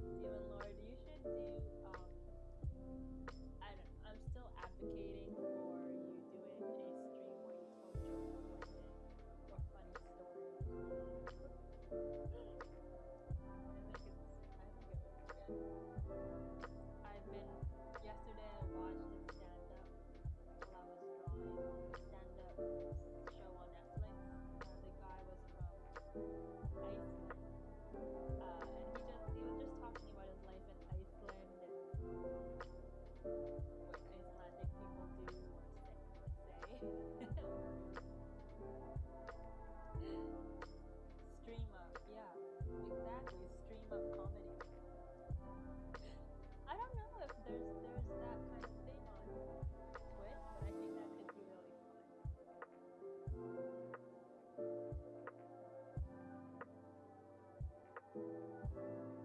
Stephen Lord, you should do. I'm still advocating for you doing a stream where you tell jokes like this or funny stories. I think it would be good. Yesterday I watched a stand-up while I was drawing. Stand-up show on Netflix. The guy was from Iceland. And he was just talking about his life in Iceland and what Icelandic people do or say. Stream up, yeah, exactly. Stream up comedy. I don't know if there's that kind of thing on Twitch, but I think that could be really fun. I think I'm getting thirsty.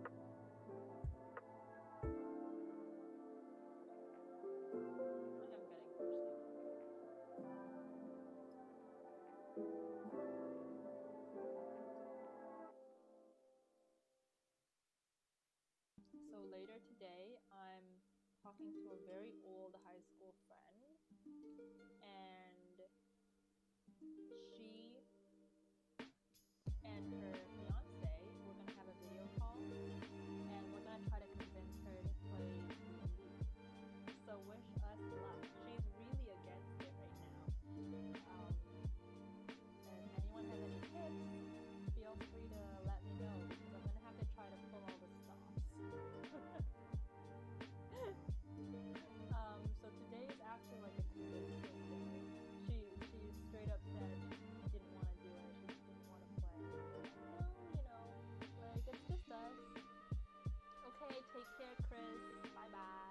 So later today, I'm talking to a very old high school friend, and she and her fiance, we're gonna have a video call, and we're gonna try to convince her to play D&D. So wish us luck. She's really against it right now. If anyone has any tips, feel free to let me know, because I'm gonna have to try to pull all the stops. So today is actually like a convincing day. She straight up said she didn't want to do it. She just didn't want to play. No, like it's just us. Okay, take care, Chris. Bye bye.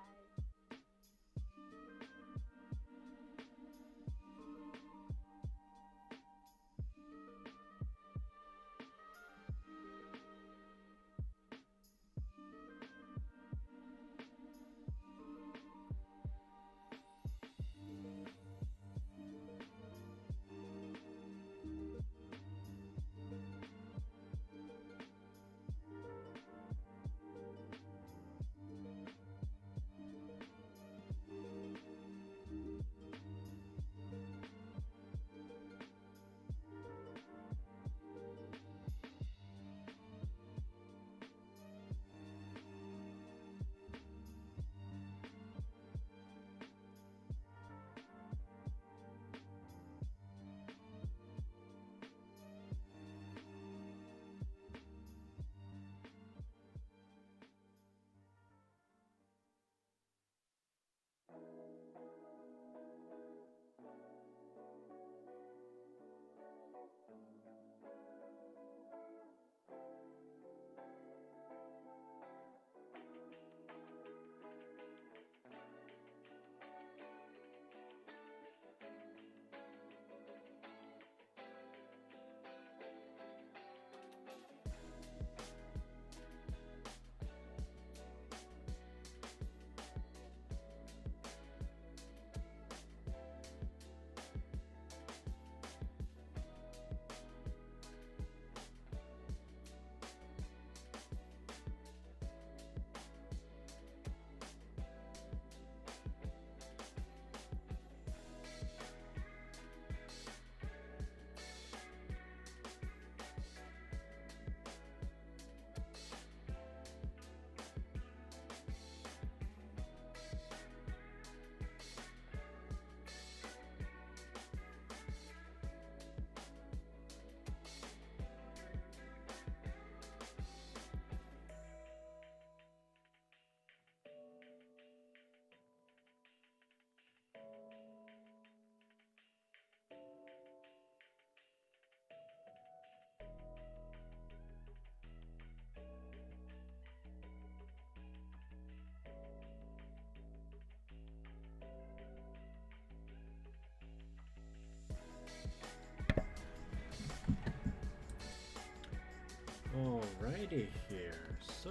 Alrighty here, so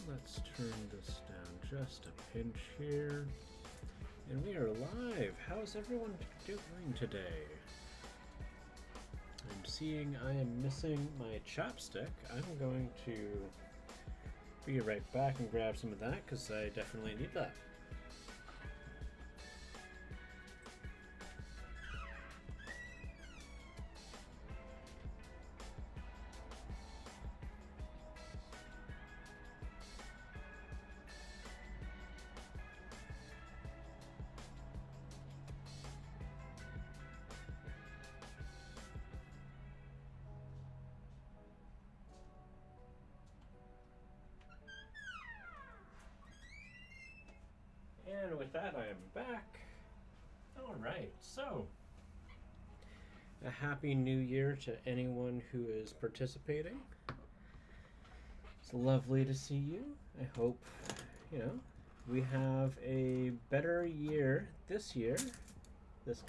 let's turn this down just a pinch here. And we are live! How's everyone doing today? I'm seeing I am missing my chapstick. I'm going to be right back and grab some of that because I definitely need that. And with that, I am back. All right, so a happy new year to anyone who is participating. It's lovely to see you. I hope, we have a better year, this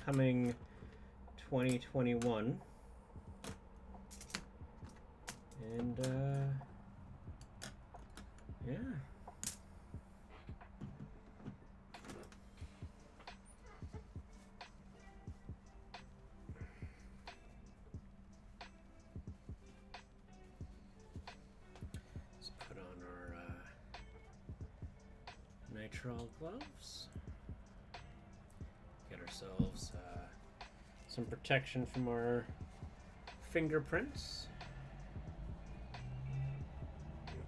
coming 2021. And, yeah. Nitrile gloves. Get ourselves some protection from our fingerprints.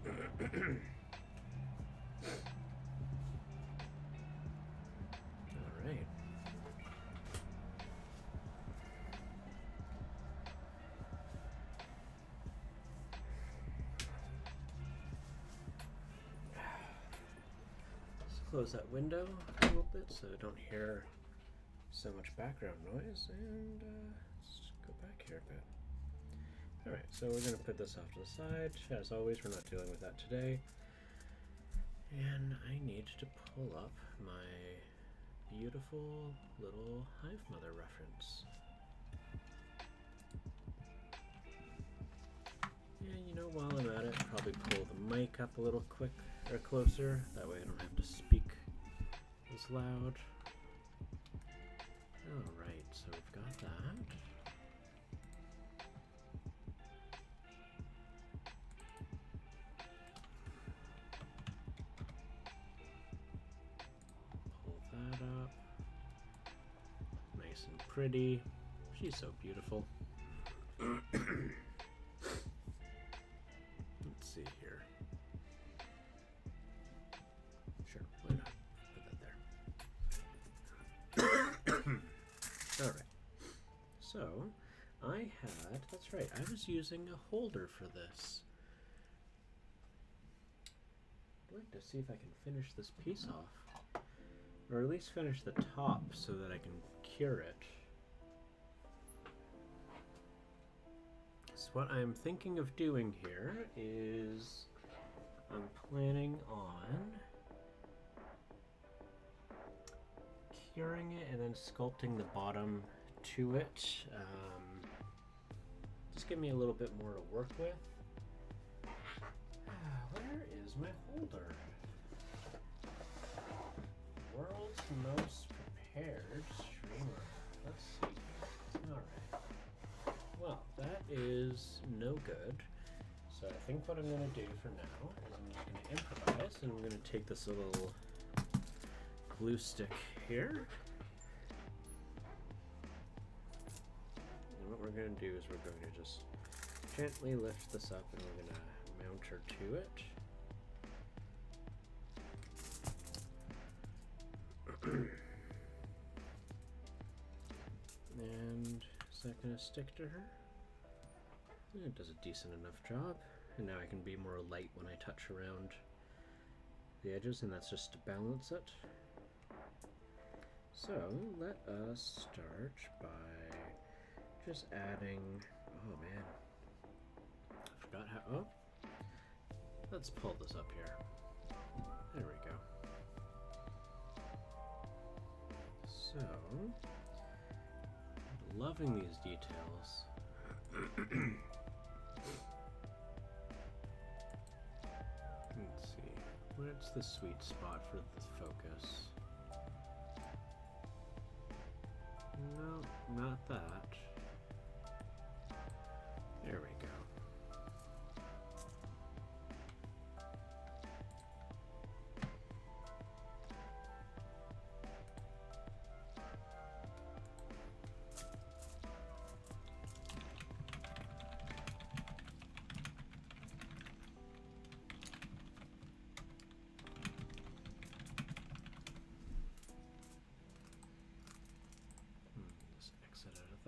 All right. Close that window a little bit so I don't hear so much background noise, and let's go back here a bit. Alright, so we're going to put this off to the side. As always, we're not dealing with that today. And I need to pull up my beautiful little Hive Mother reference. And while I'm at it, probably pull the mic up a little quick or closer. That way I don't have to speak as loud. Alright, so we've got that. Pull that up. Nice and pretty. She's so beautiful. Let's see here. Sure, why not? Put that there. Alright. So, that's right, I was using a holder for this. I'd like to see if I can finish this piece off. Or at least finish the top so that I can cure it. So what I'm thinking of doing here is I'm planning on curing it and then sculpting the bottom to it. Just give me a little bit more to work with. Where is my holder? World's most prepared streamer. Let's see. Alright. Well, that is no good. So I think what I'm going to do for now is I'm just going to improvise, and I'm going to take this little glue stick here. And what we're going to do is we're going to just gently lift this up, and we're going to mount her to it. And is that going to stick to her? It does a decent enough job. And now I can be more light when I touch around the edges, and that's just to balance it. So let us start by just adding, oh man, I forgot how, oh, let's pull this up here. There we go. So, loving these details. Let's see, where's the sweet spot for the focus? No, not that. There we go.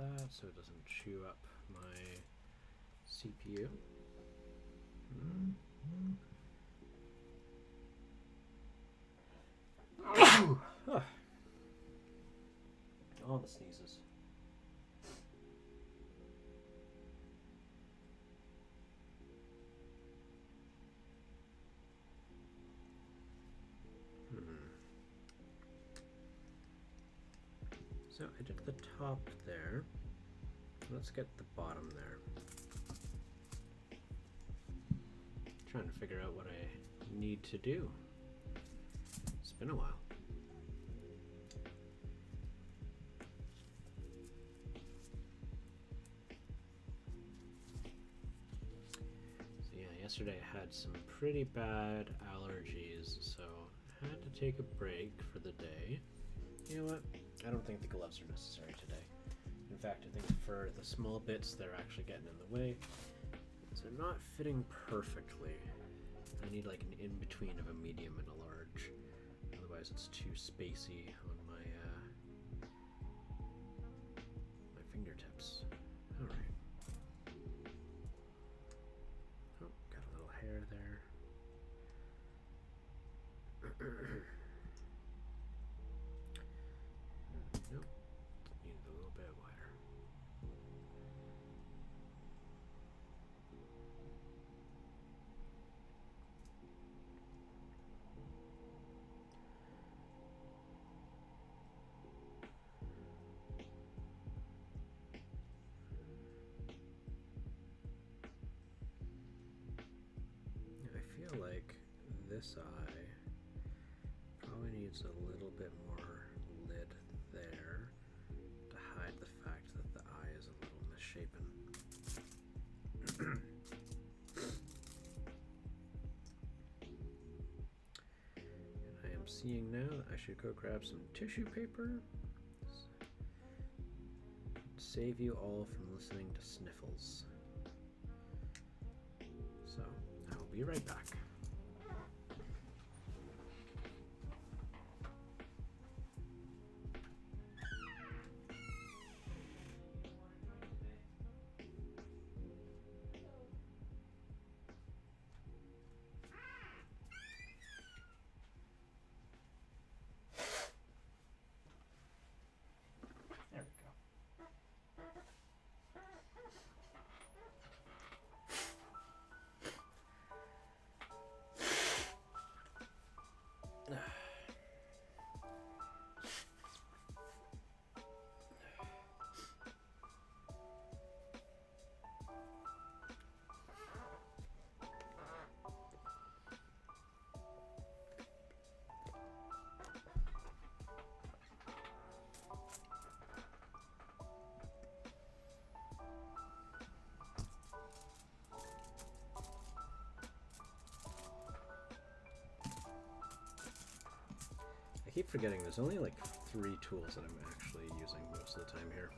that so it doesn't chew up my CPU. All the sneezes. So I did the top there. Let's get the bottom there. Trying to figure out what I need to do. It's been a while. So yeah, yesterday I had some pretty bad allergies, so I had to take a break for the day. You know what? I don't think the gloves are necessary today. In fact, I think for the small bits, they're actually getting in the way. So they're not fitting perfectly. I need like an in-between of a medium and a large. Otherwise it's too spacey on my my fingertips. Alright. Oh, got a little hair there. Nope. Need it a little bit wider. I feel like this eye probably needs a little bit more lid there to hide the fact that the eye is a little misshapen. And I am seeing now that I should go grab some tissue paper. Save you all from listening to sniffles. So, I will be right back. There we go. I keep forgetting there's only like 3 tools that I'm actually using most of the time here.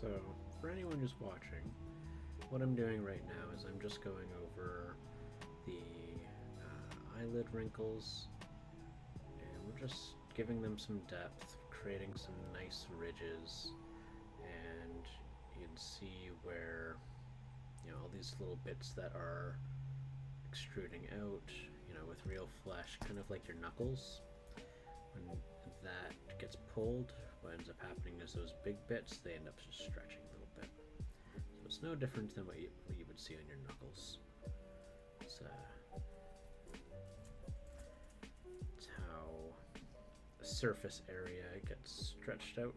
So, for anyone who's watching, what I'm doing right now is I'm just going over the eyelid wrinkles, and we're just giving them some depth, creating some nice ridges, and you can see where, you know, all these little bits that are extruding out, you know, with real flesh, kind of like your knuckles. When that gets pulled, what ends up happening is those big bits, they end up just stretching a little bit. So it's no different than what you would see on your knuckles. It's how the surface area gets stretched out.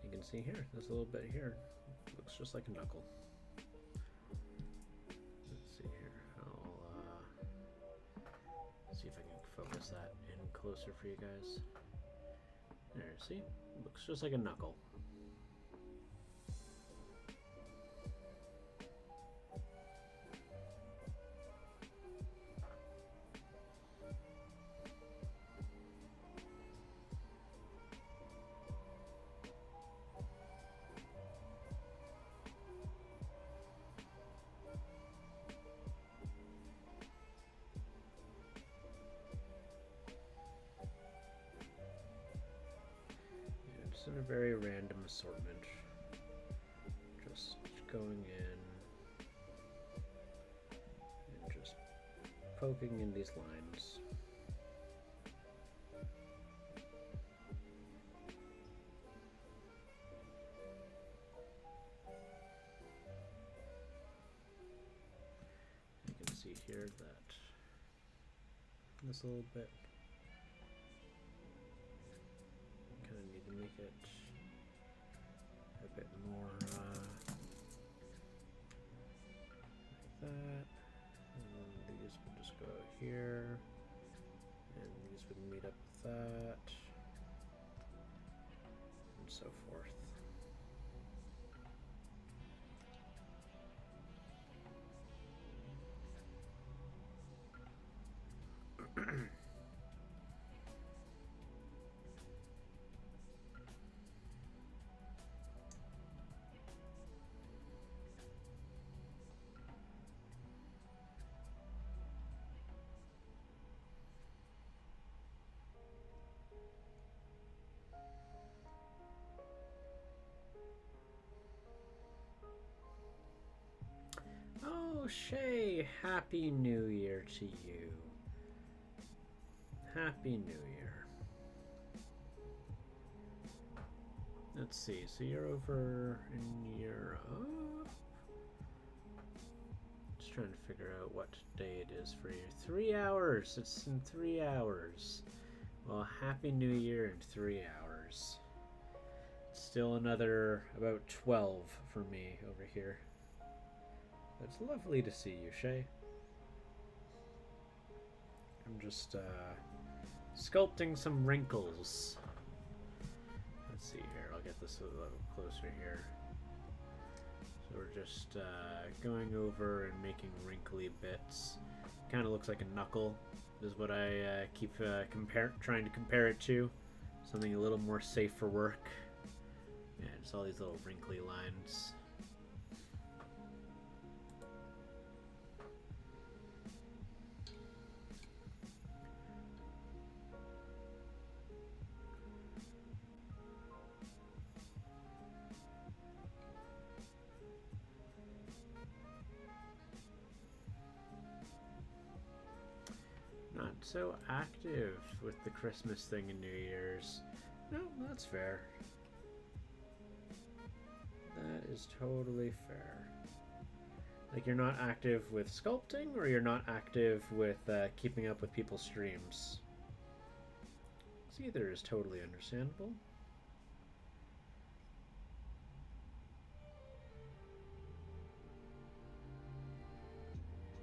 You can see here, this little bit here looks just like a knuckle. Let's see here. I'll see if I can focus that in closer for you guys. There, see? Looks just like a knuckle. In a very random assortment, just going in and just poking in these lines. You can see here that this little bit, kind of need to make it a bit more like that, and then these would just go here, and these would meet up with that, and so forth. Oh, Shay, Happy New Year to you. Happy New Year. Let's see, so you're over in Europe. Just trying to figure out what day it is for you. 3 hours, it's in 3 hours. Well, Happy New Year in 3 hours. Still another about 12 for me over here. It's lovely to see you, Shay. I'm just sculpting some wrinkles. Let's see here, I'll get this a little closer here. So we're just going over and making wrinkly bits. Kind of looks like a knuckle, is what I keep trying to compare it to. Something a little more safe for work. Yeah, just all these little wrinkly lines. Not so active with the Christmas thing and New Year's. No, that's fair. That is totally fair. Like, you're not active with sculpting, or you're not active with keeping up with people's streams. Either is totally understandable.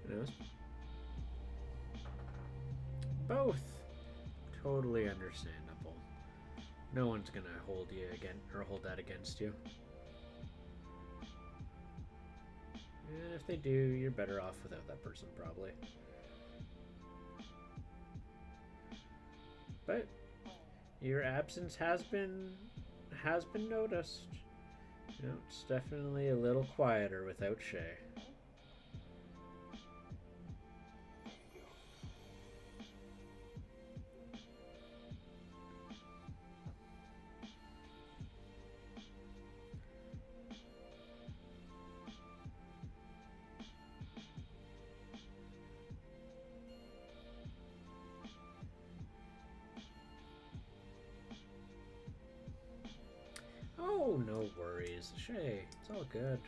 You know, both totally understandable. No one's gonna hold you again or hold that against you. And if they do, you're better off without that person, probably. But Your absence has been noticed. You know, it's definitely a little quieter without Shay. Oh, no worries, Shay. It's all good.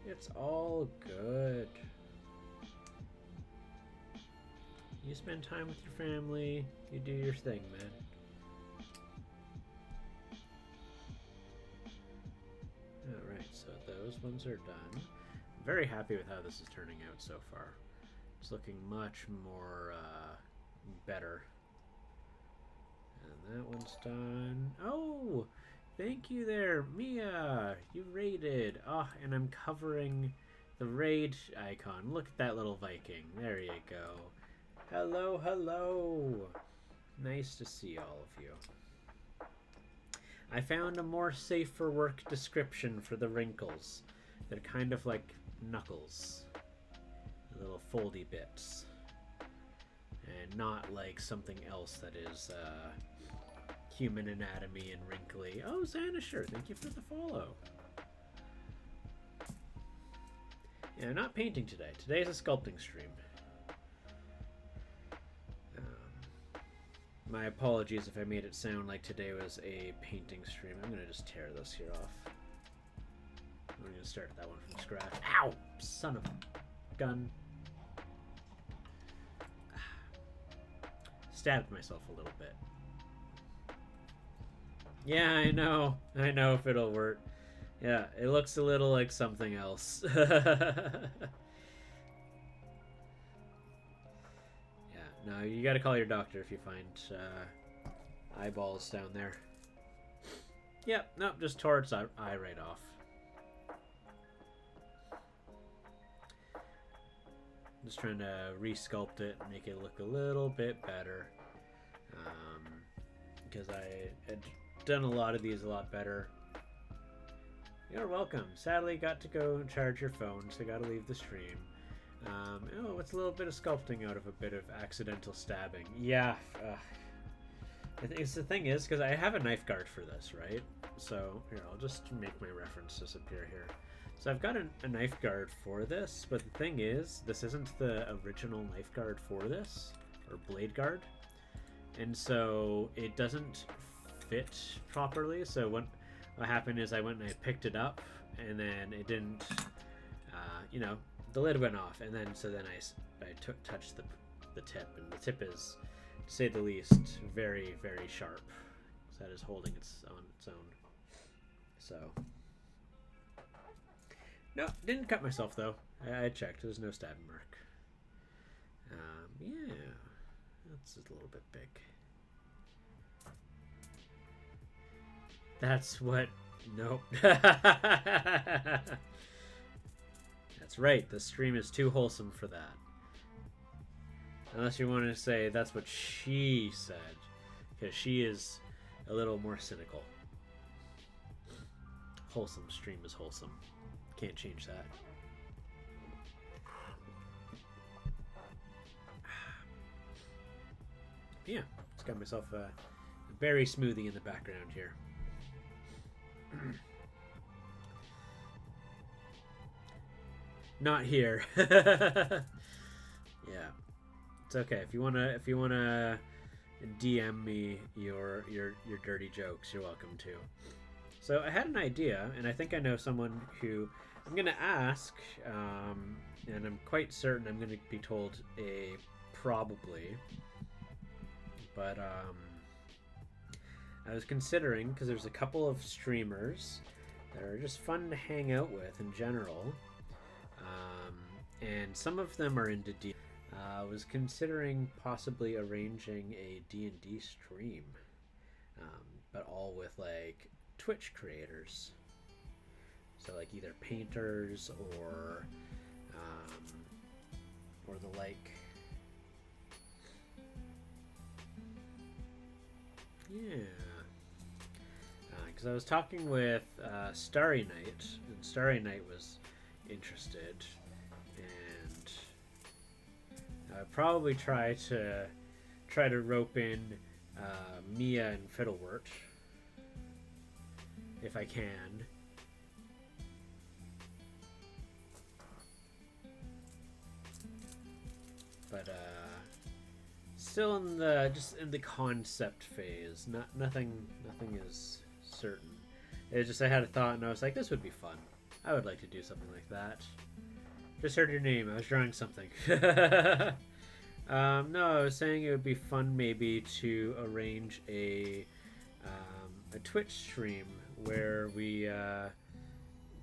It's all good. You spend time with your family. You do your thing, man. Alright, so those ones are done. I'm very happy with how this is turning out so far. It's looking much more better. And that one's done. Oh! Thank you there, Mia! You raided. Oh, and I'm covering the raid icon. Look at that little Viking. There you go. Hello, hello! Nice to see all of you. I found a more safe for work description for the wrinkles. They're kind of like knuckles. The little foldy bits. And not like something else that is human anatomy and wrinkly. Oh, Xanisher, thank you for the follow. Yeah, I'm not painting today. Today's a sculpting stream. My apologies if I made it sound like today was a painting stream. I'm going to just tear this here off. I'm going to start that one from scratch. Ow! Son of a gun. Stabbed myself a little bit. Yeah, I know. I know if it'll work. Yeah, it looks a little like something else. No, you gotta call your doctor if you find eyeballs down there. Yep, nope, just tore its eye right off. Just trying to re-sculpt it and make it look a little bit better. Because I had done a lot of these a lot better. You're welcome. Sadly, got to go charge your phone, so gotta leave the stream. Oh, it's a little bit of sculpting out of a bit of accidental stabbing. Yeah, the thing is, because I have a knife guard for this, right? So, here, I'll just make my reference disappear here. So I've got a knife guard for this, but the thing is, this isn't the original knife guard for this, or blade guard. And so it doesn't fit properly, so what happened is I went and I picked it up, and then it didn't, you know, the lid went off, and then I touched the tip, and the tip is, to say the least, very, very sharp. So that is holding its own. So no, didn't cut myself though. I checked. There's no stab mark. Yeah, that's a little bit big. That's what. Nope. That's right, the stream is too wholesome for that. Unless you want to say that's what she said, because she is a little more cynical. Wholesome stream is wholesome. Can't change that. Yeah, just got myself a berry smoothie in the background here. Not here. Yeah, it's okay. If you wanna DM me your dirty jokes, you're welcome to. So I had an idea, and I think I know someone who I'm gonna ask, and I'm quite certain I'm gonna be told a probably. But I was considering, because there's a couple of streamers that are just fun to hang out with in general. And some of them are into D. I was considering possibly arranging a D&D stream, but all with like Twitch creators. So like either painters or the like. Yeah. Because I was talking with Starry Night, and Starry Night was interested, and I'd probably try to rope in Mia and Fiddlewort if I can. But still in the concept phase. Nothing is certain. It's just I had a thought and I was like, this would be fun. I would like to do something like that. Just heard your name. I was drawing something. No, I was saying it would be fun maybe to arrange a Twitch stream where we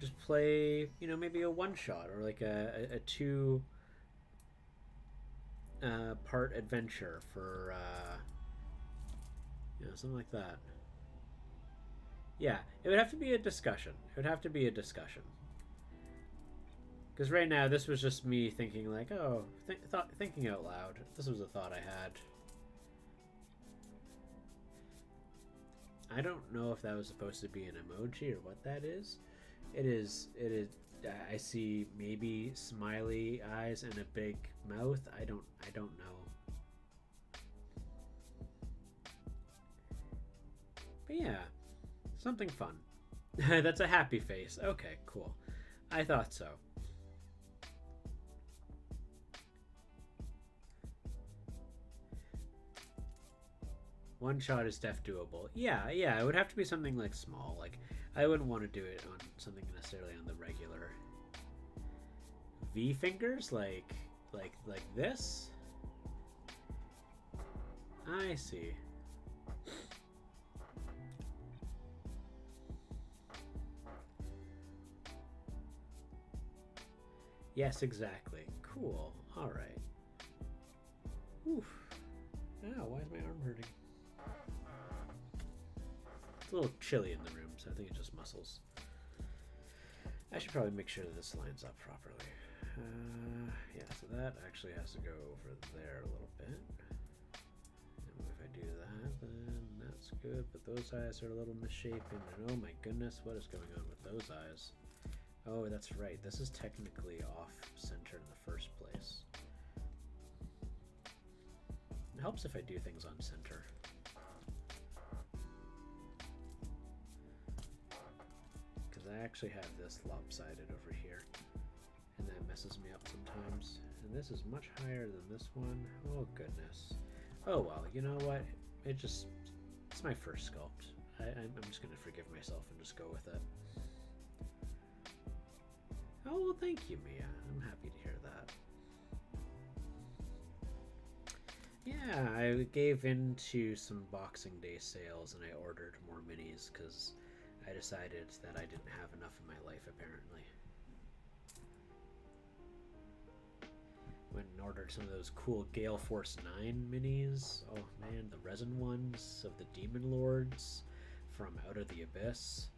just play, maybe a one shot or like a two part adventure for something like that. Yeah, it would have to be a discussion. Because right now this was just me thinking like, thinking out loud. This was a thought I had. I don't know if that was supposed to be an emoji or what that is. It is. I see maybe smiley eyes and a big mouth. I don't know. But yeah, something fun. That's a happy face. Okay, cool. I thought so. One shot is def doable. Yeah, it would have to be something like small. Like I wouldn't want to do it on something necessarily on the regular. V fingers, like this. I see. Yes, exactly. Cool. All right. Oof. Ow, why is my arm hurting? It's a little chilly in the room, so I think it's just muscles. I should probably make sure that this lines up properly. Yeah, so that actually has to go over there a little bit. And if I do that, then that's good. But those eyes are a little misshapen. And oh my goodness, what is going on with those eyes? Oh, that's right. This is technically off center in the first place. It helps if I do things on center. Because I actually have this lopsided over here. And that messes me up sometimes. And this is much higher than this one. Oh, goodness. Oh, well, you know what? It's my first sculpt. I'm just going to forgive myself and just go with it. Oh, well, thank you, Mia. I'm happy to hear that. Yeah, I gave in to some Boxing Day sales and I ordered more minis because I decided that I didn't have enough in my life, apparently. Went and ordered some of those cool Gale Force 9 minis. Oh man, the resin ones of the Demon Lords from Out of the Abyss.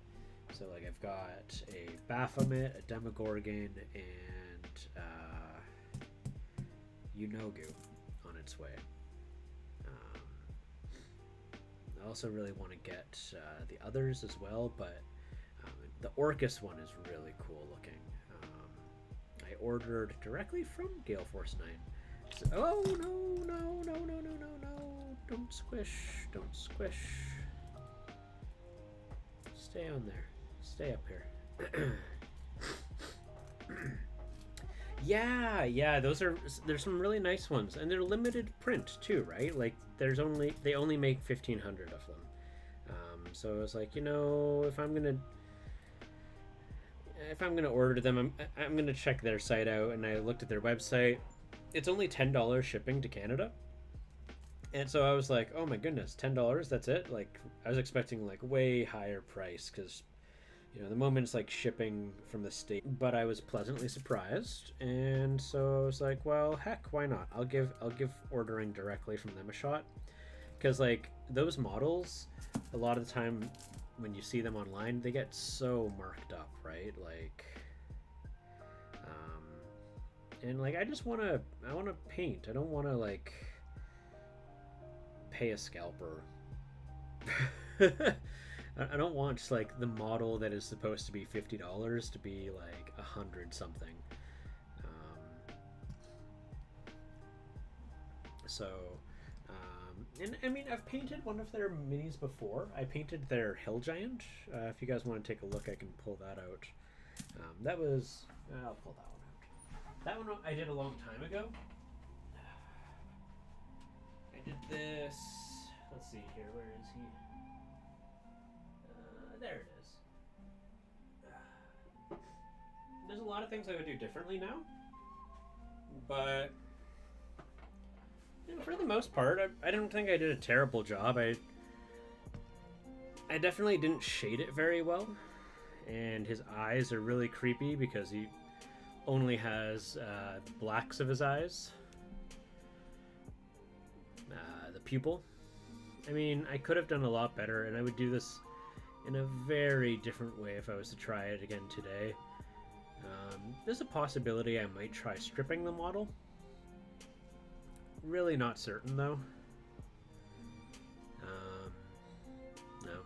So like I've got a Baphomet, a Demogorgon, and Unogu on its way. I also really want to get the others as well, but the Orcus one is really cool looking. I ordered directly from Gale Force 9. So, oh no! Don't squish! Stay on there. Stay up here. Yeah, there's some really nice ones, and they're limited print too, right? Like they only make 1,500 of them. So I was like, if I'm gonna order them, I'm gonna check their site out, and I looked at their website. It's only $10 shipping to Canada. And so I was like, oh my goodness, $10, that's it? Like I was expecting like way higher price because the moment it's like shipping from the state, but I was pleasantly surprised, and so I was like, well, heck, why not? I'll give ordering directly from them a shot, because like those models, a lot of the time when you see them online, they get so marked up, right? Like, and like I want to paint. I don't want to like pay a scalper I don't want like the model that is supposed to be $50 to be like 100 something. So, and I mean, I've painted one of their minis before. I painted their Hill Giant. If you guys want to take a look, I can pull that out. That was, I'll pull that one out. That one I did a long time ago. I did this. Let's see here. Where is he? There it is. There's a lot of things I would do differently now, but for the most part, I don't think I did a terrible job. I definitely didn't shade it very well, and his eyes are really creepy because he only has the blacks of his eyes. The pupil. I mean, I could have done a lot better, and I would do this in a very different way if I was to try it again today. There's a possibility I might try stripping the model. Really not certain though. No.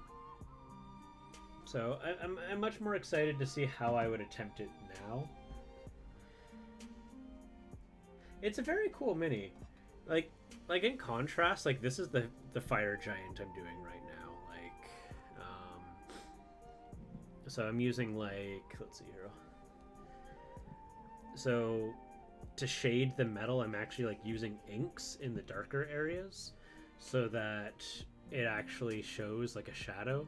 So I'm much more excited to see how I would attempt it now. It's a very cool mini. Like in contrast, like this is the fire giant I'm doing right now. Like, so I'm using like, let's see here. So to shade the metal, I'm actually like using inks in the darker areas so that it actually shows like a shadow.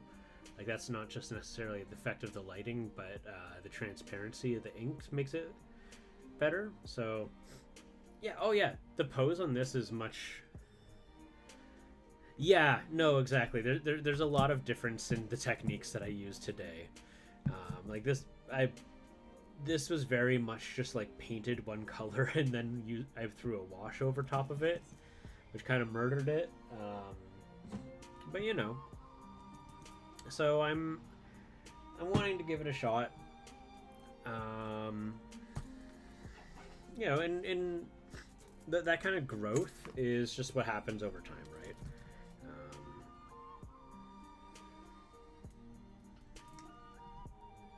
Like that's not just necessarily the effect of the lighting, but the transparency of the ink makes it better. So yeah, oh yeah, the pose on this is much... Yeah, no, exactly. There's a lot of difference in the techniques that I use today. Like this was very much just like painted one color and then I threw a wash over top of it, which kind of murdered it. But you know, so I'm wanting to give it a shot. You know, and that kind of growth is just what happens over time, right?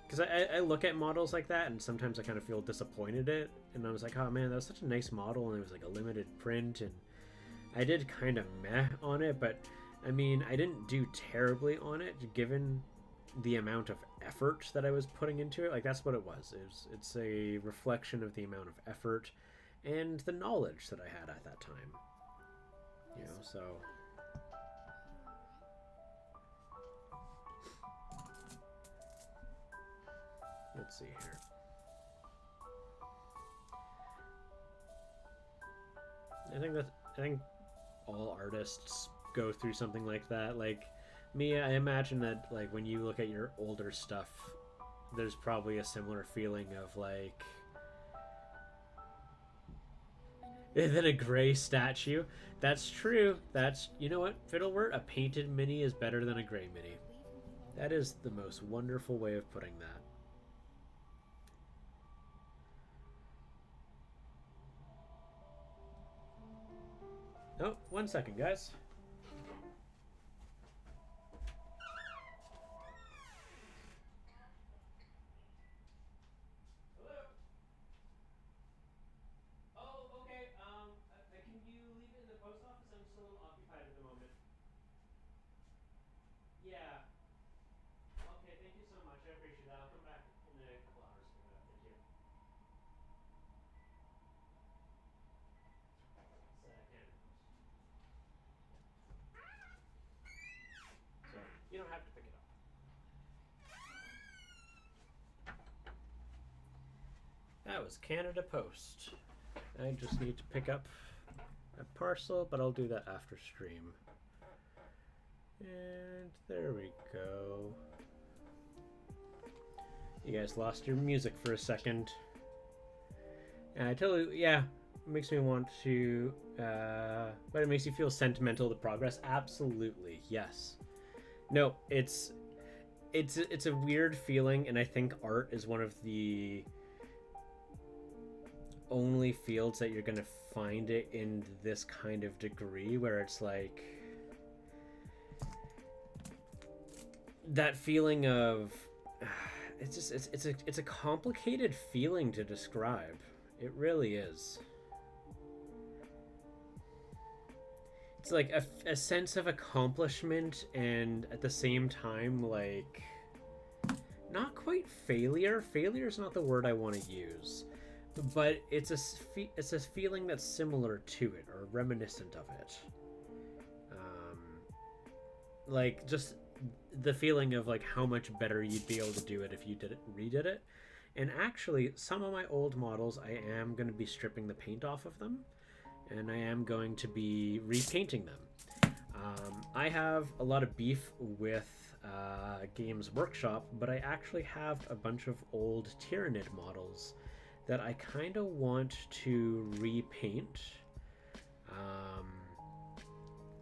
Because I look at models like that, and sometimes I kind of feel disappointed at it. And I was like, oh man, that was such a nice model, and it was like a limited print, and I did kind of meh on it, but I mean, I didn't do terribly on it, given the amount of effort that I was putting into it. Like, that's what it was. It's a reflection of the amount of effort and the knowledge that I had at that time. You know, so... Let's see here. I think all artists go through something like that. Like me, I imagine that like when you look at your older stuff, there's probably a similar feeling of like than a gray statue. That's true. That's, you know what, Fiddlewort, a painted mini is better than a gray mini. That is the most wonderful way of putting that. Oh, 1 second, guys. Hello? Oh, okay. Can you leave it in the post office? I'm still occupied at the moment. Yeah. Okay, thank you so much. I appreciate that. I'll come back in a couple hours for that. Thank you. So, you don't have to pick it up. That was Canada Post. I just need to pick up a parcel, but I'll do that after stream. And there we go. You guys lost your music for a second. And I totally, yeah, it makes me want to, but it makes you feel sentimental to progress. Absolutely, yes. No, it's a weird feeling, and I think art is one of the only fields that you're gonna find it in this kind of degree, where it's like that feeling of it's a complicated feeling to describe. It really is. It's like a sense of accomplishment, and at the same time, like, not quite failure. Failure is not the word I want to use, but it's a feeling that's similar to it or reminiscent of it. Like just the feeling of like how much better you'd be able to do it if you redid it. And actually, some of my old models, I am going to be stripping the paint off of them, and I am going to be repainting them. I have a lot of beef with Games Workshop, but I actually have a bunch of old Tyrannid models that I kind of want to repaint.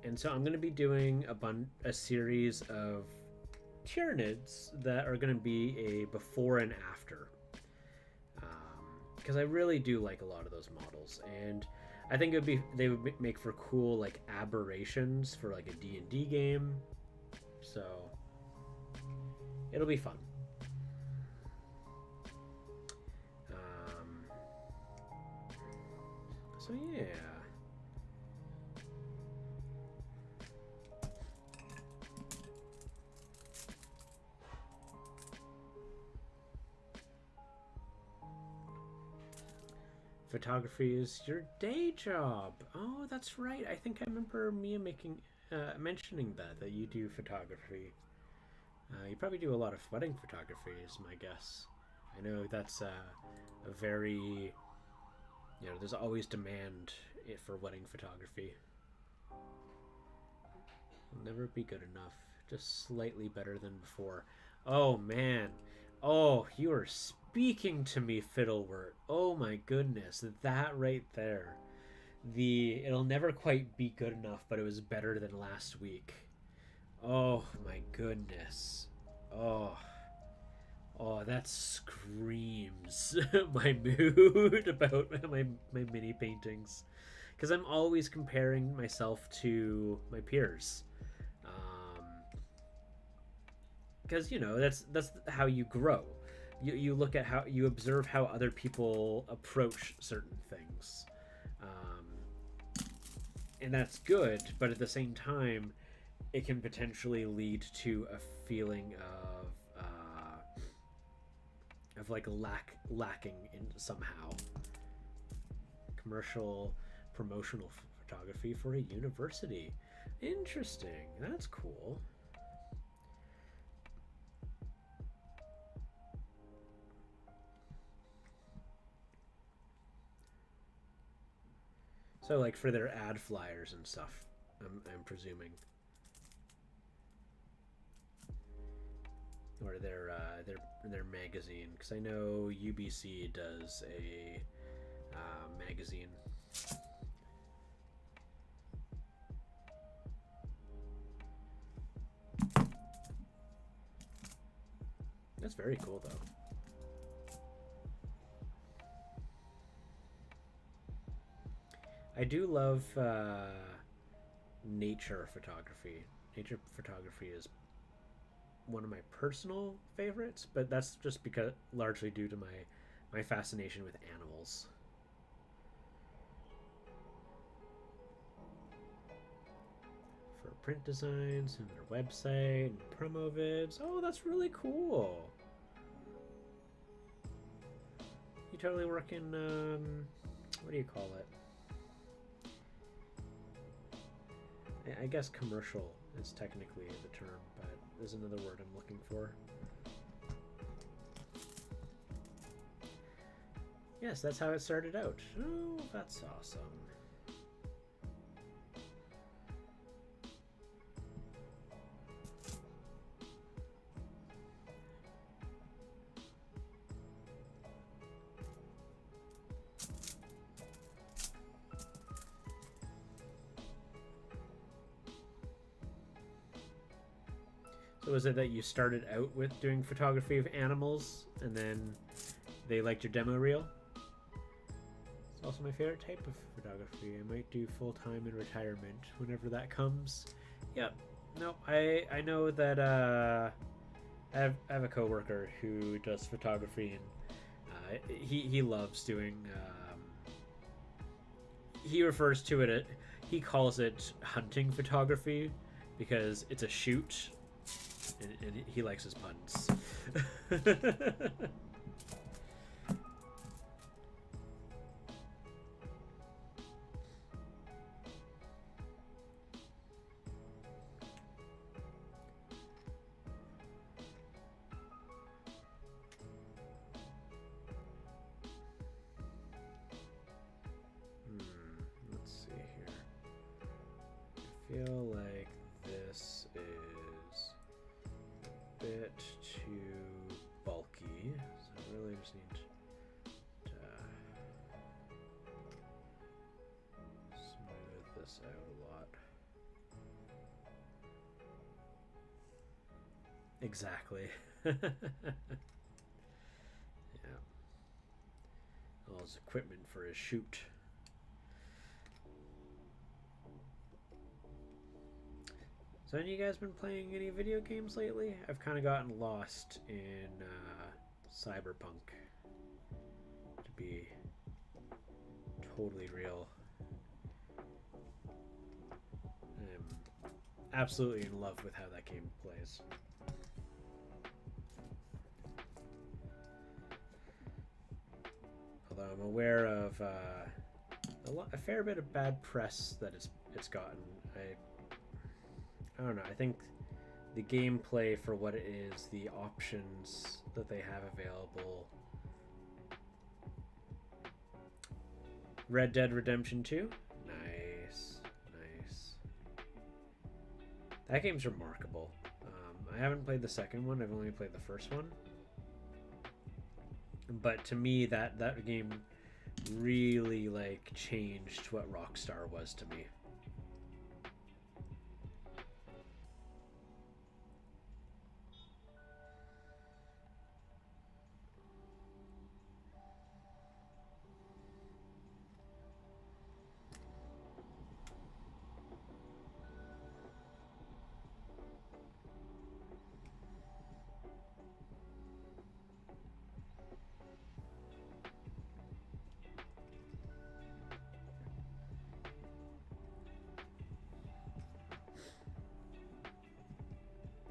And so I'm going to be doing a series of Tyrannids that are going to be a before and after. Because I really do like a lot of those models, and I think they would make for cool like aberrations for like a D&D game. So it'll be fun. So yeah. Photography is your day job. Oh, that's right. I think I remember Mia mentioning that you do photography. You probably do a lot of wedding photography, is my guess. I know that's a very, there's always demand for wedding photography. It'll never be good enough. Just slightly better than before. Oh man. Oh, you are speaking to me, Fiddlewort. Oh my goodness, that right there. It'll never quite be good enough, but it was better than last week. Oh my goodness. Oh, that screams my mood about my mini paintings, because I'm always comparing myself to my peers. Because that's how you grow. You look at how you observe how other people approach certain things, and that's good. But at the same time, it can potentially lead to a feeling of like lacking in somehow. Commercial promotional photography for a university. Interesting. That's cool. So, like, for their ad flyers and stuff, I'm presuming, or their magazine, because I know UBC does a magazine. That's very cool, though. I do love nature photography. Nature photography is one of my personal favorites, but that's just largely due to my fascination with animals. For print designs and their website and promo vids. Oh, that's really cool. You totally work in what do you call it? I guess commercial is technically the term, but there's another word I'm looking for. Yes, that's how it started out. Oh, that's awesome. So was it that you started out with doing photography of animals, and then they liked your demo reel? It's also my favorite type of photography. I might do full-time in retirement whenever that comes. Yep. No, I know that I have a coworker who does photography, and he loves doing. He refers to it. He calls it hunting photography because it's a shoot, and he likes his puns. Feel like this is a bit too bulky, so I really just need to smooth this out a lot. Exactly. Yeah. All his equipment for his shoot. So have you guys been playing any video games lately? I've kind of gotten lost in Cyberpunk, to be totally real. I'm absolutely in love with how that game plays. Although I'm aware of a fair bit of bad press that it's gotten. I don't know. I think the gameplay for what it is, the options that they have available. Red Dead Redemption 2? Nice. Nice. That game's remarkable. I haven't played the second one. I've only played the first one. But to me, that game really like changed what Rockstar was to me.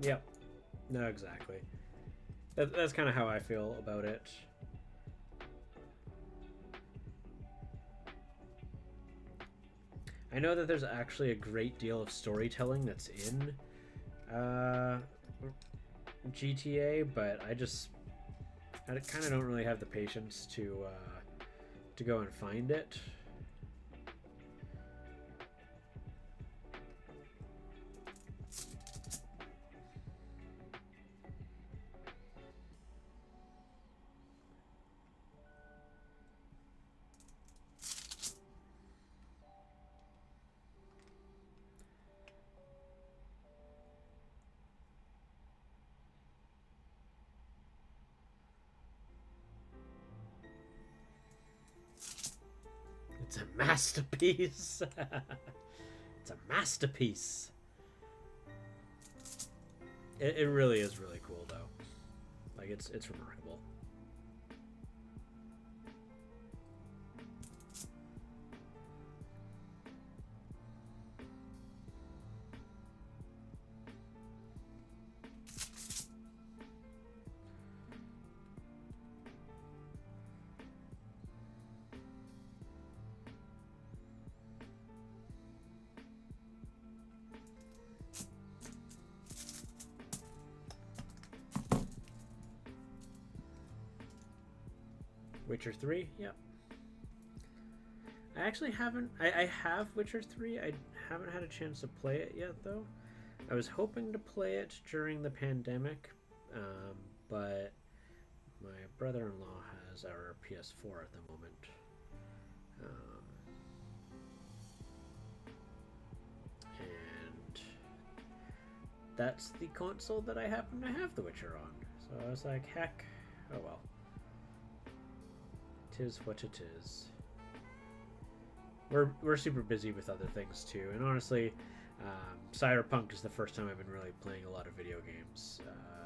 Yep. No, exactly. That's kind of how I feel about it. I know that there's actually a great deal of storytelling that's in GTA, but I kind of don't really have the patience to go and find it. It's a masterpiece. It's a masterpiece. It really is really cool though. Like it's remarkable. Witcher 3? Yep. I actually haven't... I have Witcher 3. I haven't had a chance to play it yet, though. I was hoping to play it during the pandemic, but my brother-in-law has our PS4 at the moment. And that's the console that I happen to have The Witcher on. So I was like, heck, oh well. 'Tis what it is. We're super busy with other things too, and honestly, Cyberpunk is the first time I've been really playing a lot of video games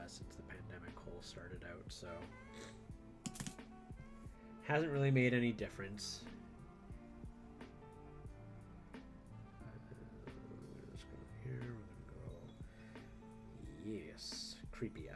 since the pandemic whole started out, so hasn't really made any difference. Let's go here. We're gonna go. Yes, creepy eye.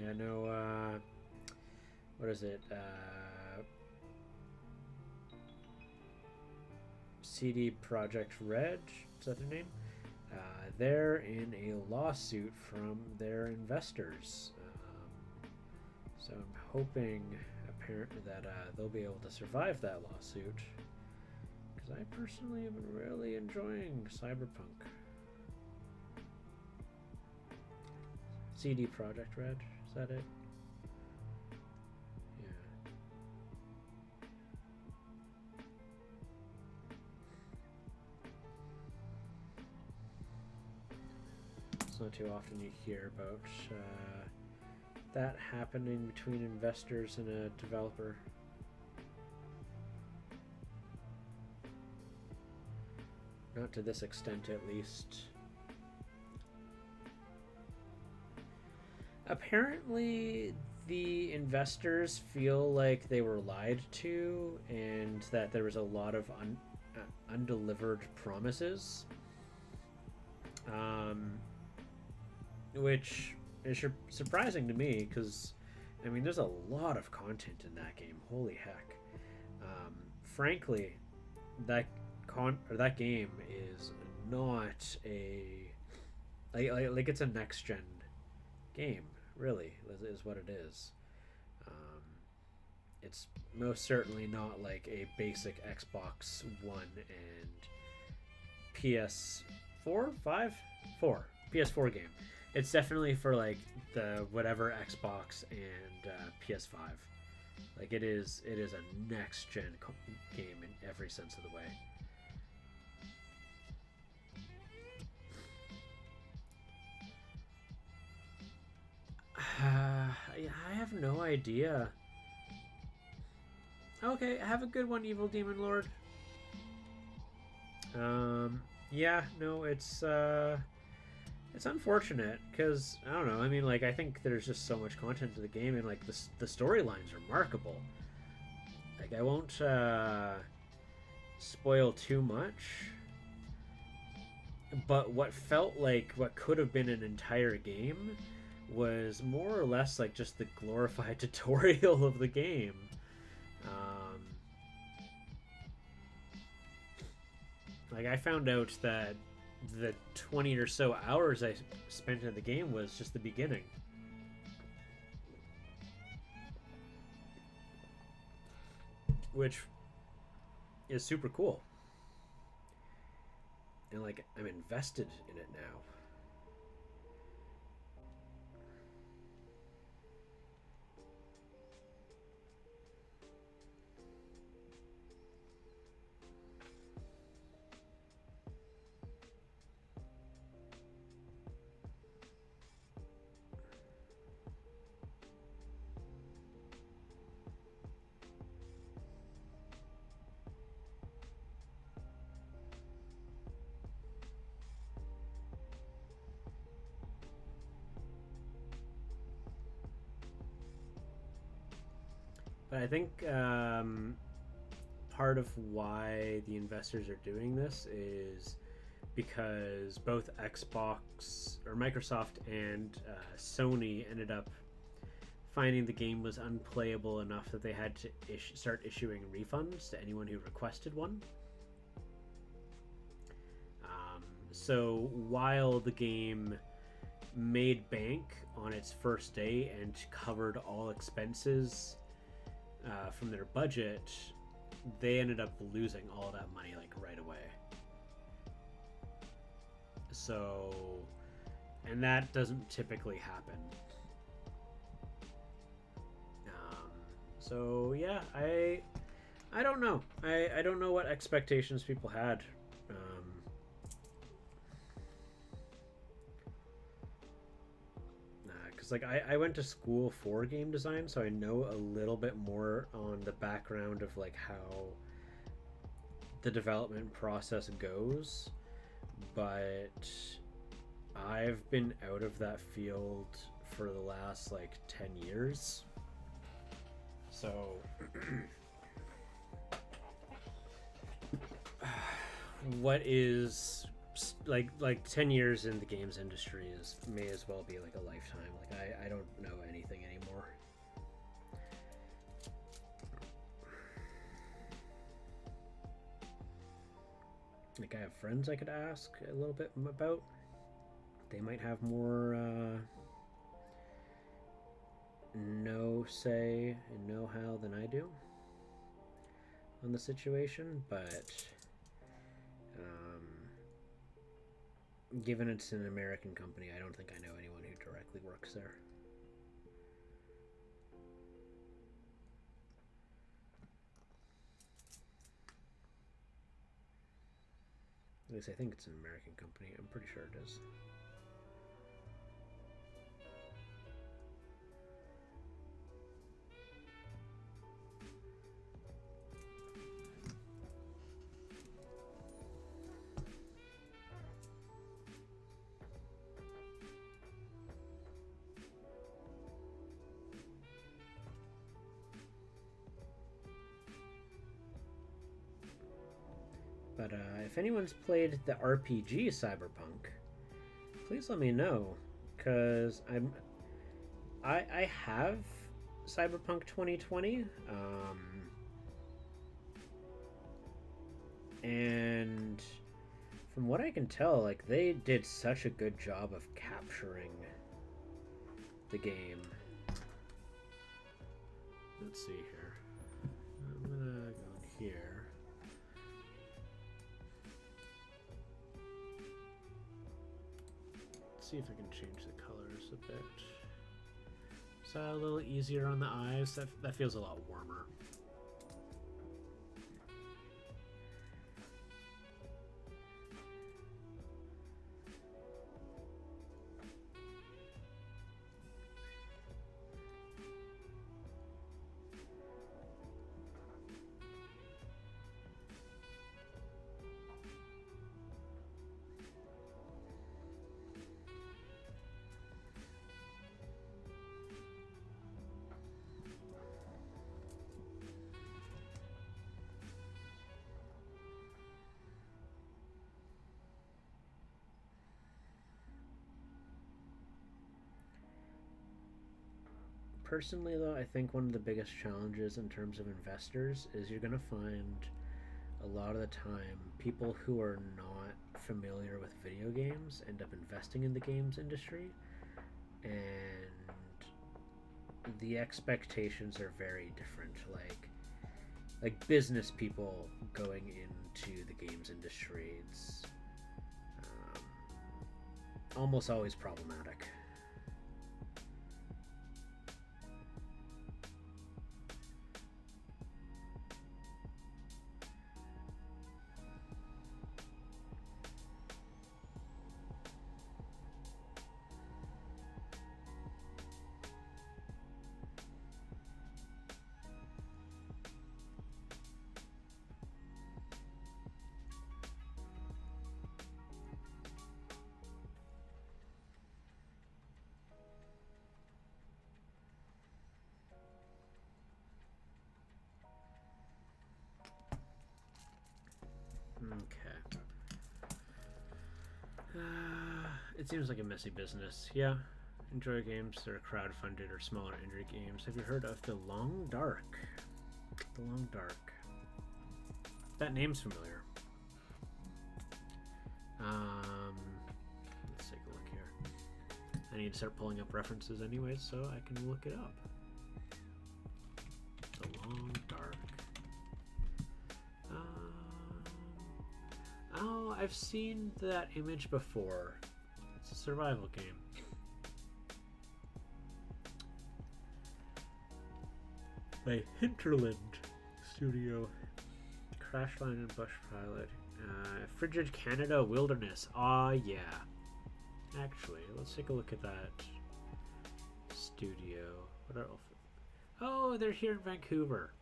Yeah, no, what is it? CD Projekt Red, is that their name? They're in a lawsuit from their investors. So I'm hoping apparently that they'll be able to survive that lawsuit. Because I personally have been really enjoying Cyberpunk. CD Projekt Red, is that it? Yeah. It's not too often you hear about that happening between investors and a developer. Not to this extent, at least. Apparently, the investors feel like they were lied to and that there was a lot of undelivered promises. Which is surprising to me because, I mean, there's a lot of content in that game. Holy heck. Frankly, that game is not a... Like it's a next-gen game. Really, is what it is. It's most certainly not like a basic Xbox One and PS4, 4 PS4 game. It's definitely for like the whatever Xbox and PS5. Like it is a next gen game in every sense of the way. I have no idea. Okay, have a good one, Evil Demon Lord. Yeah, no, it's unfortunate because I don't know. I mean, like I think there's just so much content to the game, and like the storyline's remarkable. Like I won't spoil too much, but what felt like what could have been an entire game was more or less like just the glorified tutorial of the game. Like I found out that the 20 or so hours I spent in the game was just the beginning. Which is super cool. And like I'm invested in it now. But I think part of why the investors are doing this is because both Xbox or Microsoft and Sony ended up finding the game was unplayable enough that they had to start issuing refunds to anyone who requested one. So while the game made bank on its first day and covered all expenses from their budget, they ended up losing all that money like right away. So, and that doesn't typically happen. So yeah, I don't know. I don't know what expectations people had. Because like I went to school for game design, so I know a little bit more on the background of like how the development process goes, but I've been out of that field for the last like 10 years. So what is like 10 years in the games industry is may as well be like a lifetime. Like I don't know anything anymore. Like I have friends I could ask a little bit about. They might have more no say and know-how than I do on the situation, but given it's an American company, I don't think I know anyone who directly works there. At least I think it's an American company. I'm pretty sure it is. But if anyone's played the RPG Cyberpunk, please let me know, because I have Cyberpunk 2020, and from what I can tell, like they did such a good job of capturing the game. Let's see here. I'm gonna go in here. See if I can change the colors a bit. So a little easier on the eyes. That feels a lot warmer. Personally, though, I think one of the biggest challenges in terms of investors is you're going to find a lot of the time people who are not familiar with video games end up investing in the games industry, and the expectations are very different. Like business people going into the games industry, it's almost always problematic. Okay. It seems like a messy business. Yeah. Enjoy games that are crowdfunded or smaller indie games. Have you heard of The Long Dark? The Long Dark. That name's familiar. Let's take a look here. I need to start pulling up references anyway, so I can look it up. The Long Dark. Oh, I've seen that image before. It's a survival game. By Hinterland Studio. Crashline and Bush Pilot. Frigid Canada Wilderness. Ah, yeah. Actually, let's take a look at that studio. What are oh, they're here in Vancouver.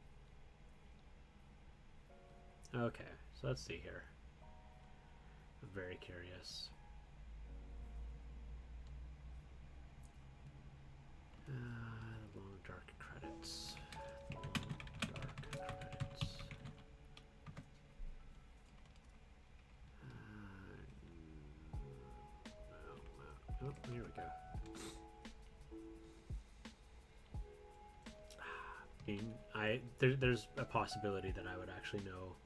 Okay, so let's see here. I'm very curious. The long dark credits. The long dark credits. Oh, here we go. There's a possibility that I would actually know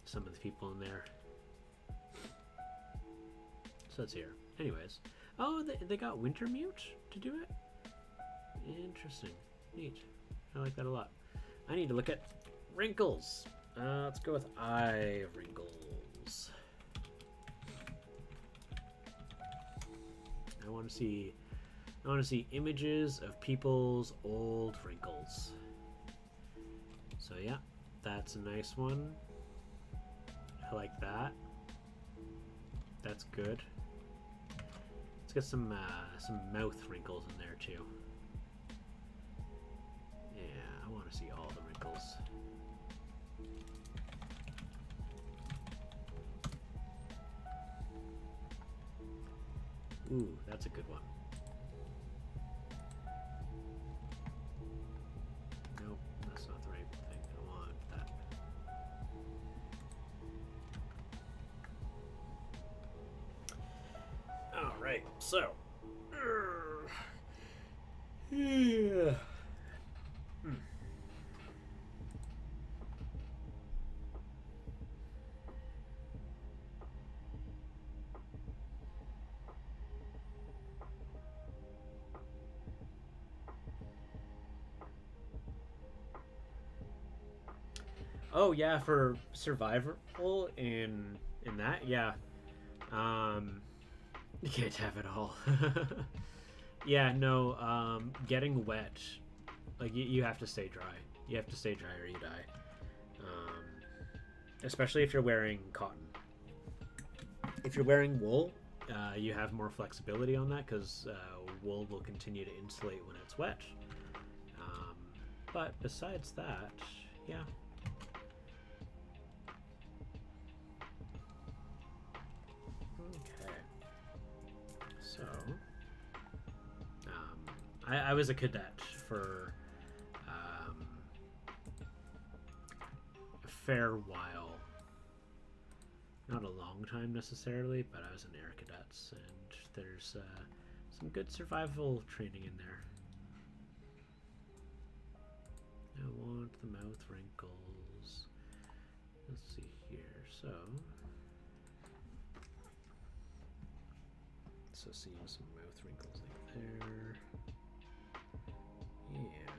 some of the people in there. So it's here. Anyways. Oh, they got Wintermute to do it? Interesting. Neat. I like that a lot. I need to look at wrinkles. Let's go with eye wrinkles. I want to see images of people's old wrinkles. So yeah, that's a nice one. I like that. That's good. Let's get some mouth wrinkles in there too. Yeah, I want to see all the wrinkles. Ooh, that's a good one. Nope, that's not the right thing. I want that. Alright, so. Yeah. Oh yeah, for survival in that, yeah. You can't have it all. Yeah, no, getting wet, like you have to stay dry. You have to stay dry or you die. Especially if you're wearing cotton. If you're wearing wool, you have more flexibility on that because wool will continue to insulate when it's wet. But besides that, yeah. Okay. So, I was a cadet for a fair while. Not a long time necessarily, but I was in Air Cadets, and there's some good survival training in there. I want the mouth wrinkles. Let's see here. So seeing some mouth wrinkles like there. Yeah,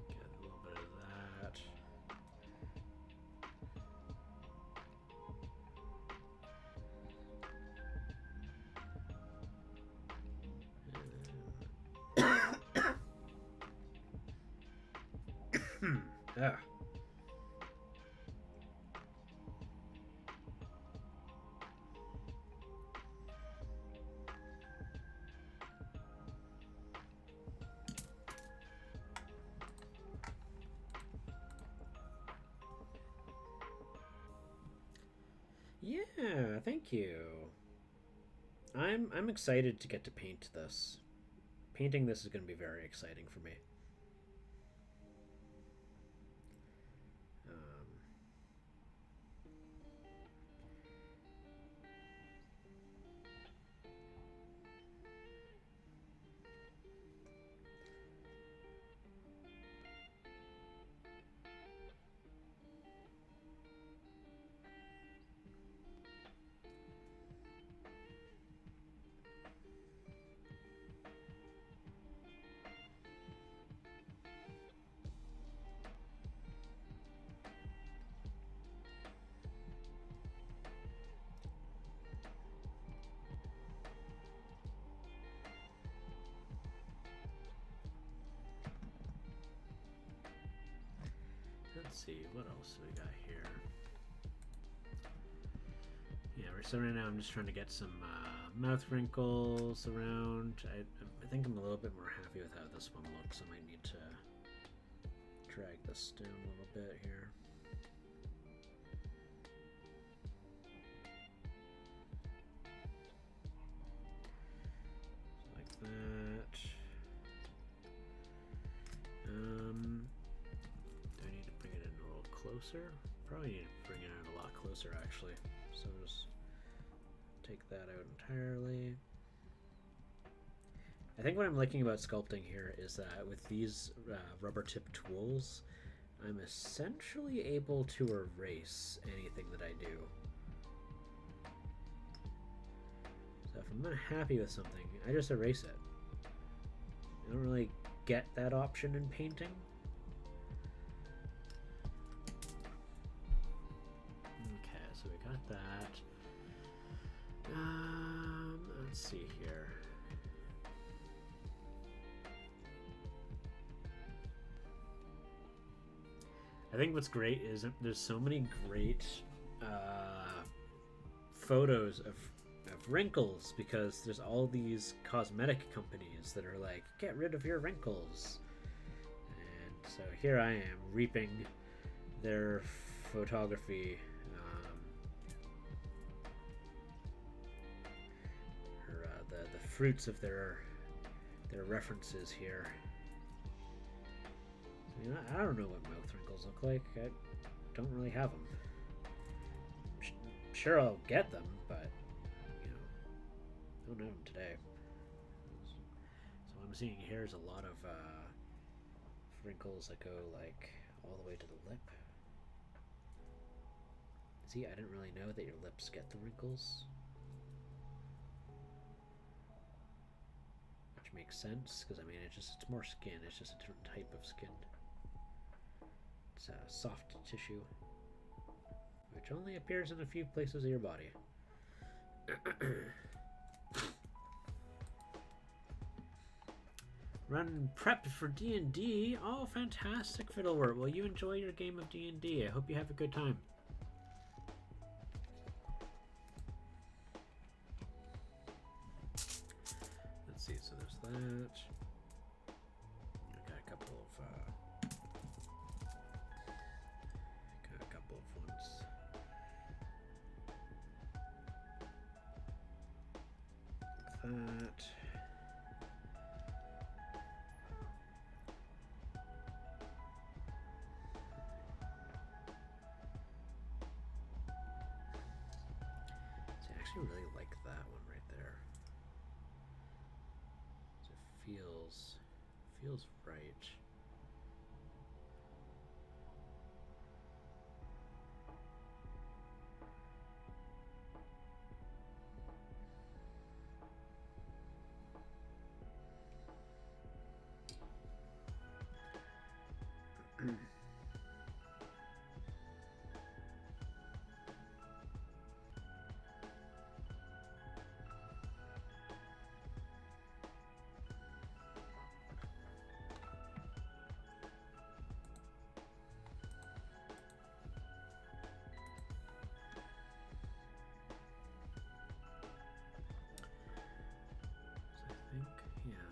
get a little bit of that. Yeah. Yeah, thank you. I'm excited to get to paint this. Painting this is going to be very exciting for me. Let's see, what else do we got here? Yeah, so right now I'm just trying to get some mouth wrinkles around. I think I'm a little bit more happy with how this one looks. I might need to drag this down a little bit here. Like that. Do I need to bring it in a little closer? Probably need to bring it in a lot closer actually. So just take that out entirely. I think what I'm liking about sculpting here is that with these rubber tip tools, I'm essentially able to erase anything that I do. So if I'm unhappy with something, I just erase it. I don't really get that option in painting. Okay, so we got that. Let's see here. I think what's great is there's so many great photos of wrinkles, because there's all these cosmetic companies that are like, get rid of your wrinkles. And so here I am reaping their photography, or the fruits of their references here. You know, I don't know what mouth wrinkles look like. I don't really have them. Sure, I'll get them, but you know, I don't have them today. So what I'm seeing here is a lot of wrinkles that go like all the way to the lip. See, I didn't really know that your lips get the wrinkles, which makes sense because I mean it's more skin. It's just a different type of skin. It's soft tissue, which only appears in a few places of your body. Run prep for D&D. Oh, fantastic, Fiddlewort. Well, you enjoy your game of D&D. I hope you have a good time. Let's see, so there's that. I got a couple of ones. That. See, I actually really like that one right there. It feels right.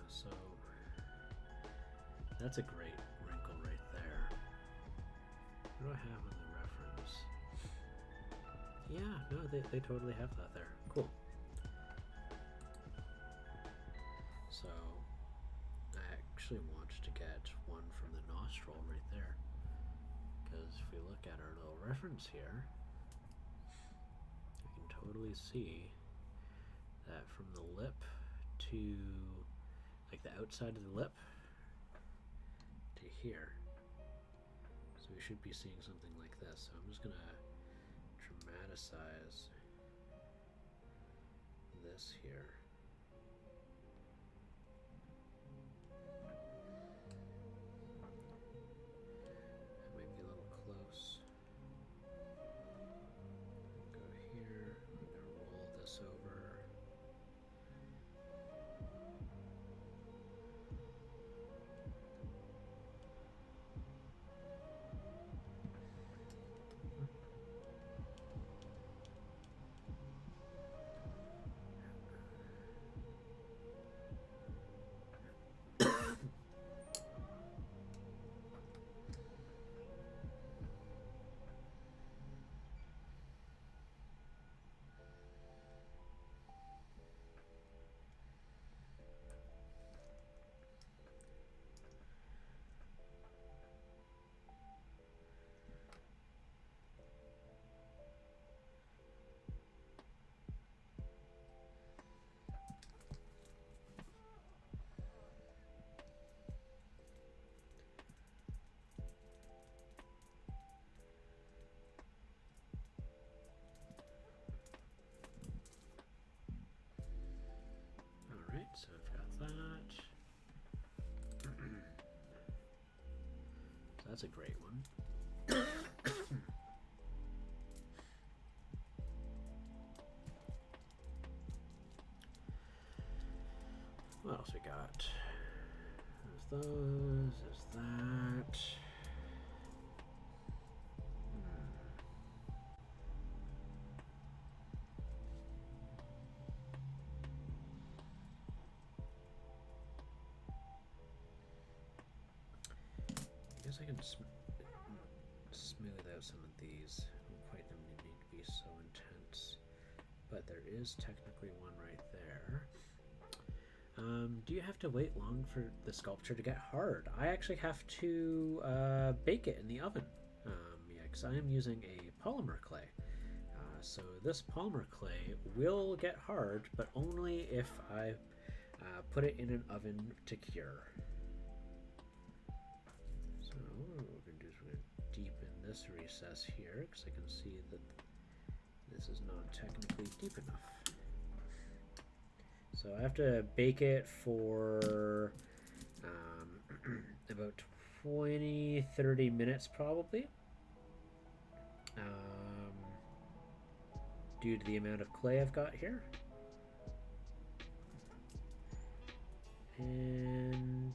So that's a great wrinkle right there. What do I have in the reference? Yeah, no, they totally have that there. Cool. So I actually want to get one from the nostril right there, because if we look at our little reference here, we can totally see that from the lip to like the outside of the lip to here. So we should be seeing something like this. So I'm just gonna dramatize this here. That might be a little close. Go here. I'm gonna roll this over. that's a great one. What else we got? There's those, there's that. I guess I can smooth out some of these. I don't quite them need to be so intense. But there is technically one right there. Do you have to wait long for the sculpture to get hard? I actually have to bake it in the oven. Yeah, because I am using a polymer clay. So this polymer clay will get hard, but only if I put it in an oven to cure. So what we're going to do is we're going to deepen this recess here, because I can see that this is not technically deep enough. So I have to bake it for about 20-30 minutes probably, due to the amount of clay I've got here. And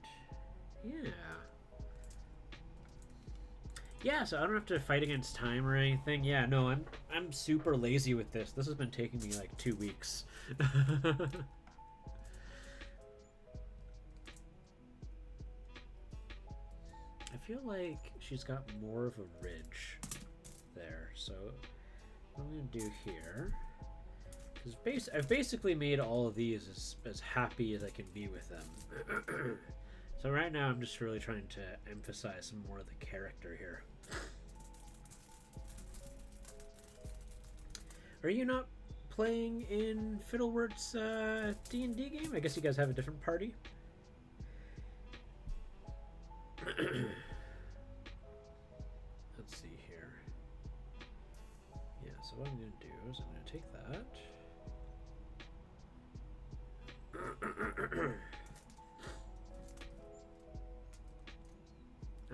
yeah, so I don't have to fight against time or anything. Yeah, no, I'm super lazy with this. This has been taking me like 2 weeks. I feel like she's got more of a ridge there, so what I'm going to do here is I've basically made all of these as happy as I can be with them. So right now I'm just really trying to emphasize some more of the character here. Are you not playing in Fiddleworth's D&D game? I guess you guys have a different party. Let's see here. Yeah, so what I'm going to do is I'm going to take that.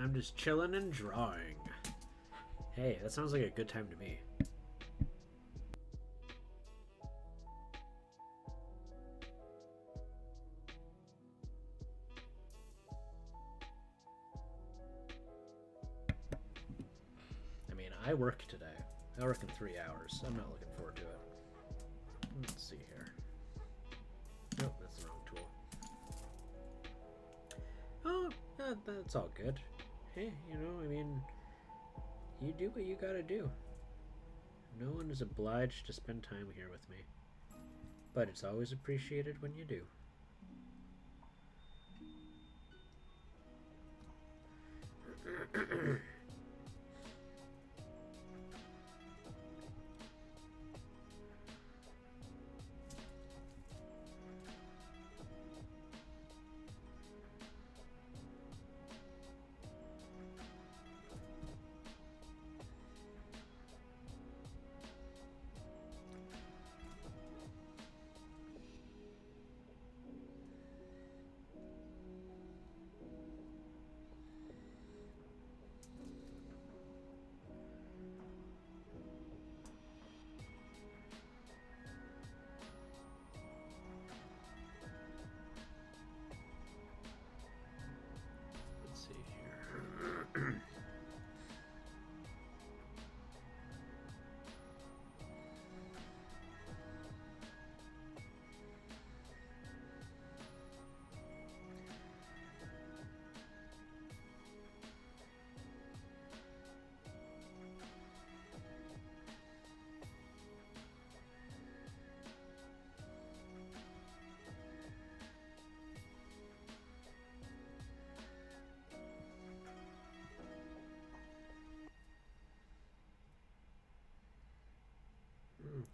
I'm just chilling and drawing. Hey, that sounds like a good time to me. I work today. I work in 3 hours. I'm not looking forward to it. Let's see here. Nope, that's the wrong tool. Oh, that's all good. Hey, you know, I mean, you do what you gotta do. No one is obliged to spend time here with me. But it's always appreciated when you do.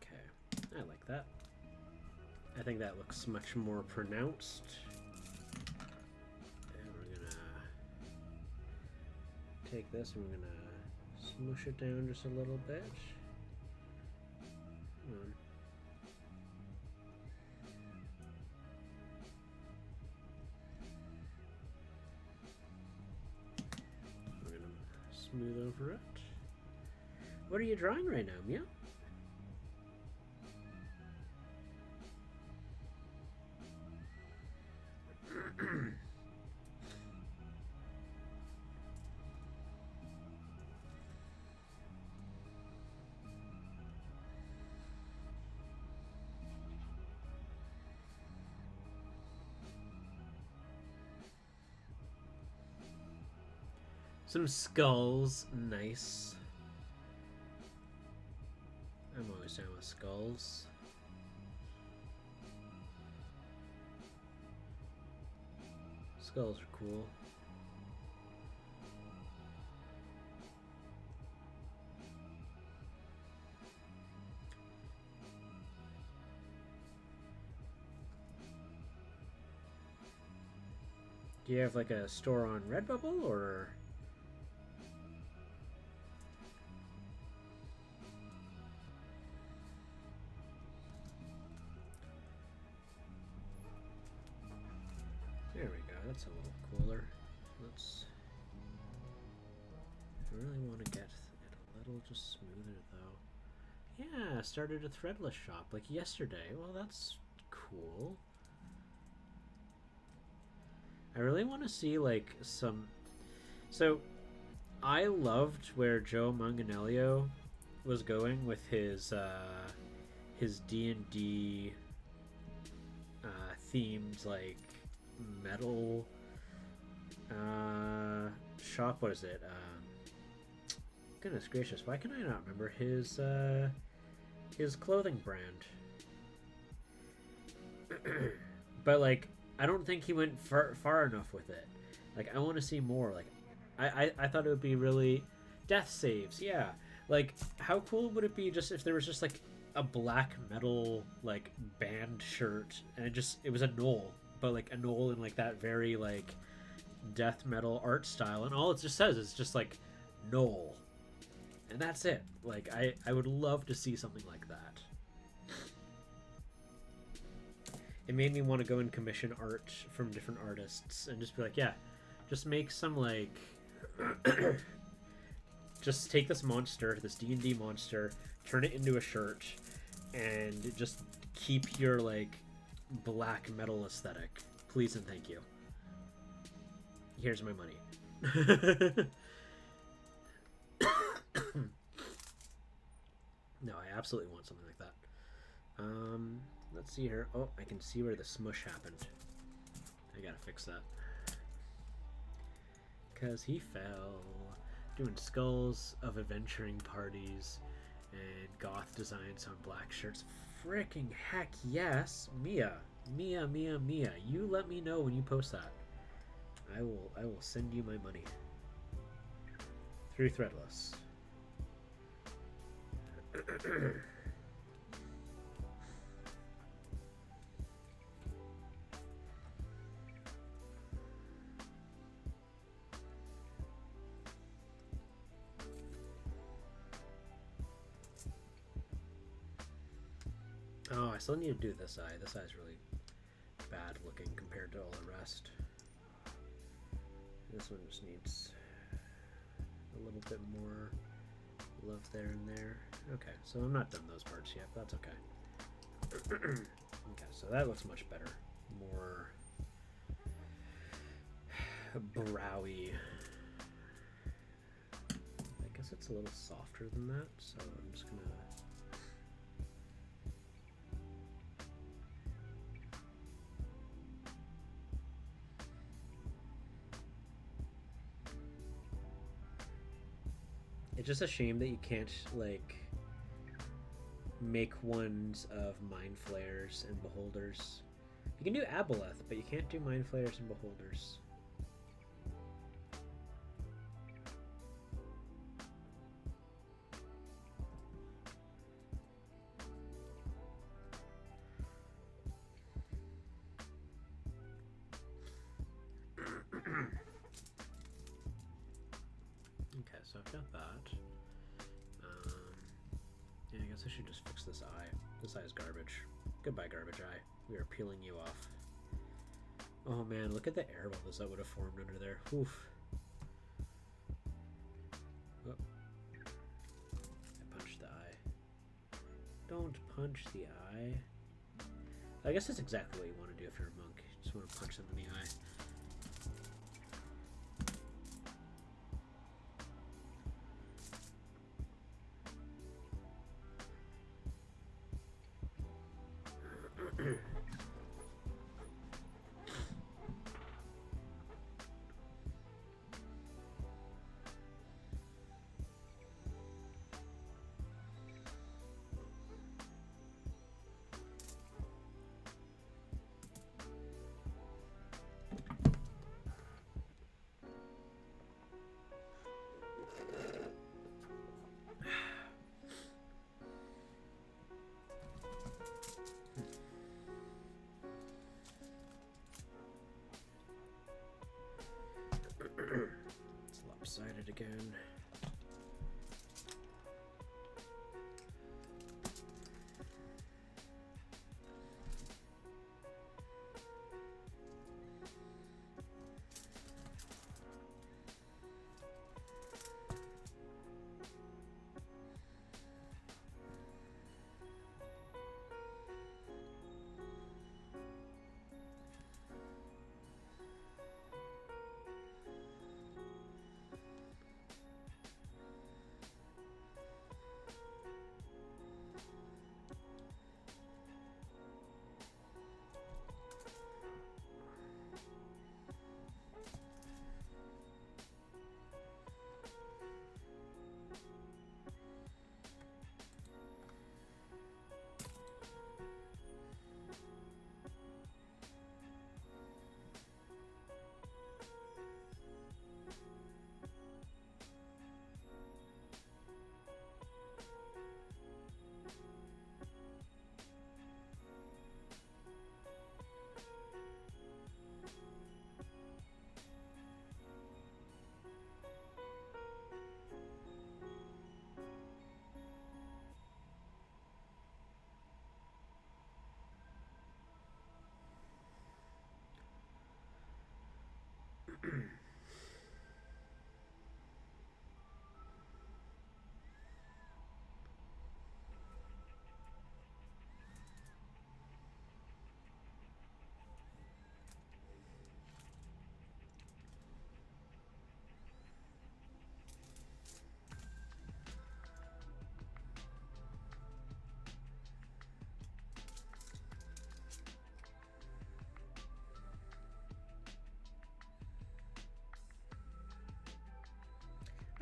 Okay, I like that. I think that looks much more pronounced. And we're gonna take this and we're gonna smush it down just a little bit. Come on. We're gonna smooth over it. What are you drawing right now, Mia? Some skulls, nice. I'm always down with skulls. Skulls are cool. Do you have like a store on Redbubble or? There we go, that's a little cooler. Let's... I really want to get it a little just smoother though. Yeah, started a threadless shop like yesterday. Well, that's cool. I really want to see like some... So, I loved where Joe Manganiello was going with his D&D themed like metal shop. What is it? Goodness gracious, why can I not remember his clothing brand? But like, I don't think he went far enough with it. Like, I want to see more. Like, I thought it would be really... Death saves, yeah. Like, how cool would it be just if there was just like a black metal like band shirt and it was a knoll, but like a knoll in like that very like death metal art style, and all it just says is just like knoll, and that's it. Like, I would love to see something like that. It made me want to go and commission art from different artists and just be like, yeah, just make some like just take this monster, this D&D monster, turn it into a shirt, and just keep your like black metal aesthetic, please and thank you. Here's my money. No, I absolutely want something like that. Let's see here. Oh, I can see where the smush happened. I gotta fix that. Because he fell. Doing skulls of adventuring parties and goth designs on black shirts. Fricking heck yes. Mia. You let me know when you post that. I will send you my money. Through Threadless. Oh, I still need to do this eye. This eye's really bad looking compared to all the rest. This one just needs a little bit more love there and there. Okay, so I'm not done those parts yet, but that's okay. Okay, so that looks much better. More browy. I guess it's a little softer than that, so I'm just gonna... It's just a shame that you can't, like, make ones of mind flayers and beholders. You can do aboleth, but you can't do mind flayers and beholders. Okay, so I've got that. Yeah, I guess I should just fix this eye. This eye is garbage. Goodbye, garbage eye. We are peeling you off. Oh man, look at the air bubbles that would have formed under there. Oof. don't punch the eye. I guess that's exactly what you want to do if you're a monk. You just want to punch them in the eye. It's lopsided again.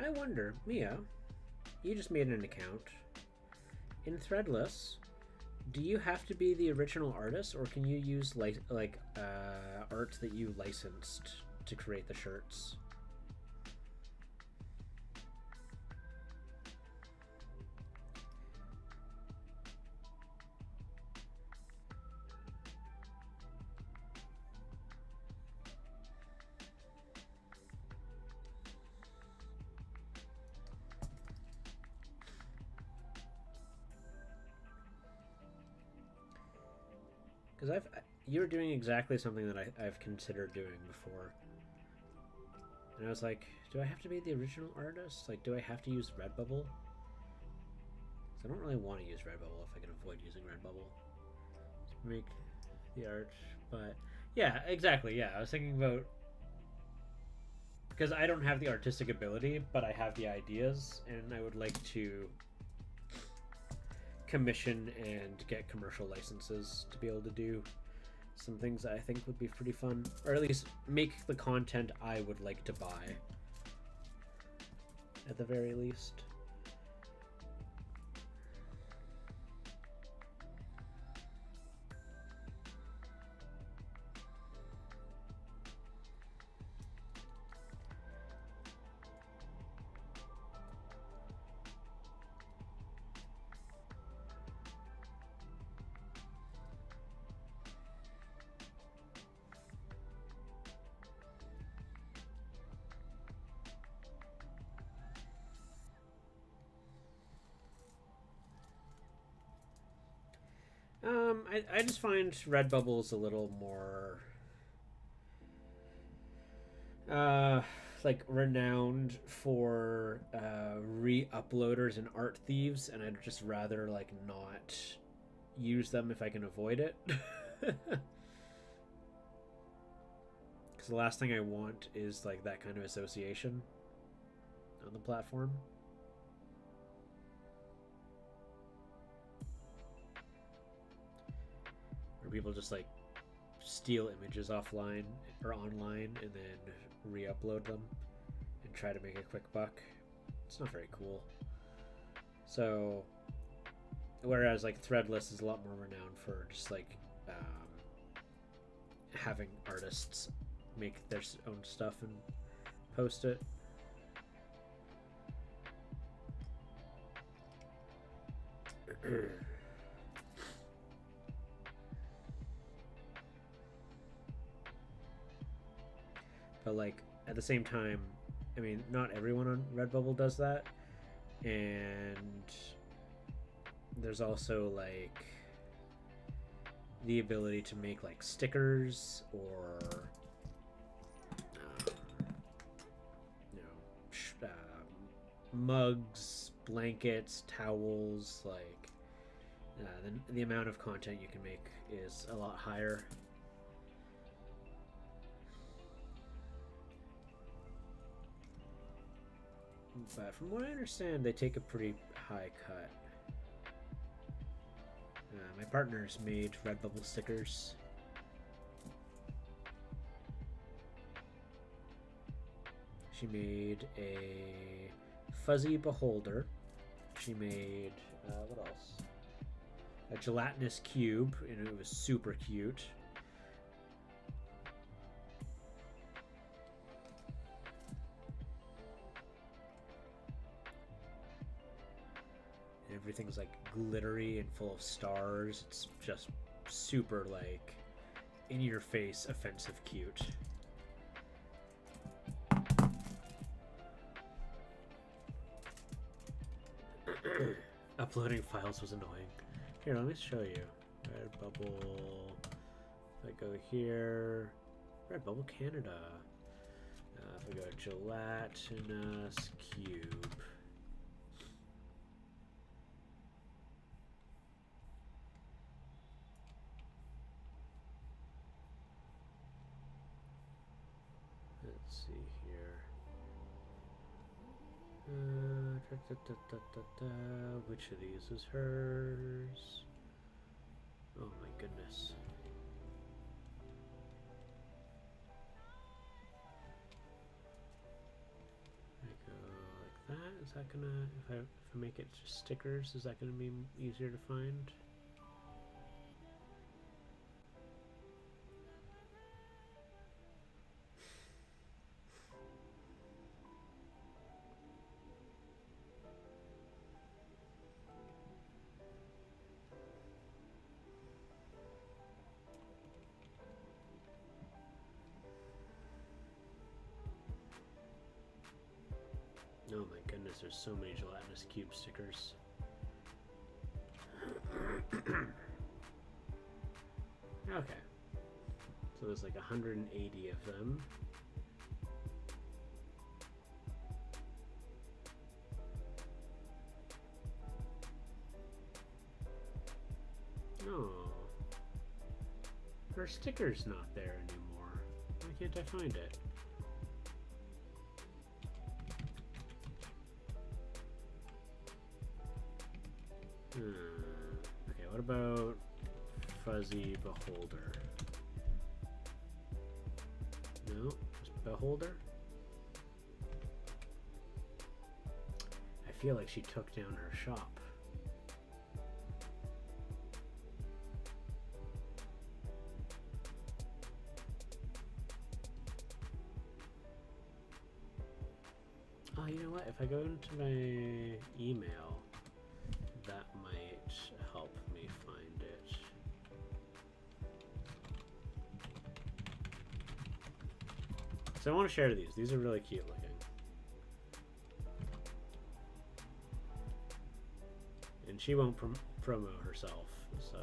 I wonder, Mia, you just made an account. In Threadless, do you have to be the original artist, or can you use art that you licensed to create the shirts? Because you're doing exactly something that I've considered doing before. And I was like, do I have to be the original artist? Like, do I have to use Redbubble? Because I don't really want to use Redbubble if I can avoid using Redbubble to make the art. But yeah, exactly. Yeah, I was thinking about, because I don't have the artistic ability, but I have the ideas, and I would like to commission and get commercial licenses to be able to do some things that I think would be pretty fun, or at least make the content I would like to buy at the very least. I just find Redbubble's a little more like renowned for re-uploaders and art thieves, and I'd just rather like not use them if I can avoid it. Because the last thing I want is like that kind of association on the platform. Where people just like steal images offline or online and then re-upload them and try to make a quick buck. It's not very cool. So whereas like Threadless is a lot more renowned for just like having artists make their own stuff and post it. But like at the same time, I mean, not everyone on Redbubble does that, and there's also like the ability to make like stickers or mugs, blankets, towels. Like the amount of content you can make is a lot higher. But from what I understand, they take a pretty high cut. My partner's made Redbubble stickers. She made a fuzzy beholder. She made, what else? A gelatinous cube, and it was super cute. Everything's like glittery and full of stars. It's just super like in your face, offensive cute. Uploading files was annoying. Here, let me show you. Redbubble. If I go here, Redbubble Canada. If I go gelatinous cube. Let's see here. Which of these is hers? Oh my goodness. I go like that. Is that gonna, if I make it just stickers, is that gonna be easier to find? Oh my goodness, there's so many gelatinous cube stickers. Okay. So there's like 180 of them. Oh. Her sticker's not there anymore. Why can't I find it? Okay, what about fuzzy beholder? No, just beholder? I feel like she took down her shop. Oh, you know what? If I go into my email, that might help me find it. So I want to share these. These are really cute looking. And she won't promo herself, so.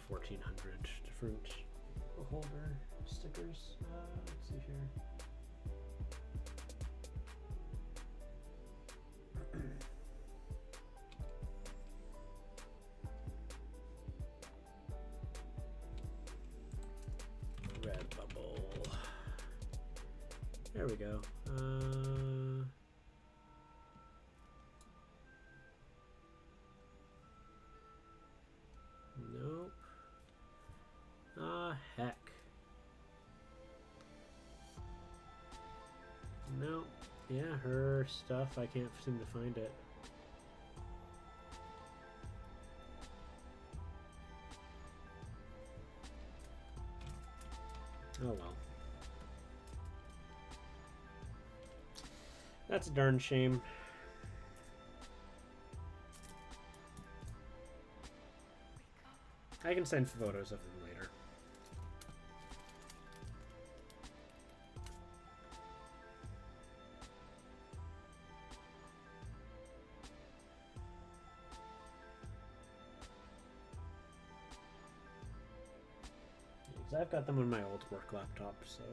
1,400 different holder stickers. Let's see here. Red bubble. There we go. Nope. Ah, heck. Nope. Yeah, her stuff, I can't seem to find it. Oh well. That's a darn shame. I can send photos of them later. Because I've got them on my old work laptop, so.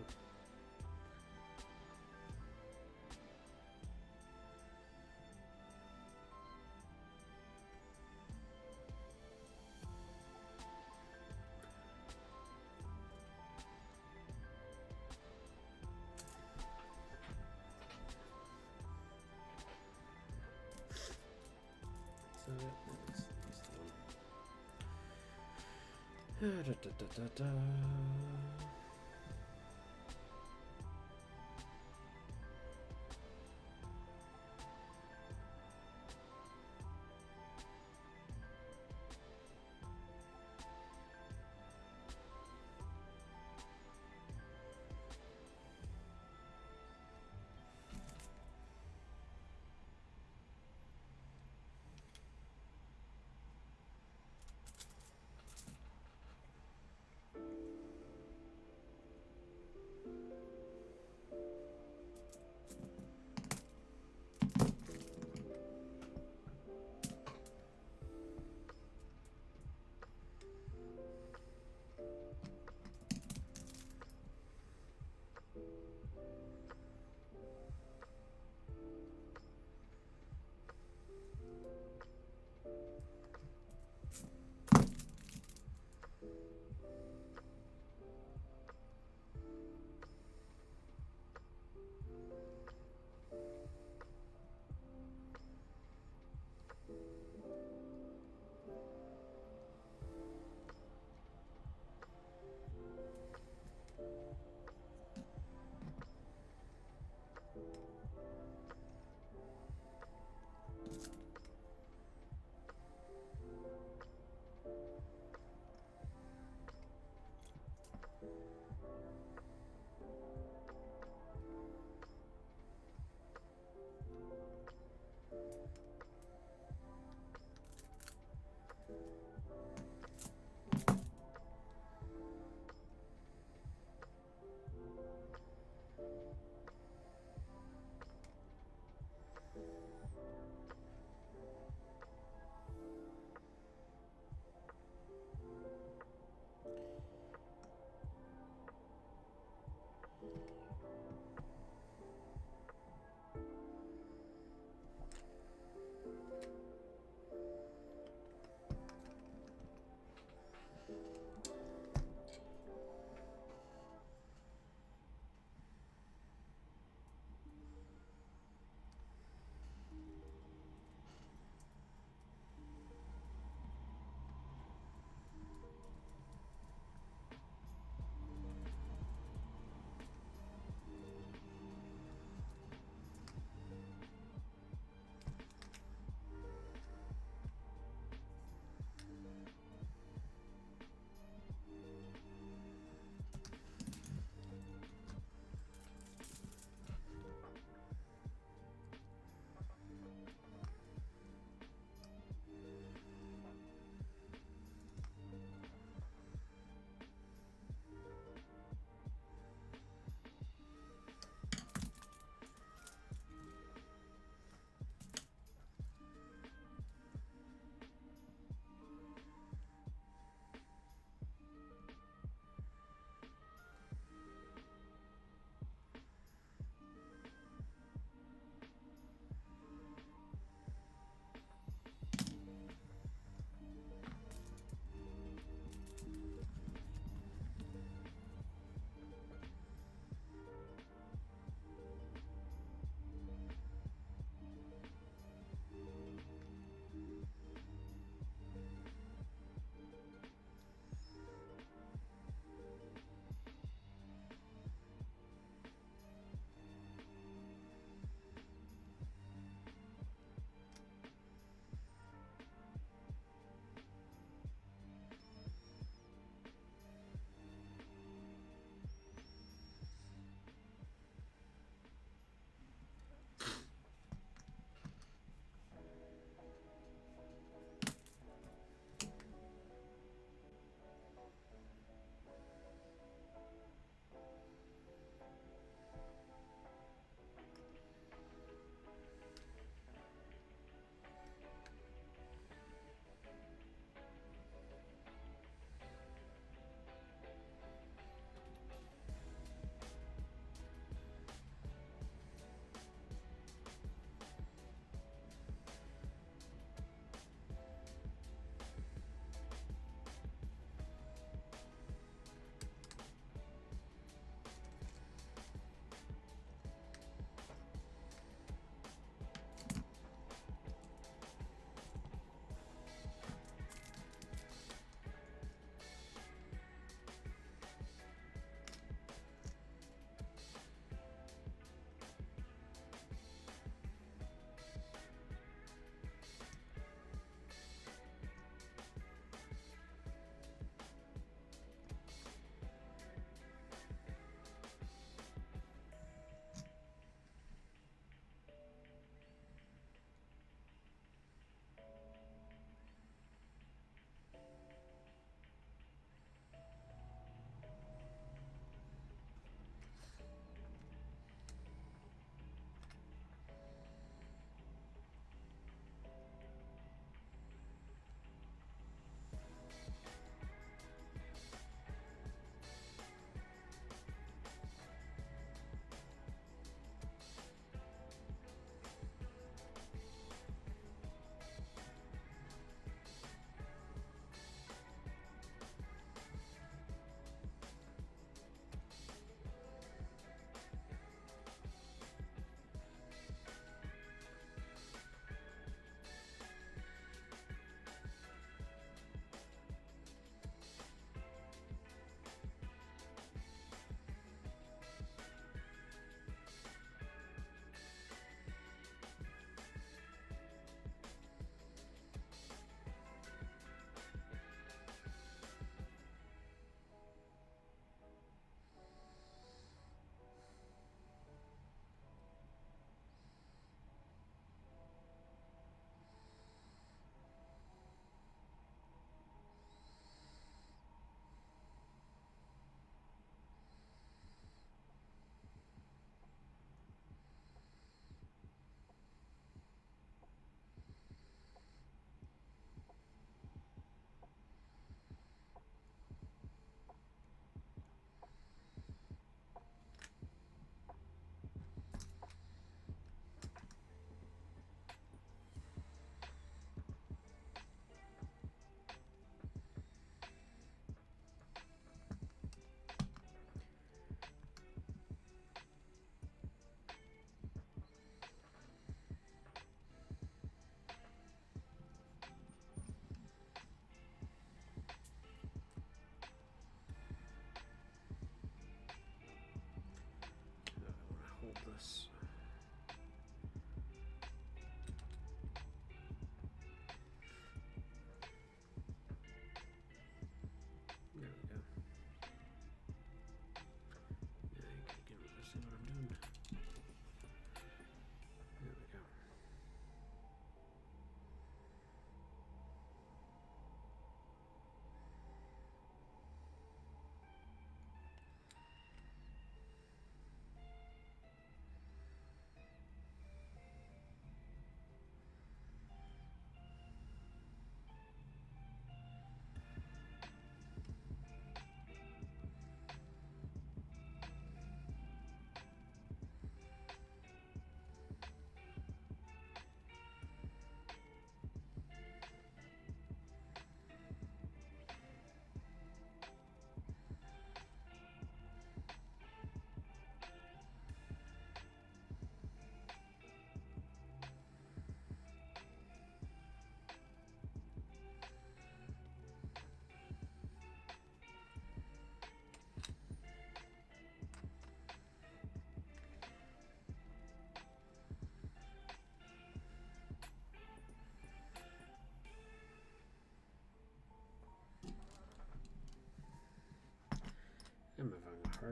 Da.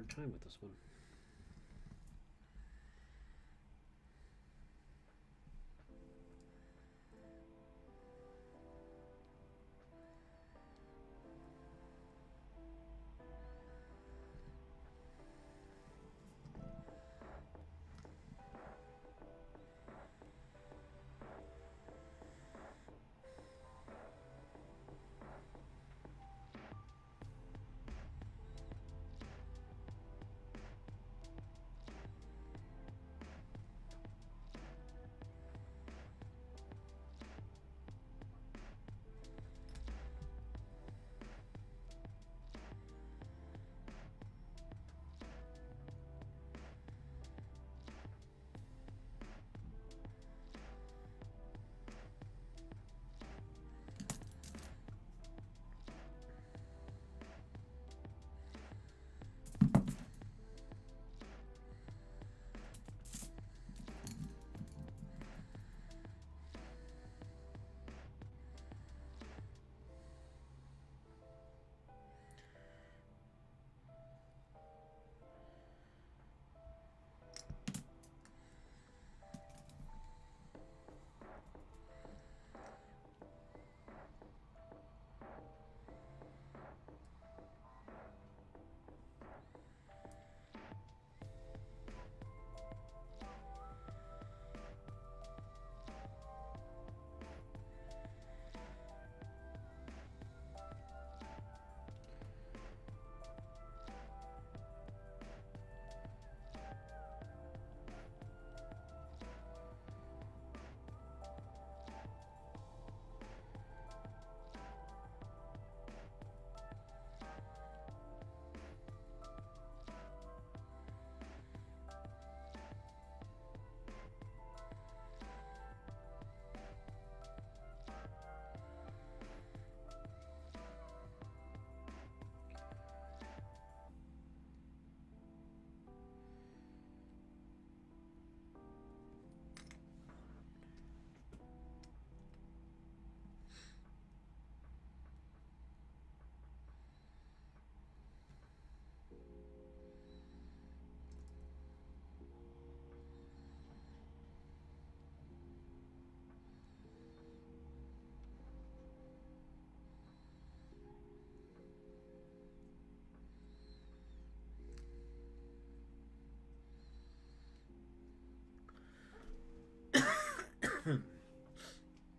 hard time with this one.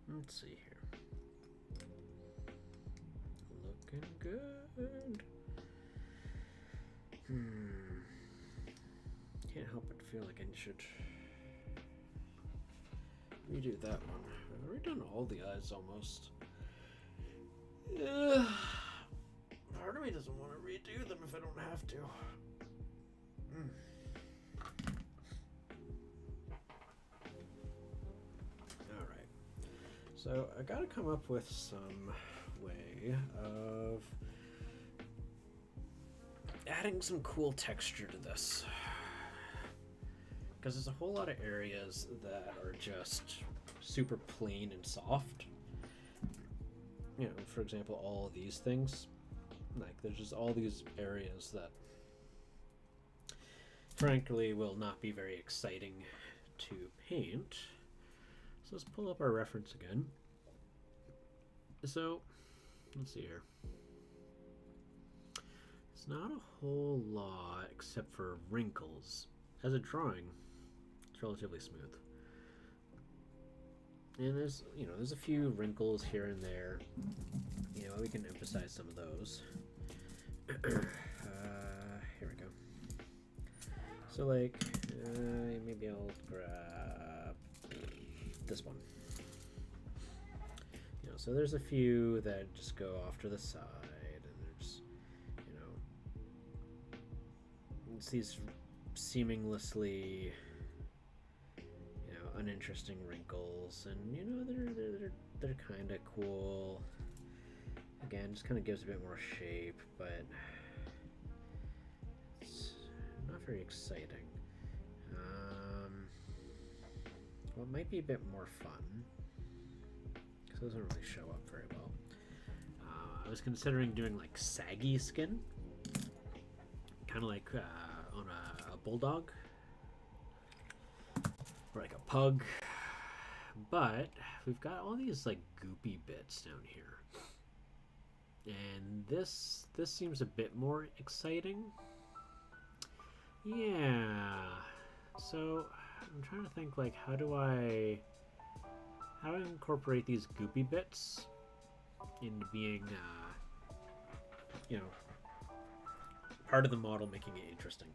Let's see here. Looking good. Can't help but feel like I should redo that one. I've already done all the eyes almost. Part of me doesn't want to redo them if I don't have to. Alright. So I gotta come up with some way of adding some cool texture to this. Because there's a whole lot of areas that are just super plain and soft. You know, for example, all of these things. Like, there's just all these areas that, frankly, will not be very exciting to paint. So let's pull up our reference again. So, let's see here. It's not a whole lot except for wrinkles. As a drawing, it's relatively smooth. And there's, you know, there's a few wrinkles here and there. You know, we can emphasize some of those. Here we go. So, like, maybe I'll grab this one. You know, so there's a few that just go off to the side, and there's, you know, it's these seamlessly, you know, uninteresting wrinkles, and you know, they're kind of cool. Again, just kind of gives a bit more shape, but it's not very exciting. Well, it might be a bit more fun, because it doesn't really show up very well. I was considering doing like saggy skin, kind of like on a bulldog or like a pug, but we've got all these like goopy bits down here, and this seems a bit more exciting. Yeah, so I'm trying to think, like, how do I incorporate these goopy bits into being you know, part of the model, making it interesting.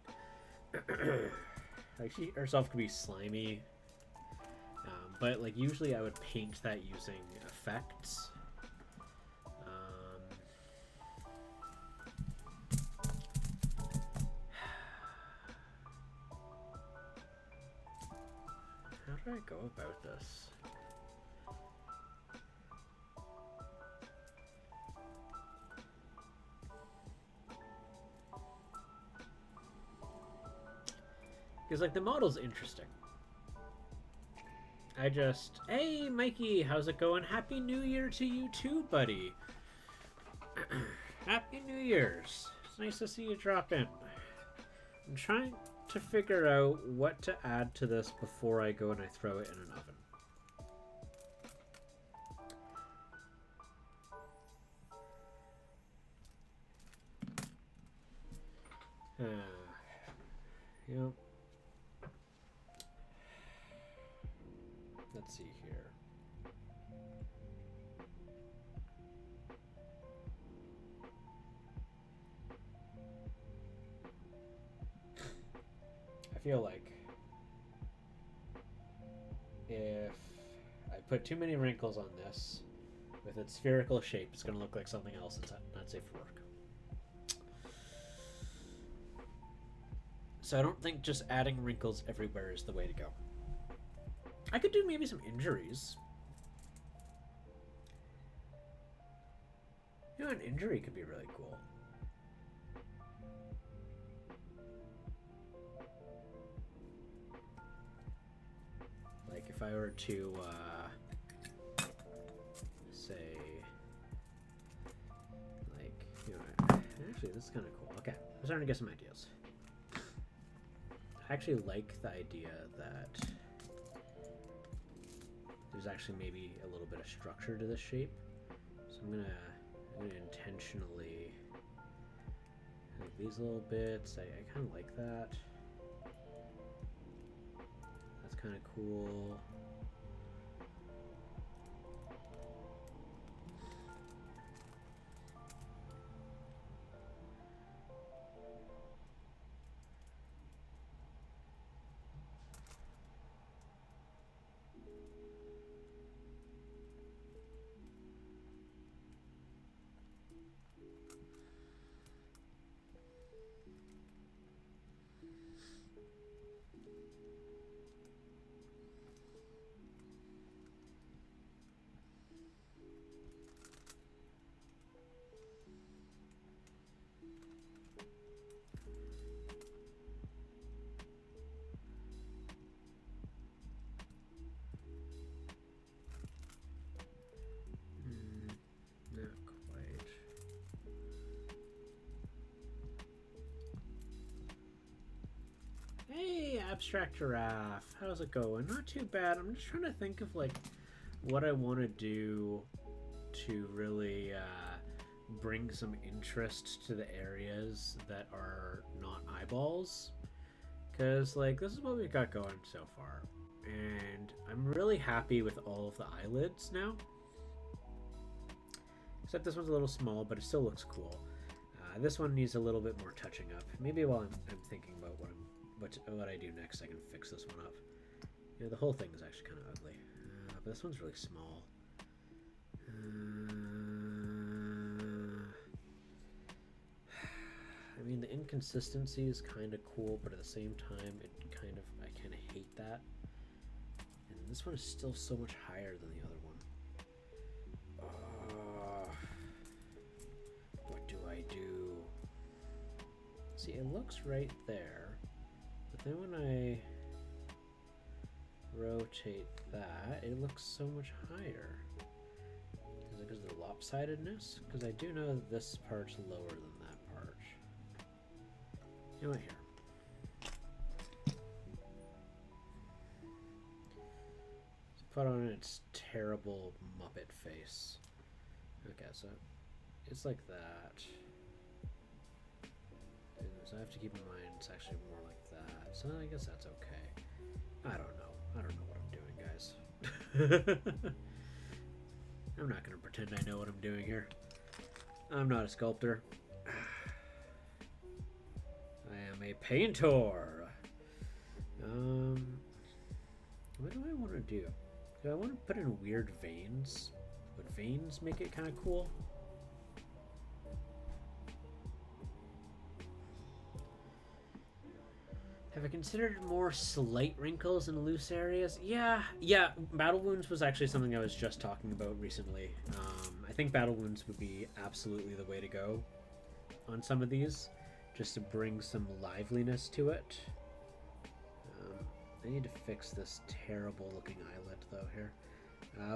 Like, she herself could be slimy, but like usually I would paint that using effects. How do I go about this? Because, like, the model's interesting. Hey, Mikey, how's it going? Happy New Year to you too, buddy. Happy New Year's. It's nice to see you drop in. I'm trying to figure out what to add to this before I go and I throw it in an oven. Yep. Let's see here. I feel like if I put too many wrinkles on this, with its spherical shape, it's going to look like something else that's not safe for work. So I don't think just adding wrinkles everywhere is the way to go. I could do maybe some injuries. You know, an injury could be really cool. Like if I were to say, like, you know, actually this is kind of cool. Okay, I'm starting to get some ideas. I actually like the idea that there's actually maybe a little bit of structure to this shape. So I'm gonna intentionally, like, these little bits, I kind of like that. That's kind of cool. Hey, Abstract Giraffe, how's it going? Not too bad. I'm just trying to think of like what I want to do to really bring some interest to the areas that are not eyeballs, because like this is what we've got going so far, and I'm really happy with all of the eyelids now, except this one's a little small, but it still looks cool. This one needs a little bit more touching up. Maybe while I'm thinking about what I do next, I can fix this one up. You know, the whole thing is actually kind of ugly, but this one's really small. I mean, the inconsistency is kind of cool, but at the same time, I kind of hate that. And this one is still so much higher than the other one. What do I do? See, it looks right there, but then when I rotate that, it looks so much higher. Is it because of the lopsidedness? Because I do know that this part's lower than that part. You know what, here. Let's put on its terrible Muppet face. Okay, so it's like that. So I have to keep in mind it's actually more like that. So I guess that's okay. I don't know. I don't know what I'm doing, guys. I'm not going to pretend I know what I'm doing here. I'm not a sculptor. I am a painter. What do I want to do? Do I want to put in weird veins? Would veins make it kind of cool? Have I considered more slight wrinkles in loose areas? Yeah. Battle wounds was actually something I was just talking about recently. I think battle wounds would be absolutely the way to go on some of these, just to bring some liveliness to it. I need to fix this terrible looking eyelid though here.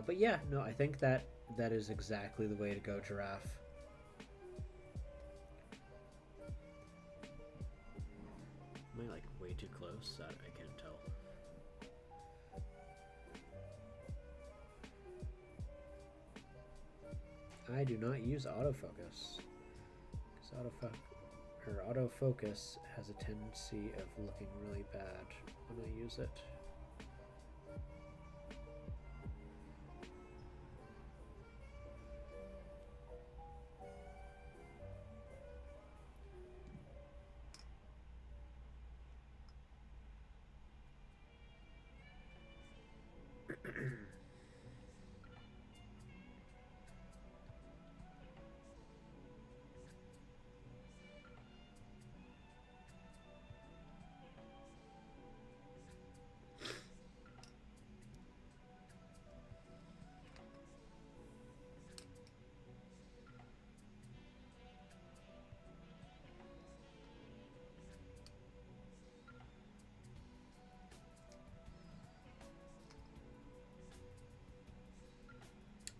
But yeah, no, I think that is exactly the way to go, Giraffe. Am I like way too close? I can't tell. I do not use autofocus, because autofocus has a tendency of looking really bad when I use it.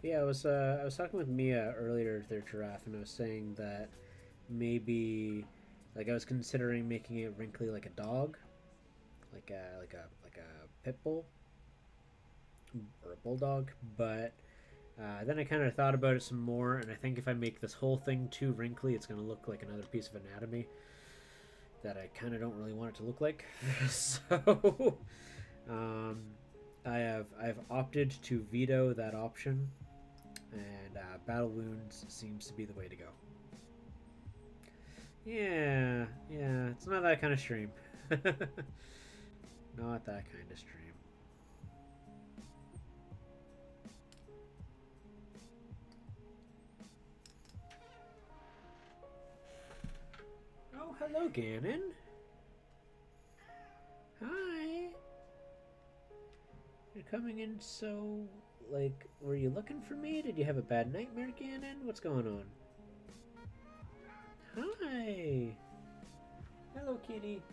Yeah, I was talking with Mia earlier, their Giraffe, and I was saying that maybe, like, I was considering making it wrinkly like a dog, like a pit bull or a bulldog. But then I kind of thought about it some more, and I think if I make this whole thing too wrinkly, it's gonna look like another piece of anatomy that I kind of don't really want it to look like. So I've opted to veto that option. And battle wounds seems to be the way to go. Yeah, it's not that kind of stream. Not that kind of stream. Oh, hello, Ganon. Hi. You're coming in so... Like, were you looking for me? Did you have a bad nightmare, Ganon? What's going on? Hi! Hello, kitty.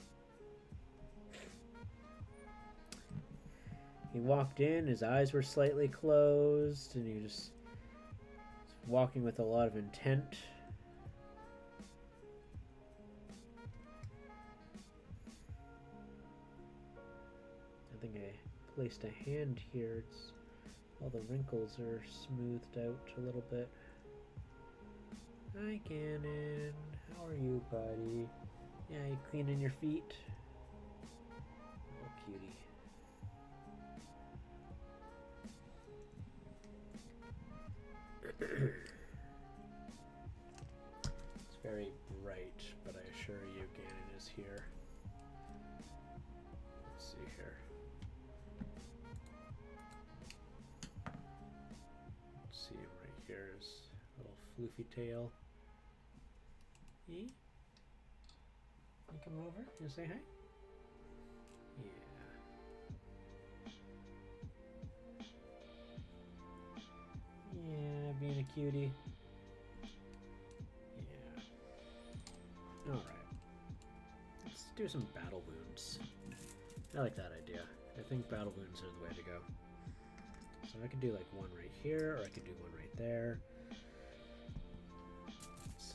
He walked in, his eyes were slightly closed, and he was walking with a lot of intent. I think I placed a hand here. All the wrinkles are smoothed out a little bit. Hi, Ganon. How are you, buddy? Yeah, you cleaning your feet? Oh, cutie. It's very bright, but I assure you Ganon is here. Let's see here. See right here is a little floofy tail. You come over? You say hi? Yeah, being a cutie. Yeah. Alright. Let's do some battle wounds. I like that idea. I think battle wounds are the way to go. So I could do like one right here, or I could do one right there. Let's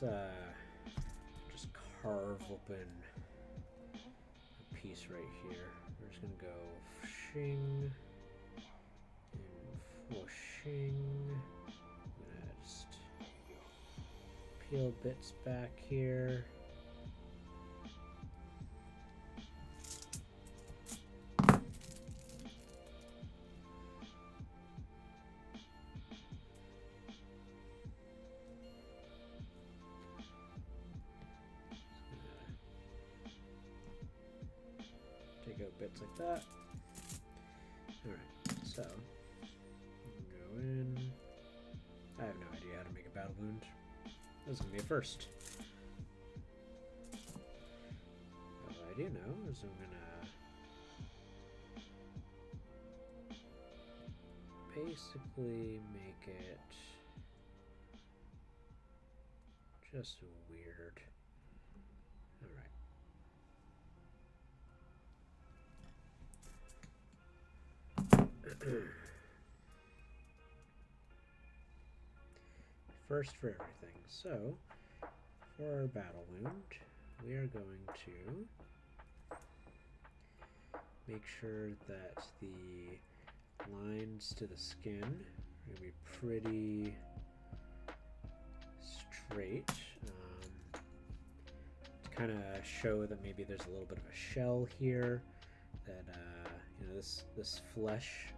just carve open piece right here. We're just gonna go shing and whooshing. I'm gonna just peel bits back here. Take out bits like that. Alright, so go in. I have no idea how to make a battle wound. This is gonna be a first. What I do know is I'm gonna basically make it just weird. Alright. First for everything. So, for our battle wound, we are going to make sure that the lines to the skin are going to be pretty straight, to kind of show that maybe there's a little bit of a shell here, that you know, this flesh,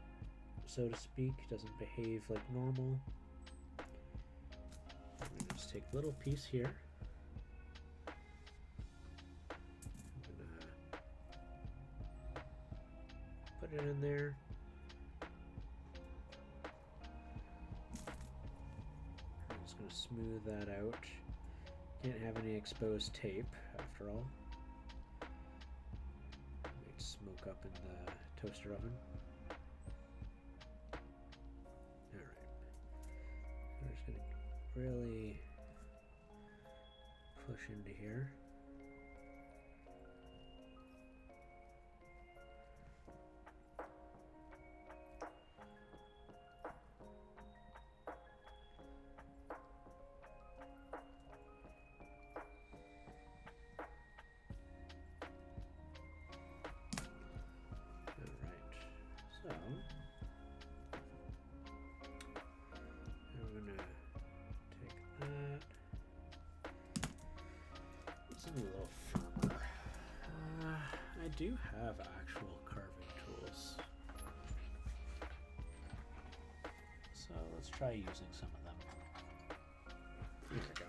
so to speak, doesn't behave like normal. I'm going to just take a little piece here. I'm going to put it in there. I'm just going to smooth that out. Can't have any exposed tape, after all. Might smoke up in the toaster oven. Really push into here. All right, so I'm gonna a little firmer. I do have actual carving tools, so let's try using some of them. There we go.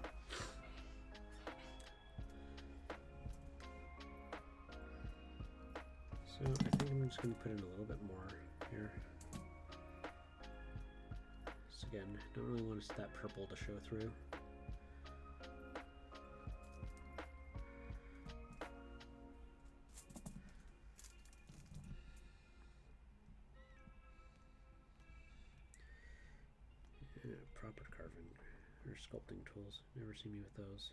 So I think I'm just going to put in a little bit more here. So again, don't really want that purple to show through. Proper carving or sculpting tools. Never see me with those.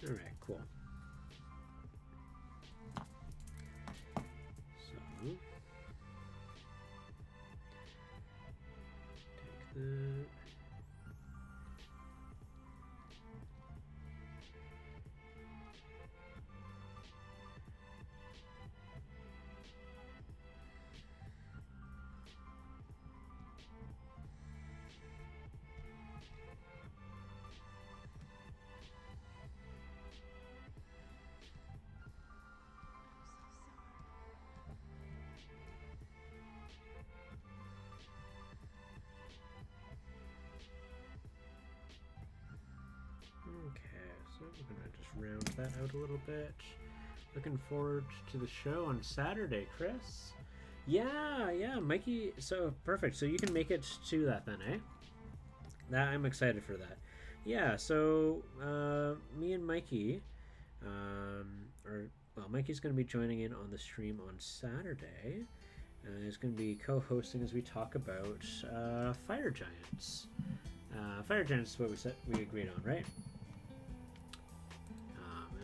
All right, cool. So take that. Okay, so we're gonna just round that out a little bit. Looking forward to the show on Saturday, Chris. Yeah, Mikey. So perfect. So you can make it to that then, eh? That I'm excited for that. Yeah. So me and Mikey, Mikey's going to be joining in on the stream on Saturday. He's going to be co-hosting as we talk about Fire Giants. Fire Giants is what we agreed on, right?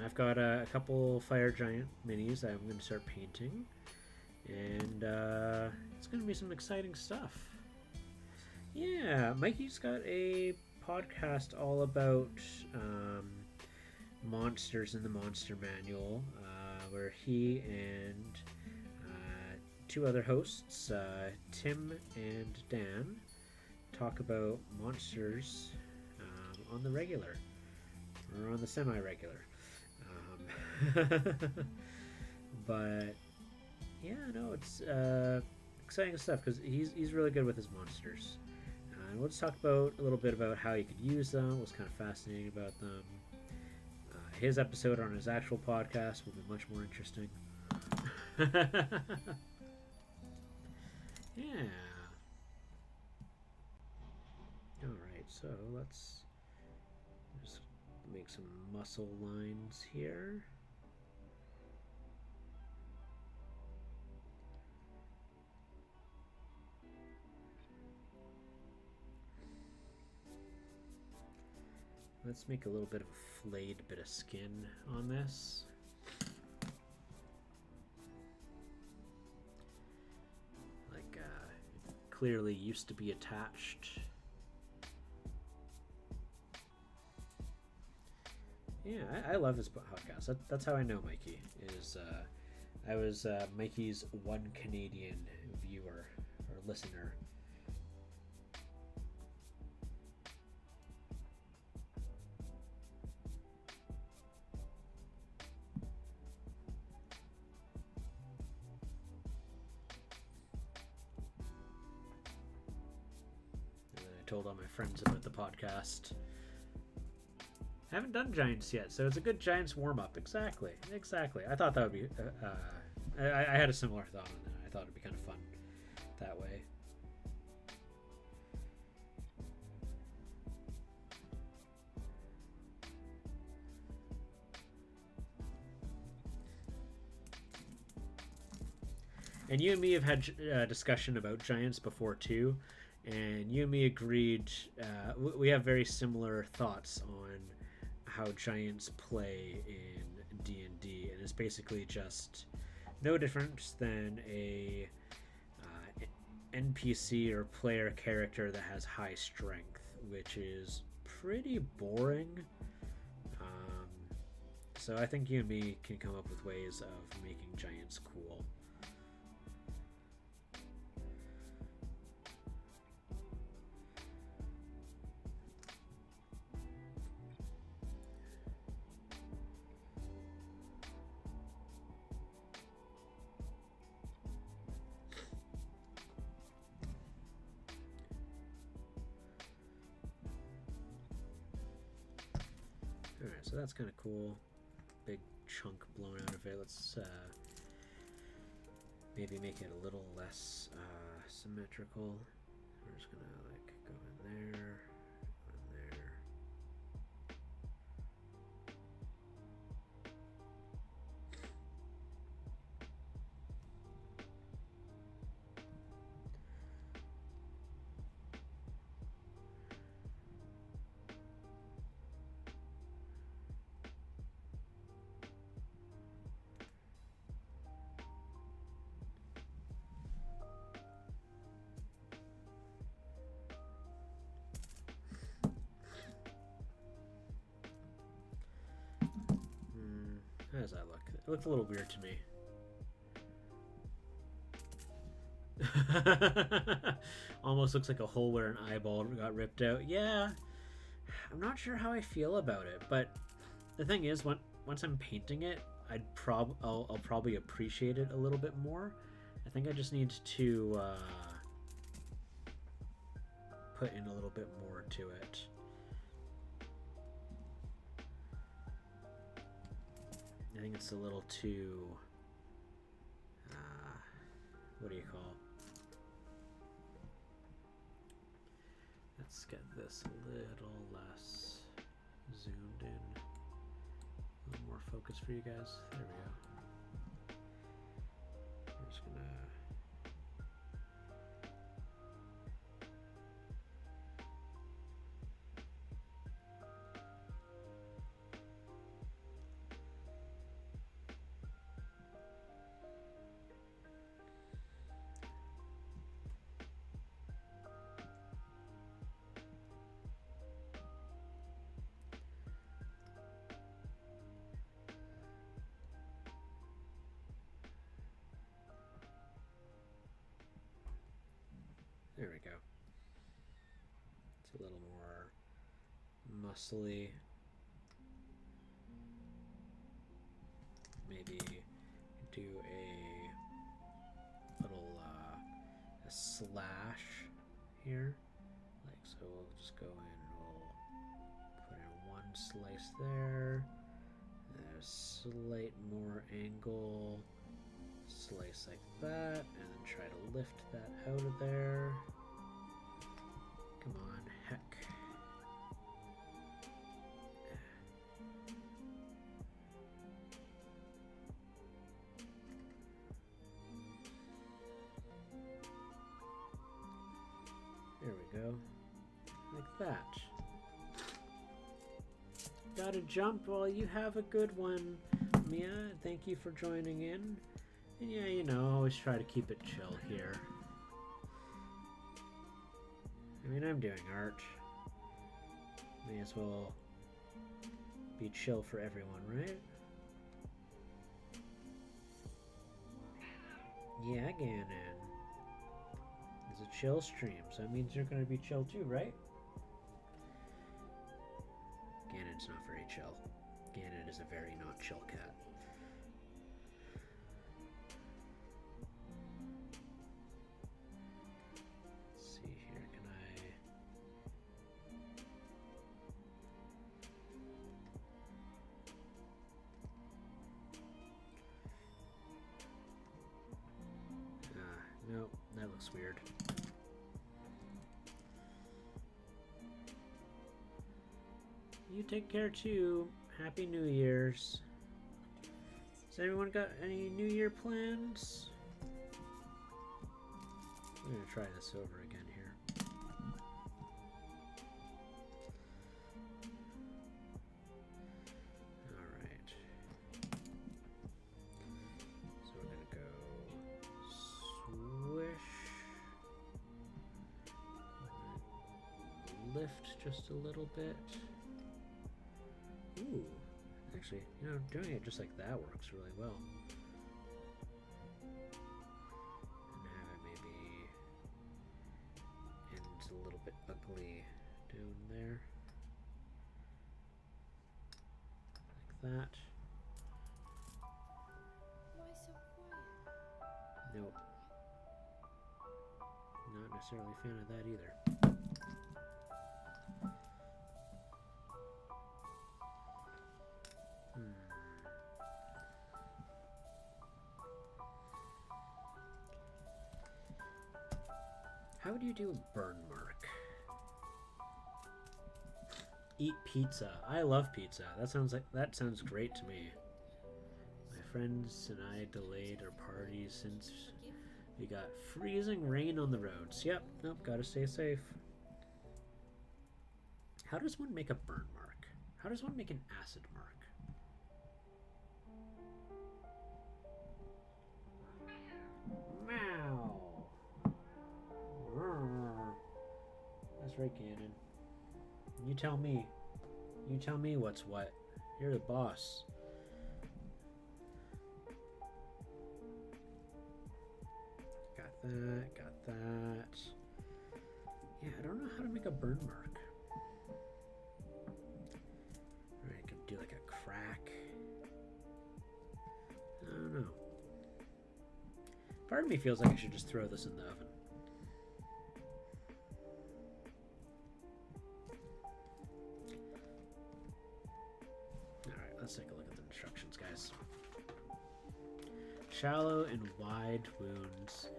I've got a couple Fire Giant minis I'm going to start painting, and it's going to be some exciting stuff. Yeah, Mikey's got a podcast all about monsters in the Monster Manual, where he and two other hosts, Tim and Dan, talk about monsters on the regular, or on the semi-regular. But yeah, no, it's exciting stuff because he's really good with his monsters. And we'll just talk about a little bit about how you could use them, what's kind of fascinating about them. His episode on his actual podcast will be much more interesting. Yeah. Alright, so let's just make some muscle lines here. Let's make a little bit of a flayed bit of skin on this. Like, clearly used to be attached. Yeah, I love his podcast. That's how I know Mikey. I was Mikey's one Canadian viewer or listener. Told all my friends about the podcast. I haven't done Giants yet, so it's a good Giants warm-up. Exactly. I thought that would be... I had a similar thought on that. I thought it'd be kind of fun that way. And you and me have had a discussion about Giants before, too. And you and me agreed, we have very similar thoughts on how Giants play in D&D, and it's basically just no different than a NPC or player character that has high strength, which is pretty boring. So I think you and me can come up with ways of making Giants cool. Alright, so that's kind of cool. Big chunk blown out of it. Let's maybe make it a little less symmetrical. We're just gonna like go in there, in there. How does that look? It looked a little weird to me. Almost looks like a hole where an eyeball got ripped out. Yeah, I'm not sure how I feel about it, but the thing is, once I'm painting it, I'll probably appreciate it a little bit more. I think I just need to put in a little bit more to it. I think it's a little too, what do you call? Let's get this a little less zoomed in, a little more focus for you guys. There we go. I'm just gonna There we go. It's a little more muscly. Maybe do a little a slash here. Like so, we'll just go in. We'll put in one slice there. A slight more angle. Slice like that, and then try to lift that out of there. Come on, heck. There we go. Like that. Gotta jump? Well, you have a good one, Mia. Thank you for joining in. And yeah, you know, always try to keep it chill here. I mean, I'm doing art. May as well be chill for everyone, right? Yeah, Ganon. It's a chill stream, so that means you're gonna be chill too, right? Ganon's not very chill. Ganon is a very not chill cat. Nope, that looks weird. You take care too. Happy New Year's. Has anyone got any New Year plans? I'm gonna try this over again here. Alright. So we're gonna go swish. Lift just a little bit. Ooh, actually, you know, doing it just like that works really well. And have it maybe end a little bit ugly down there. Like that. Why so quiet? Nope. Not necessarily a fan of that either. How would you do a burn mark? Eat pizza. I love pizza. That sounds great to me. My friends and I delayed our party since we got freezing rain on the roads. Yep, nope, gotta stay safe. How does one make a burn mark? How does one make an acid mark? Meow. That's right, Ganon. You tell me. You tell me what's what. You're the boss. Got that, got that. Yeah, I don't know how to make a burn mark. Alright, I could do like a crack. I don't know. Part of me feels like I should just throw this in the oven. Alright, let's take a look at the instructions, guys. Shallow and wide wounds.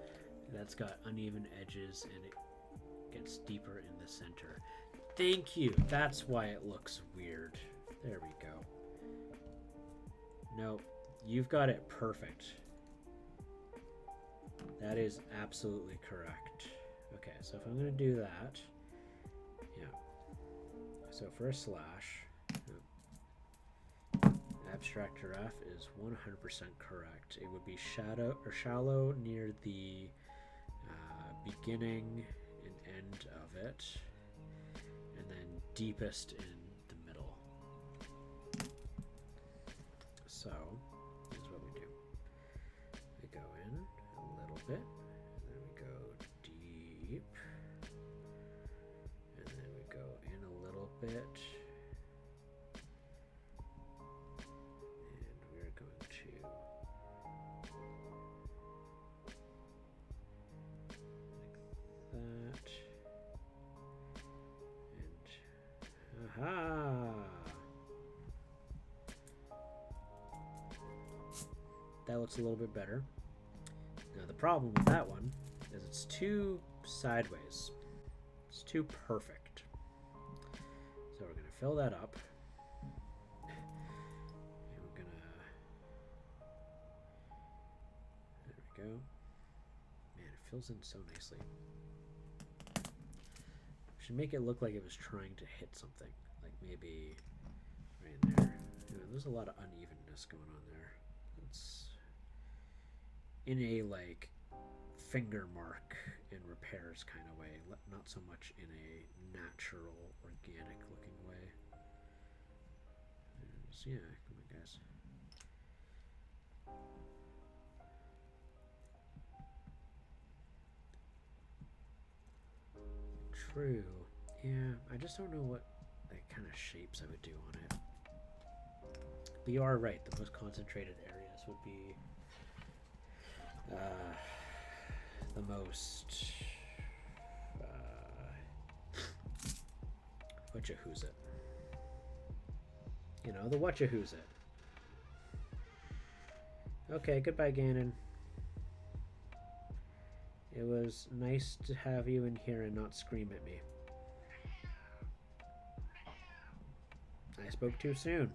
That's got uneven edges and it gets deeper in the center. Thank you. That's why it looks weird. There we go. Nope. You've got it perfect. That is absolutely correct. Okay, so if I'm going to do that, yeah. So for a slash, abstract giraffe is 100% correct. It would be shallow near the beginning and end of it, and then deepest in the middle. So here's what we do. We go in a little bit, and then we go deep. bit. And we're going to like that. And aha! That looks a little bit better. Now the problem with that one is it's too sideways. It's too perfect. So we're going to fill that up. And we're going to... There we go. Man, it fills in so nicely. We should make it look like it was trying to hit something. Like maybe right in there. You know, there's a lot of unevenness going on there. It's in a like finger mark and repairs kind of way, not so much in a natural, organic looking way. So yeah, come on guys. True. Yeah, I just don't know what like, kind of shapes I would do on it. But you are right, the most concentrated areas would be the most whatcha-who's it? You know, the whatcha-who's it. Okay, goodbye, Ganon. It was nice to have you in here and not scream at me. I spoke too soon.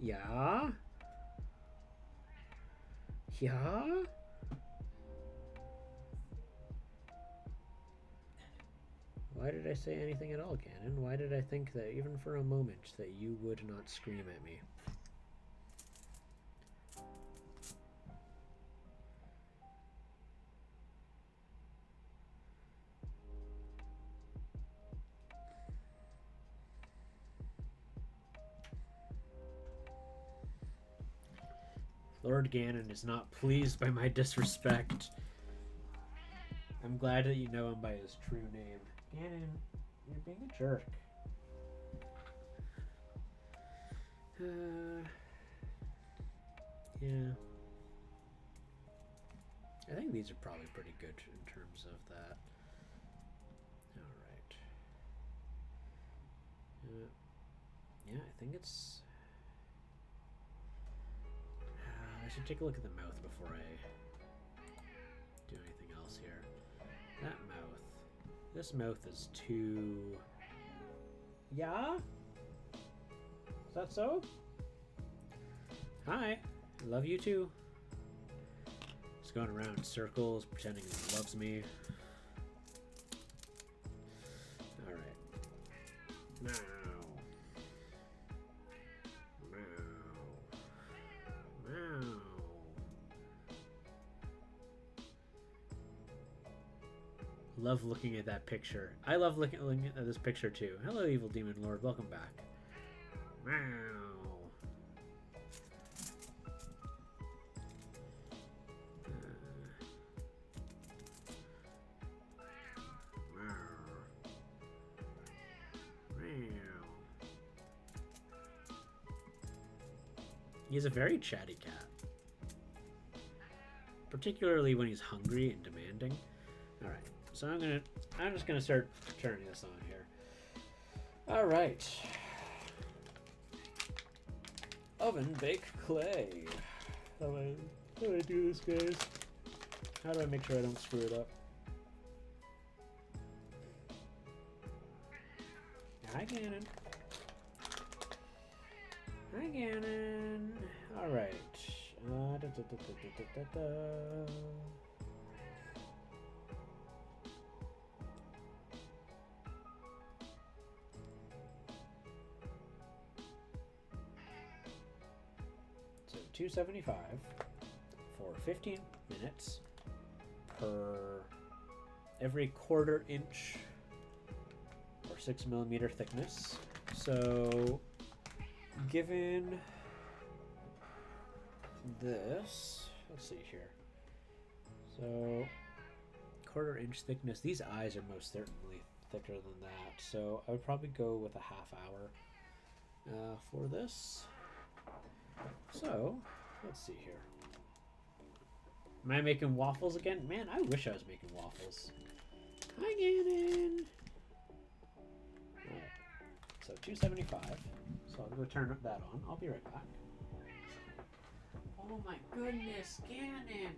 Yeah? Yeah? Why did I say anything at all, Ganon? Why did I think that even for a moment that you would not scream at me? Lord Ganon is not pleased by my disrespect. I'm glad that you know him by his true name. Ganon, you're being a jerk. Yeah. I think these are probably pretty good in terms of that. Alright. Yeah, I think it's... I should take a look at the mouth before I do anything else here. That mouth. This mouth is too... Yeah? Is that so? Hi. I love you too. Just going around in circles, pretending he loves me. Alright. Now. Love looking at that picture. I love looking at this picture too. Hello, Evil Demon Lord. Welcome back. Meow. He's a very chatty cat. Particularly when he's hungry and demanding. Alright. So I'm just gonna start turning this on here. All right. Oven bake clay. How do I do this, guys? How do I make sure I don't screw it up? Hi, Ganon. Hi, Ganon. All right. So $2.75 for 15 minutes per every 1/4 inch or 6mm thickness. So given this, let's see here. So 1/4 inch thickness. These eyes are most certainly thicker than that. So I would probably go with a half hour for this. So let's see here. Am I making waffles again? Man, I wish I was making waffles. Hi, Gannon. Alright, so 275. So I'll go turn that on. I'll be right back. Oh my goodness, Gannon!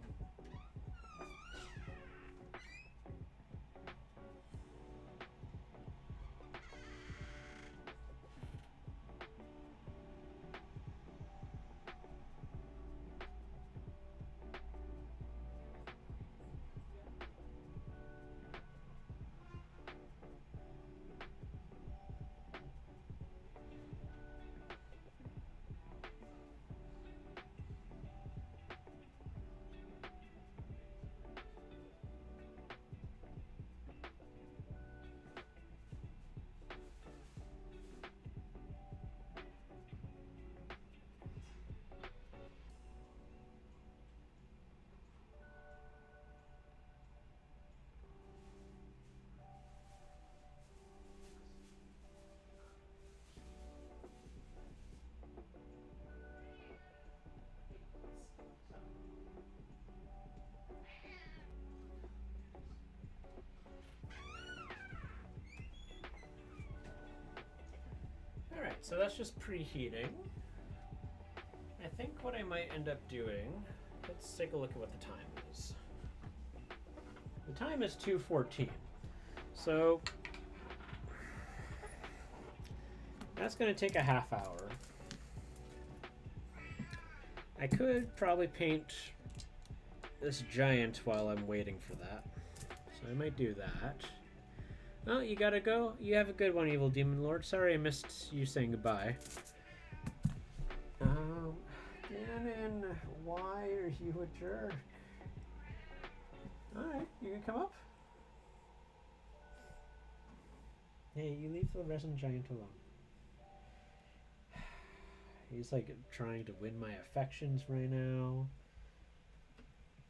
Alright, so that's just preheating. I think what I might end up doing, let's take a look at what the time is. The time is 2:14. So that's going to take a half hour. I could probably paint this giant while I'm waiting for that. So I might do that. Oh, you gotta go? You have a good one, Evil Demon Lord. Sorry I missed you saying goodbye. Gannon, why are you a jerk? Alright, you can come up. Hey, you leave the resin giant alone. He's like trying to win my affections right now.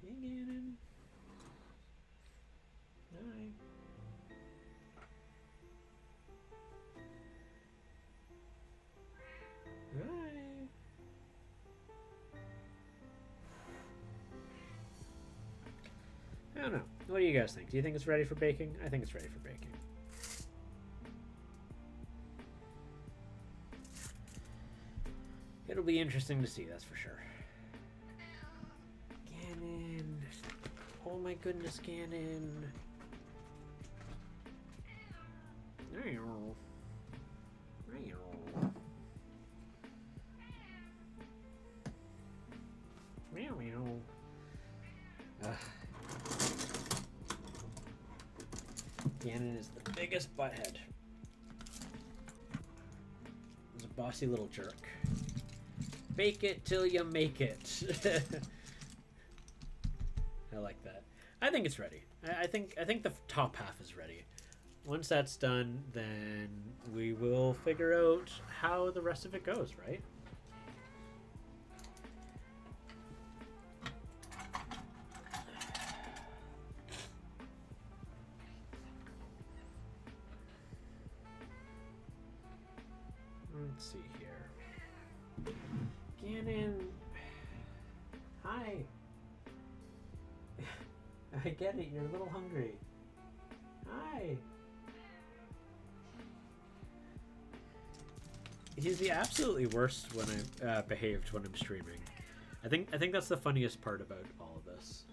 Hey, Gannon. Hi. Hi. I don't know. What do you guys think? Do you think it's ready for baking? I think it's ready for baking. It'll be interesting to see, that's for sure. Gannon. Oh my goodness, Gannon. Gannon is the biggest butthead. He's a bossy little jerk. Bake it till you make it. I like that. I think it's ready. I think the top half is ready. Once that's done, then we will figure out how the rest of it goes, right? Let's see here. Gannon. Hi. I get it, you're a little hungry. Hi. He's the absolutely worst when I behaved when I'm streaming. I think that's the funniest part about all of this.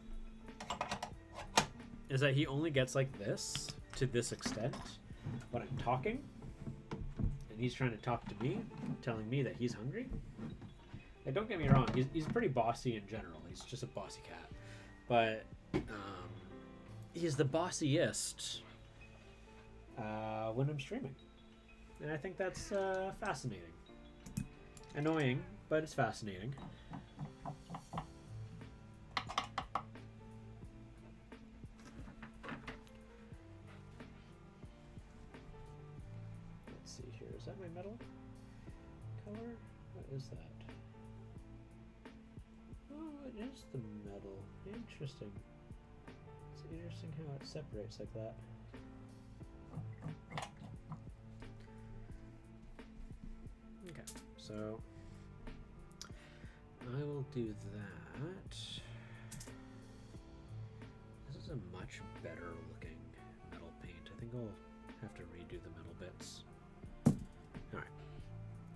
Is that he only gets like this to this extent when I'm talking. And he's trying to talk to me, telling me that he's hungry. And don't get me wrong, he's pretty bossy in general. He's just a bossy cat. But he's the bossiest when I'm streaming. And I think that's fascinating. Annoying, but it's fascinating. Let's see here. Is that my metal color? What is that? Oh, it is the metal. Interesting. It's interesting how it separates like that. so I will do that. This is a much better looking metal paint. I think I'll have to redo the metal bits. Alright,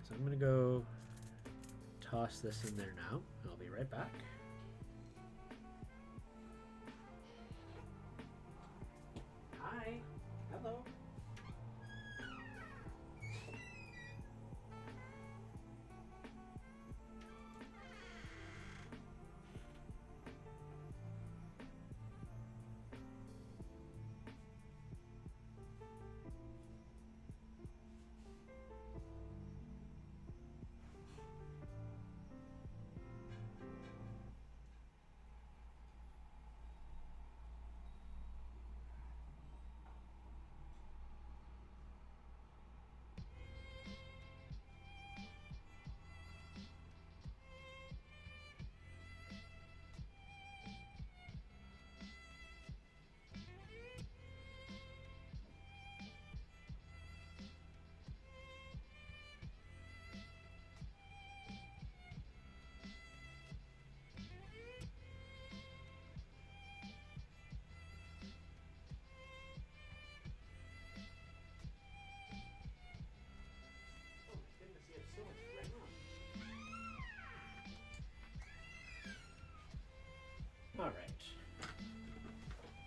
so I'm gonna go toss this in there now. I'll be right back. Hi. Hello. All right,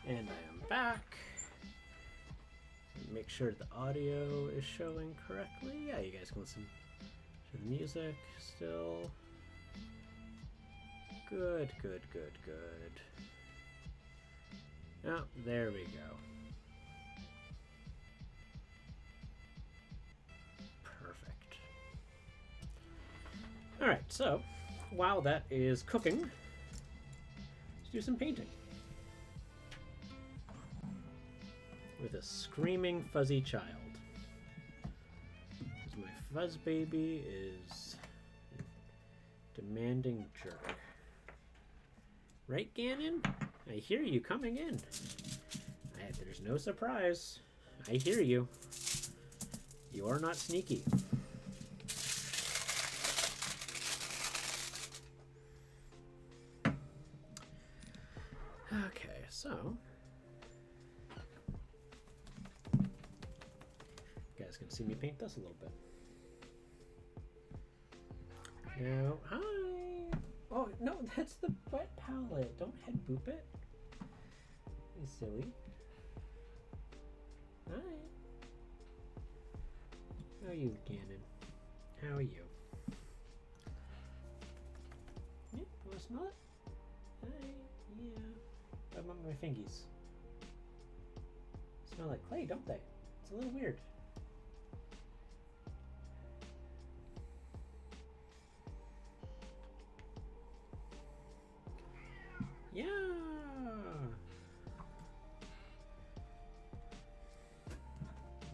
and I am back. Make sure the audio is showing correctly. Yeah, you guys can listen to the music still. Good, good, good, good. Oh, there we go. Perfect. All right, so while that is cooking, let's do some painting. With a screaming fuzzy child. Because my fuzz baby is a demanding jerk. Right, Ganon? I hear you coming in. There's no surprise. I hear you. You are not sneaky. Okay, so you guys can see me paint this a little bit. Now, hi. Oh no, that's the wet palette. Don't head boop it. You silly. Hi. How are you, Ganon? How are you? Yeah, wanna smell it? Hi. Yeah. I want my fingies. Smell like clay, don't they? It's a little weird. Yeah.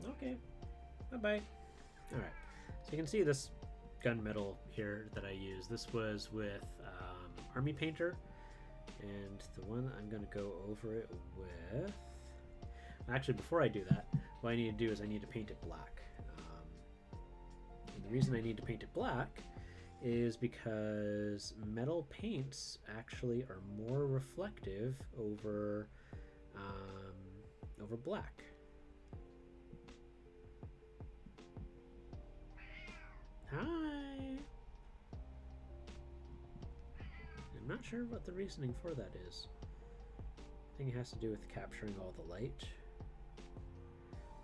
Okay. Bye-bye. All right. So you can see this gunmetal here that I use. This was with Army Painter, and the one that I'm going to go over it with. Actually, before I do that, what I need to do is I need to paint it black. And the reason I need to paint it black is because metal paints actually are more reflective over over black. Hi. I'm not sure what the reasoning for that is. I think it has to do with capturing all the light,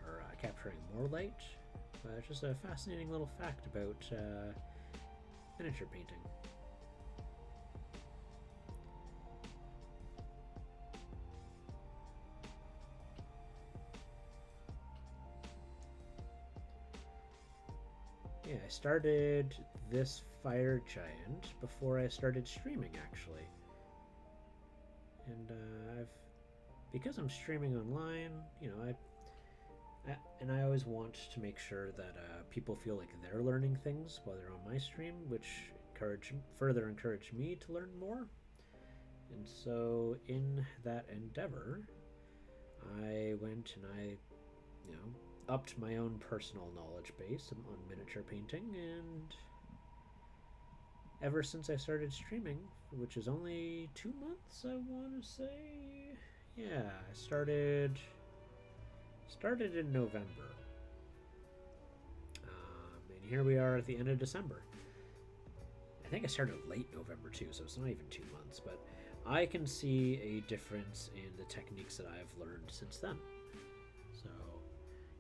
or capturing more light. But it's just a fascinating little fact about miniature painting. Yeah, I started this fire giant before I started streaming, actually. And because I'm streaming online, you know, I always want to make sure that people feel like they're learning things while they're on my stream, which further encourage me to learn more. And so in that endeavor, I went and I, you know, upped my own personal knowledge base on miniature painting, and ever since I started streaming, which is only 2 months, I want to say. Yeah, I started in November. And here we are at the end of December. I think I started late November too, so it's not even 2 months, but I can see a difference in the techniques that I've learned since then. So,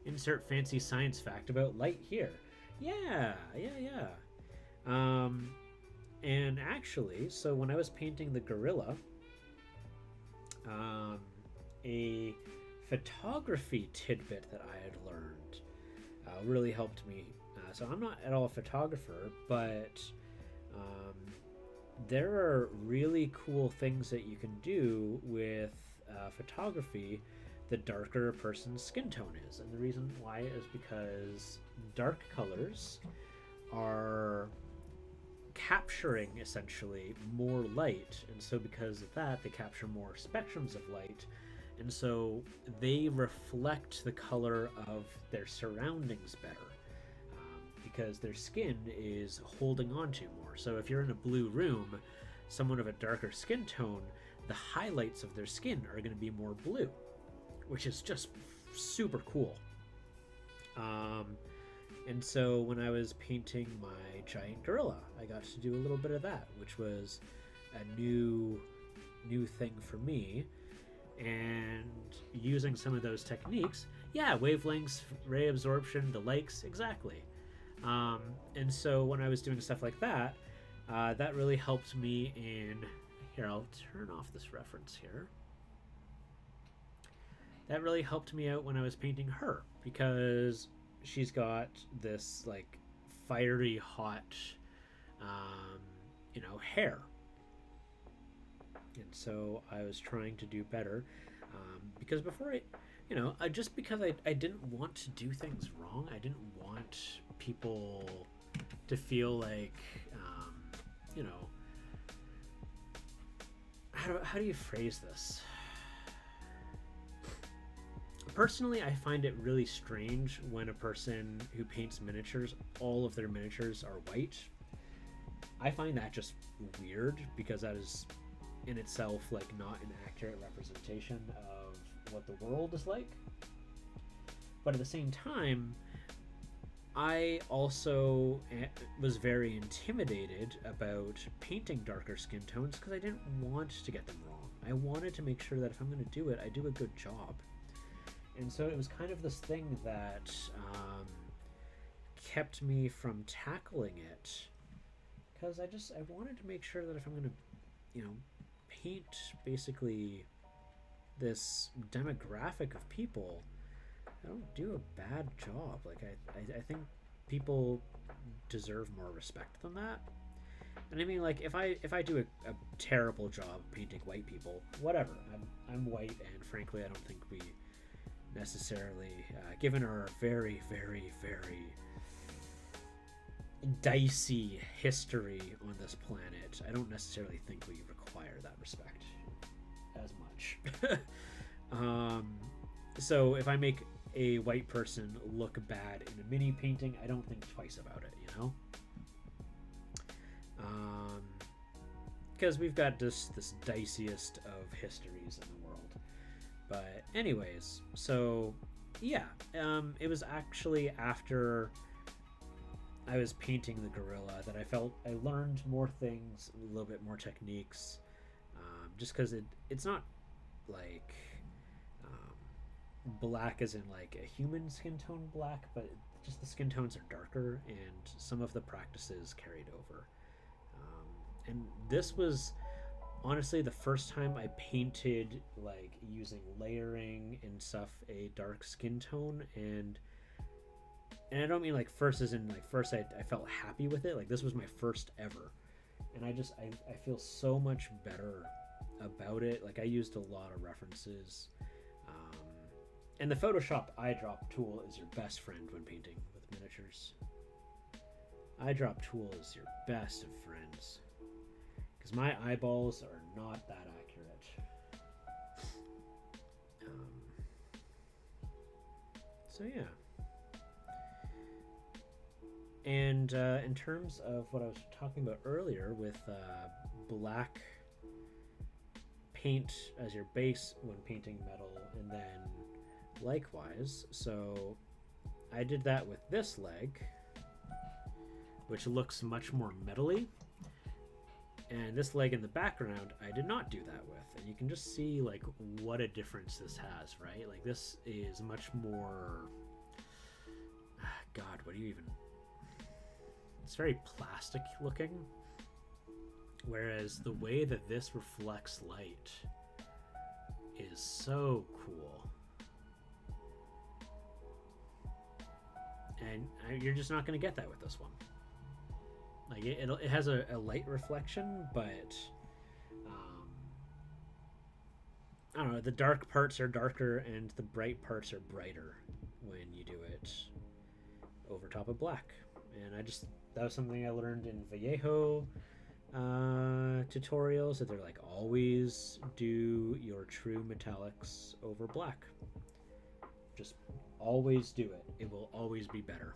insert fancy science fact about light here. Yeah. And actually, so when I was painting the gorilla, a photography tidbit that I had learned really helped me. So I'm not at all a photographer, but there are really cool things that you can do with photography the darker a person's skin tone is. And the reason why is because dark colors are capturing essentially more light, and so because of that they capture more spectrums of light, and so they reflect the color of their surroundings better, because their skin is holding on to more. So if you're in a blue room, someone of a darker skin tone, the highlights of their skin are going to be more blue, which is just super cool. And so when I was painting my giant gorilla, I got to do a little bit of that, which was a new thing for me. And using some of those techniques, yeah, wavelengths, ray absorption, the likes, exactly. And so when I was doing stuff like that, that really helped me in... Here, I'll turn off this reference here. That really helped me out when I was painting her, because she's got this like fiery hot hair, and so I was trying to do better, because before just because I didn't want to do things wrong. I didn't want people to feel like how do you phrase this? Personally, I find it really strange when a person who paints miniatures, all of their miniatures are white. I find that just weird, because that is in itself like not an accurate representation of what the world is like. But at the same time, I also was very intimidated about painting darker skin tones because I didn't want to get them wrong. I wanted to make sure that if I'm going to do it, I do a good job. And so it was kind of this thing that kept me from tackling it, because I wanted to make sure that if I'm going to, paint basically this demographic of people, I don't do a bad job. Like I think people deserve more respect than that. And I mean, like, if I do a terrible job painting white people, whatever. I'm white, and frankly, I don't think we necessarily, given our very, very, very dicey history on this planet, I don't necessarily think we require that respect as much. So if I make a white person look bad in a mini painting, I don't think twice about it, because we've got this diciest of histories in the world. But anyways, so yeah, it was actually after I was painting the gorilla that I felt I learned more things, a little bit more techniques, just because it's not like black as in like a human skin tone black, but just the skin tones are darker, and some of the practices carried over. And this was honestly the first time I painted, like, using layering and stuff, a dark skin tone, and I don't mean like first as in like first I felt happy with it. Like, this was my first ever, and I feel so much better about it. Like, I used a lot of references, and the Photoshop eyedrop tool is your best friend when painting with miniatures. Eyedrop tool is your best of friends, because my eyeballs are not that accurate. So yeah. And in terms of what I was talking about earlier with black paint as your base when painting metal, and then likewise, so I did that with this leg, which looks much more metally, and this leg in the background I did not do that with, and you can just see like what a difference this has, right? Like this is much more, God, what do you even, it's very plastic looking, whereas the way that this reflects light is so cool. And you're just not going to get that with this one. Like it has a light reflection, but I don't know, the dark parts are darker and the bright parts are brighter when you do it over top of black. And that was something I learned in Vallejo tutorials, that they're like, always do your true metallics over black. Just always do it. It will always be better.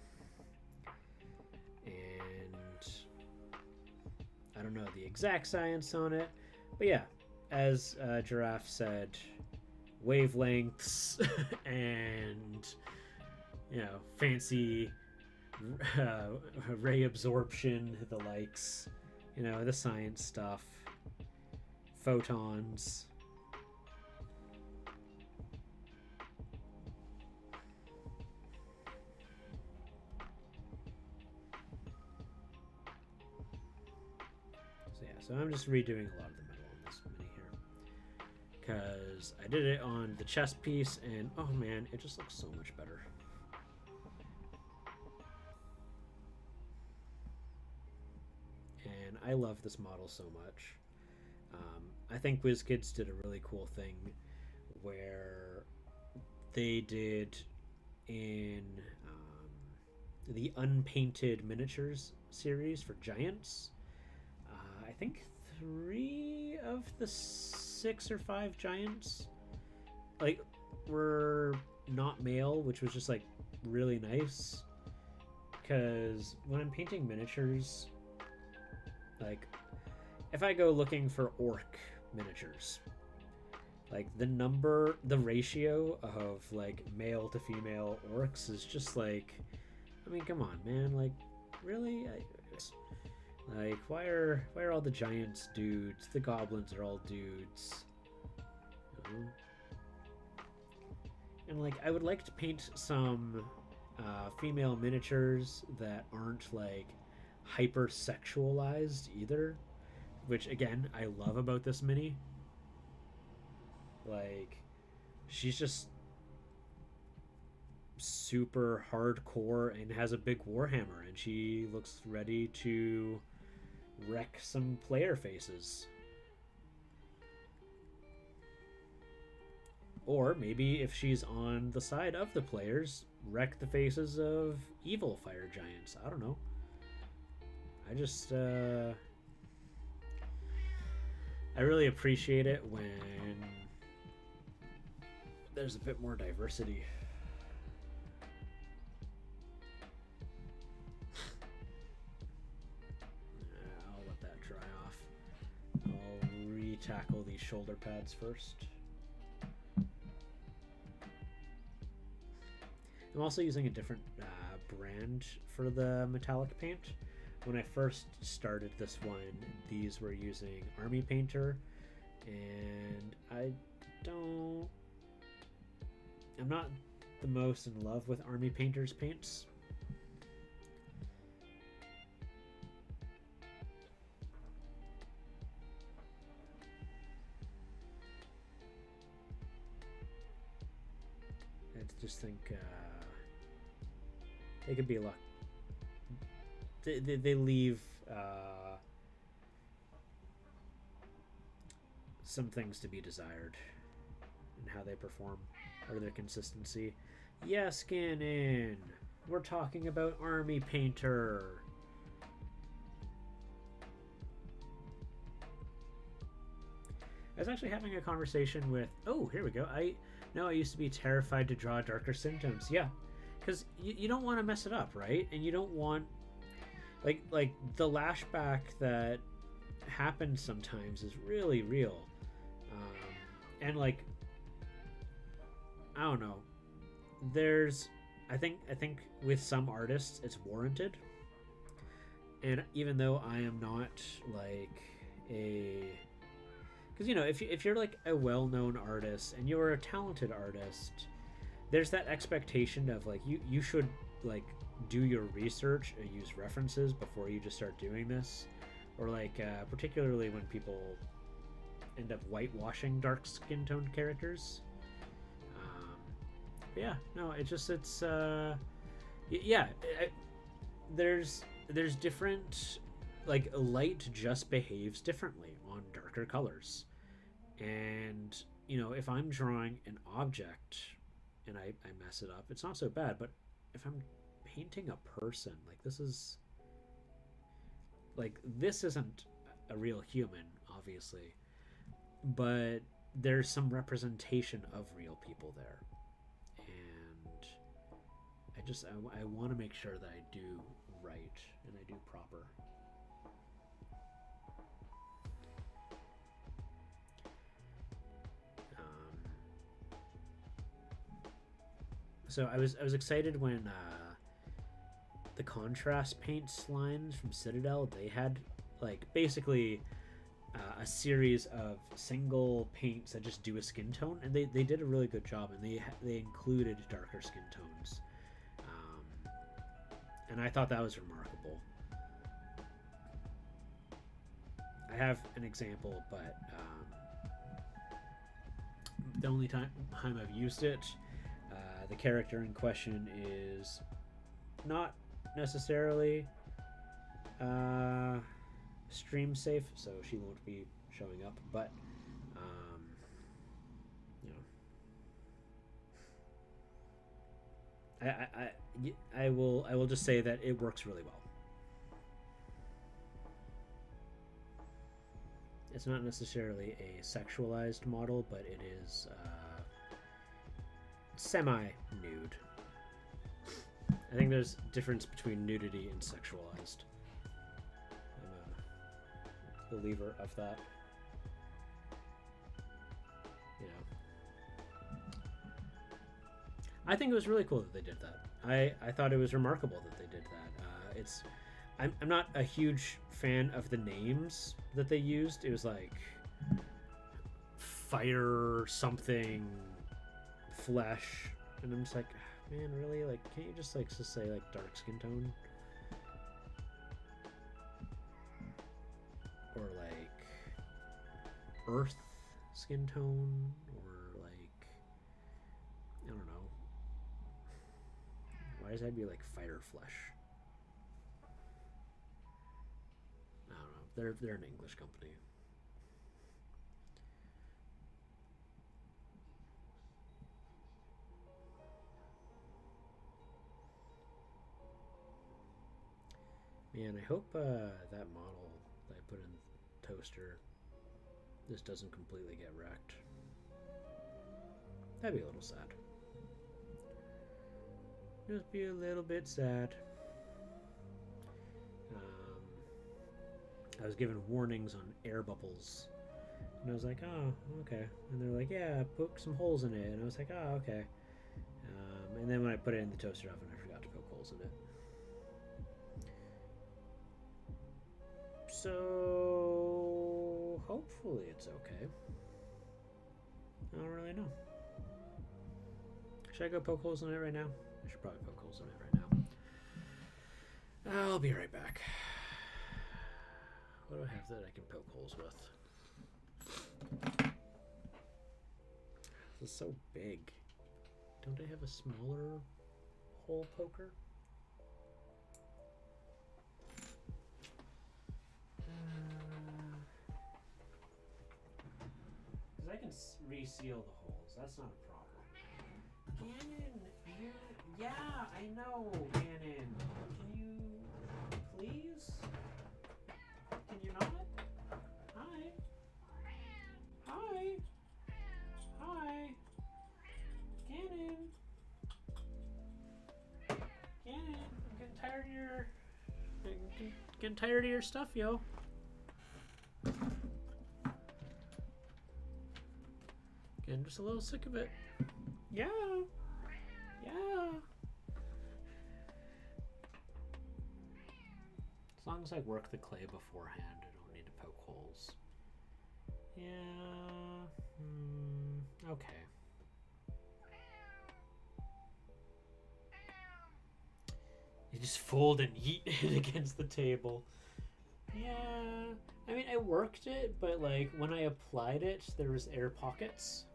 And I don't know the exact science on it, but yeah, as Giraffe said, wavelengths and, you know, fancy ray absorption, the likes, you know, the science stuff, photons. So I'm just redoing a lot of the metal on this mini here, because I did it on the chest piece, and oh man, it just looks so much better. And I love this model so much. I think WizKids did a really cool thing where they did in the Unpainted Miniatures series for Giants. I think 3 of the 6 or 5 giants like were not male, which was just like really nice, because when I'm painting miniatures, like if I go looking for orc miniatures, like the ratio of like male to female orcs is just like, I mean, come on, man, like really? Like, why are all the giants dudes? The goblins are all dudes. You know? And like, I would like to paint some female miniatures that aren't like hyper-sexualized either, which again, I love about this mini. Like, she's just super hardcore and has a big warhammer, and she looks ready to wreck some player faces. Or maybe if she's on the side of the players, wreck the faces of evil fire giants. I don't know. I just I really appreciate it when there's a bit more diversity. Tackle these shoulder pads first. I'm also using a different brand for the metallic paint. When I first started this one, these were using Army Painter, and I'm not the most in love with Army Painter's paints. Just think they could be a lot. They leave some things to be desired in how they perform or their consistency. Yes, Ganon, we're talking about Army Painter. I was actually having a conversation with. Oh, here we go. I used to be terrified to draw darker symptoms. Yeah, because you don't want to mess it up, right? And you don't want like the lashback that happens sometimes is really real, and like I don't know. There's I think with some artists it's warranted, and even though I am not like a because if you're like a well-known artist and you're a talented artist, there's that expectation of like you should like do your research and use references before you just start doing this, or like particularly when people end up whitewashing dark skin toned characters. Yeah, no, there's different, like light just behaves differently on darker colors, and if I'm drawing an object and I mess it up, it's not so bad. But if I'm painting a person, this isn't a real human, obviously, but there's some representation of real people there, and I want to make sure that I do right and I do proper. So I was excited when the contrast paints lines from Citadel, they had like basically a series of single paints that just do a skin tone, and they did a really good job, and they included darker skin tones, and I thought that was remarkable. I have an example, but the only time I've used it, the character in question is not necessarily stream safe, so she won't be showing up, but I will just say that it works really well. It's not necessarily a sexualized model, but it is semi-nude. I think there's a difference between nudity and sexualized. I'm a believer of that. I think it was really cool that they did that. I thought it was remarkable that they did that. I'm not a huge fan of the names that they used. It was like fire something flesh, and I'm just like, man, really? Like, can't you just say like dark skin tone, or like earth skin tone, or like I don't know. Why does that be like fire flesh? I don't know. They're an English company. Man, I hope that model that I put in the toaster just doesn't completely get wrecked. That'd be a little sad. Just be a little bit sad. I was given warnings on air bubbles, and I was like, oh, okay. And they're like, yeah, poke some holes in it. And I was like, oh, okay. And then when I put it in the toaster oven, I forgot to poke holes in it. So hopefully it's okay. I don't really know. Should I go poke holes in it right now? I should probably poke holes in it right now. I'll be right back. What do I have that I can poke holes with? This is so big. Don't I have a smaller hole poker? Because I can reseal the holes. That's not a problem. Gannon, yeah, I know, Gannon. Can you please? Can you not? Hi. Hi. Hi. Gannon. Gannon, I'm getting tired of your Getting tired of your stuff, yo. Getting just a little sick of it. Yeah. Yeah. As long as I work the clay beforehand, I don't need to poke holes. Yeah. Okay. You just fold and yeet it against the table. Yeah. I mean, I worked it, but like when I applied it, there was air pockets.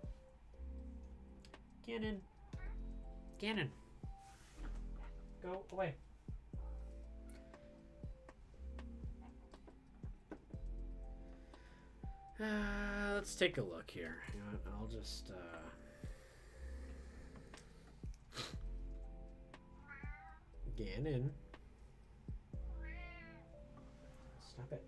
Ganon. Ganon. Go away. Let's take a look here. You know what? I'll just Ganon. Stop it.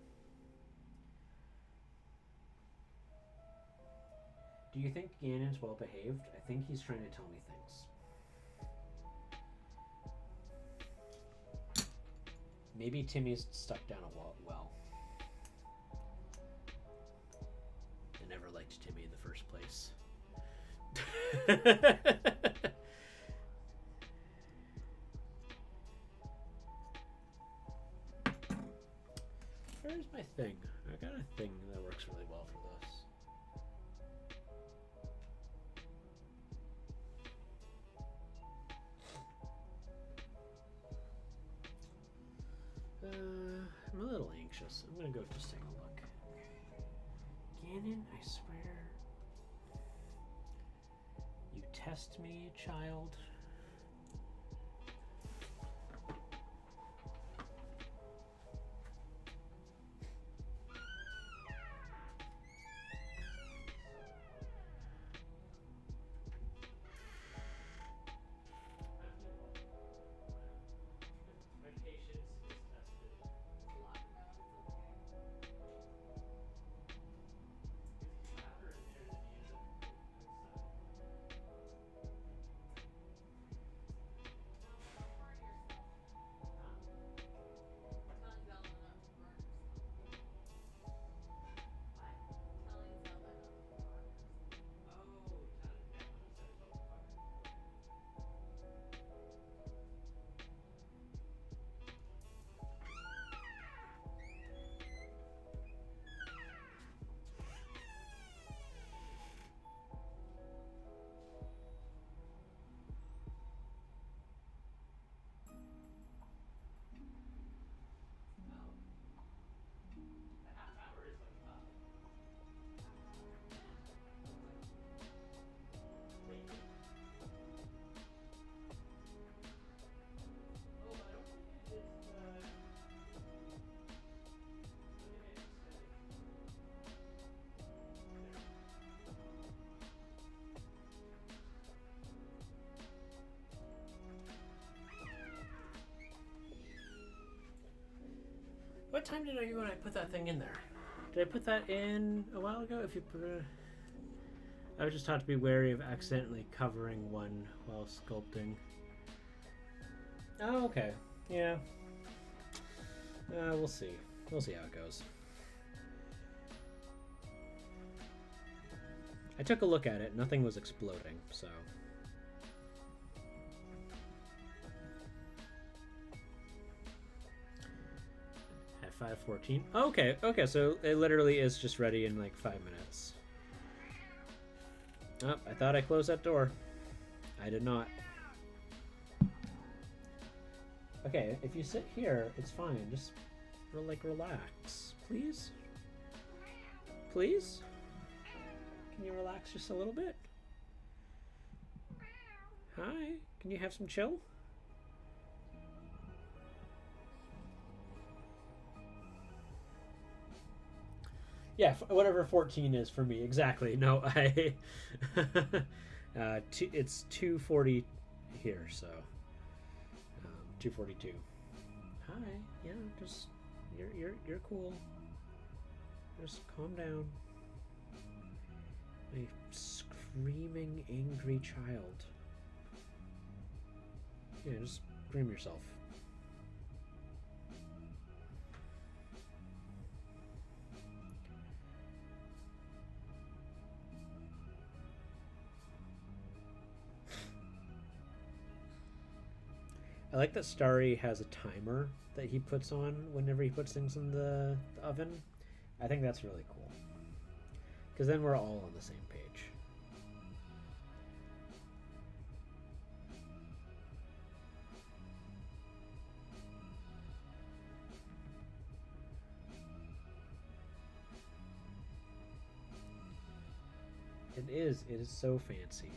Do you think Ganon's well behaved? I think he's trying to tell me things. Maybe Timmy's stuck down a well. I never liked Timmy in the first place. Where's my thing? I got a thing that works really well for this. I'm a little anxious. I'm gonna go just take a look. Ganon, I swear. You test me, child. What time did I go when I put that thing in there? Did I put that in a while ago? If you put I was just taught to be wary of accidentally covering one while sculpting. Oh, okay. Yeah. We'll see. We'll see how it goes. I took a look at it. Nothing was exploding, so... At 5:14. Okay, okay, so it literally is just ready in like 5 minutes. Oh, I thought I closed that door. I did not. Okay, if you sit here, it's fine. Just like relax, please. Please? Can you relax just a little bit? Hi, can you have some chill? Yeah, whatever 14 is for me. Exactly. No, I... it's 2:40 here, so... 2:42. Hi. Yeah, just... You're cool. Just calm down. A screaming, angry child. Yeah, just scream yourself. I like that Starry has a timer that he puts on whenever he puts things in the oven. I think that's really cool. Because then we're all on the same page. It is so fancy.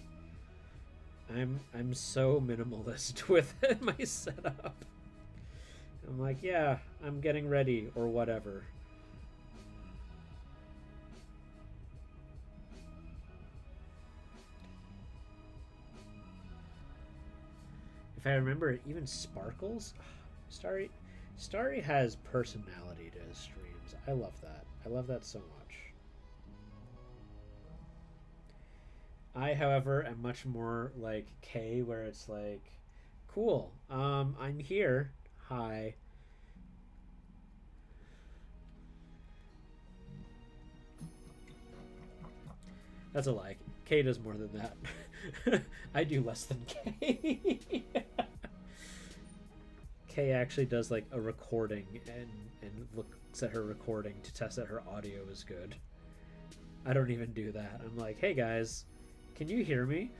I'm so minimalist with my setup. I'm like, yeah, I'm getting ready or whatever. If I remember, even Sparkles, Starry has personality to his streams. I love that. I love that so much. I, however, am much more like Kay, where it's like, cool, I'm here. Hi. That's a lie. Kay does more than that. I do less than Kay. Kay actually does like a recording and looks at her recording to test that her audio is good. I don't even do that. I'm like, hey guys, can you hear me?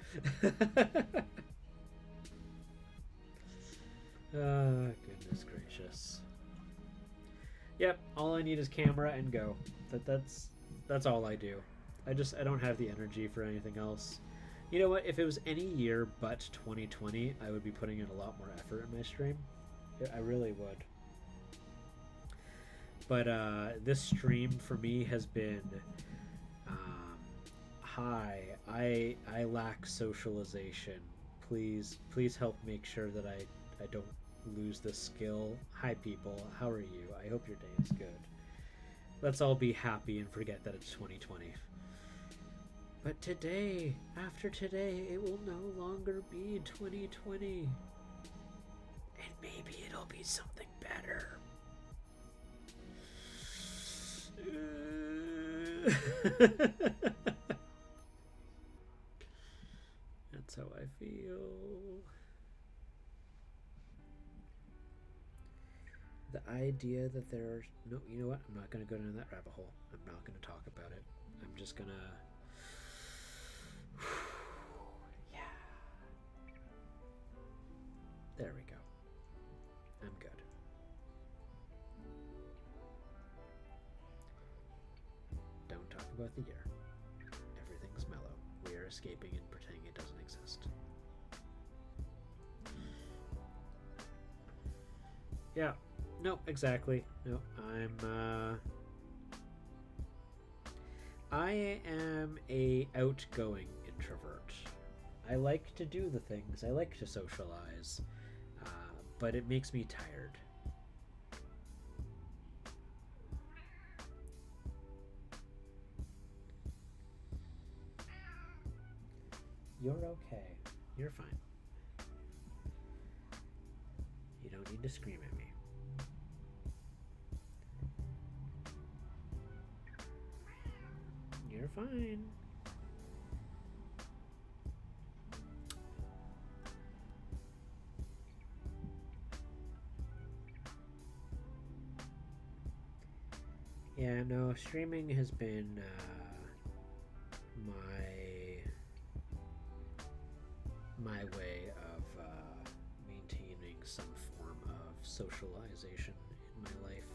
Goodness gracious. Yep, all I need is camera and go. That's all I do. I don't have the energy for anything else. You know what? If it was any year but 2020, I would be putting in a lot more effort in my stream. I really would. But this stream for me has been hi. I lack socialization. Please help make sure that I don't lose this skill. Hi people, how are you? I hope your day is good. Let's all be happy and forget that it's 2020. But today, after today, it will no longer be 2020. And maybe it'll be something better. That's how I feel. The idea that there are no, you know what? I'm not going to go down that rabbit hole. I'm not going to talk about it. I'm just going to yeah. There we go. I'm good. Don't talk about the year. Everything's mellow. We are escaping and pretending it doesn't exist. Yeah. No, exactly. No, I am a outgoing introvert. I like to do the things. I like to socialize, but it makes me tired. You're okay. You're fine. You don't need to scream at me. You're fine. Yeah, no, streaming has been my way of maintaining some form of socialization in my life.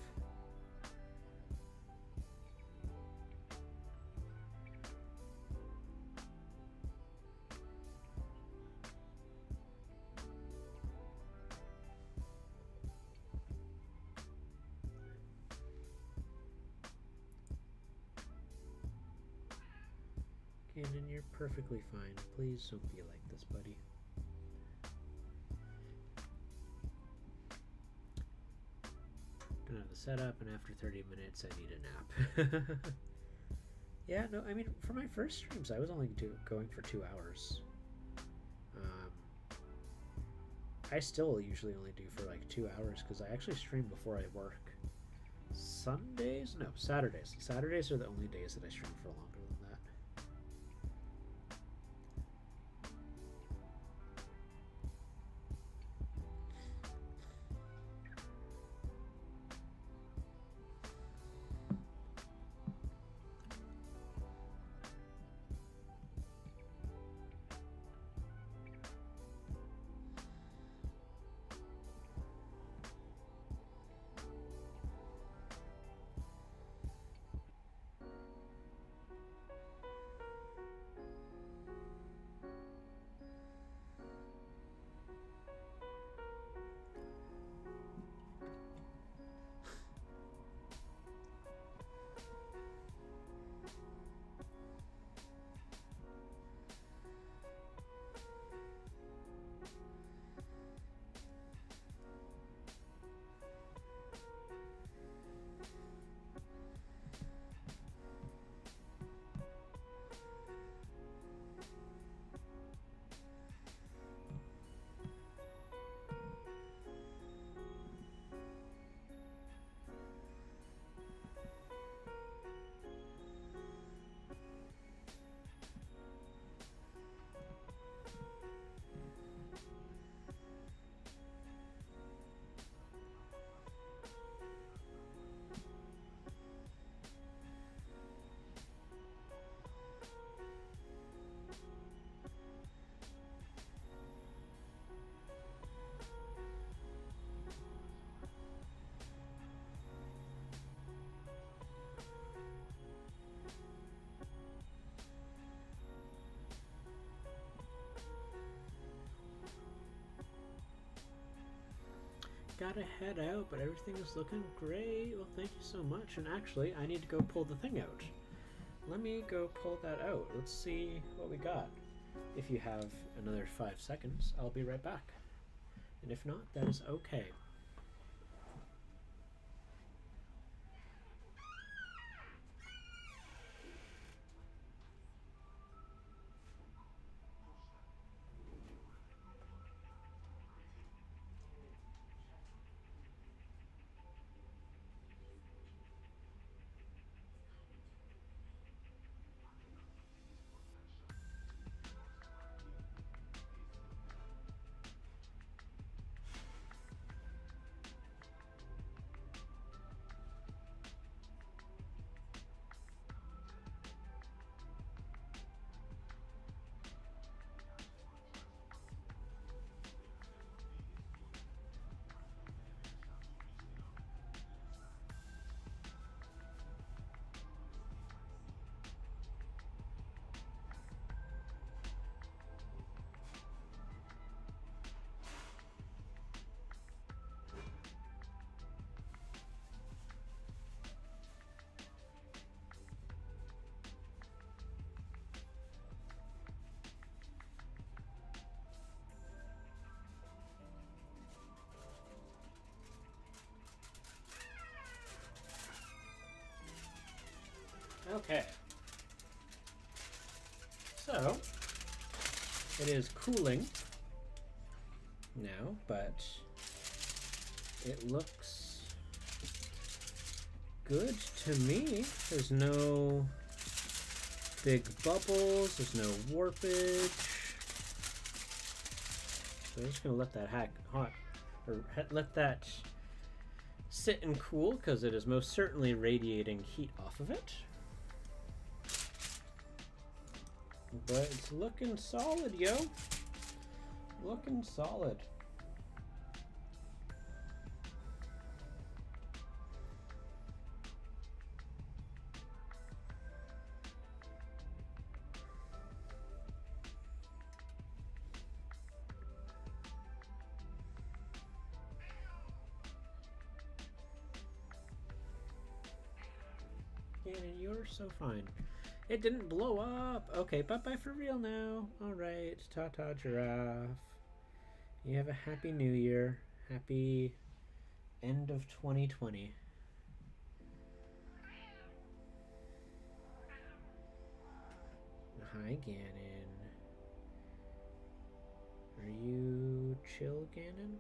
Cannon, you're perfectly fine. Please don't be like this, buddy. Done have the setup, and after 30 minutes, I need a nap. Yeah, no, I mean, for my first streams, I was only going for 2 hours. I still usually only do for like 2 hours because I actually stream before I work. Sundays? No, Saturdays. Saturdays are the only days that I stream for longer than that. gotta head out, but everything is looking great. Well, thank you so much. And actually, I need to go pull the thing out. Let me go pull that out. Let's see what we got. If you have another 5 seconds, I'll be right back. And if not, that is okay. Okay. So, it is cooling now, but it looks good to me. There's no big bubbles, there's no warpage. So I'm just gonna let that let that sit and cool, because it is most certainly radiating heat off of it. But it's looking solid, yo. Looking solid. Gannon, you're so fine. It didn't blow up. Okay, bye-bye for real now. Alright, ta-ta giraffe. You have a happy new year. Happy end of 2020. Hi, Gannon. Are you chill, Gannon?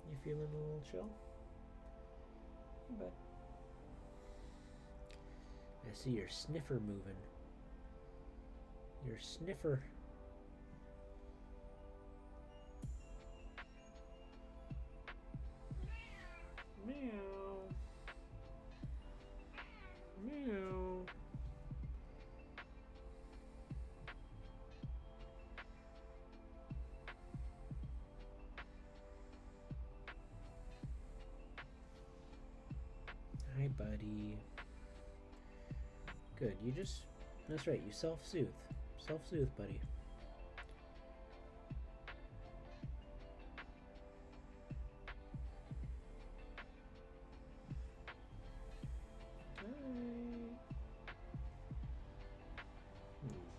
You feeling a little chill? But I see your sniffer moving. Your sniffer. Meow. Meow. Hi, buddy. Good, you just, that's right, you self-soothe. Self-soothe, buddy. Hi.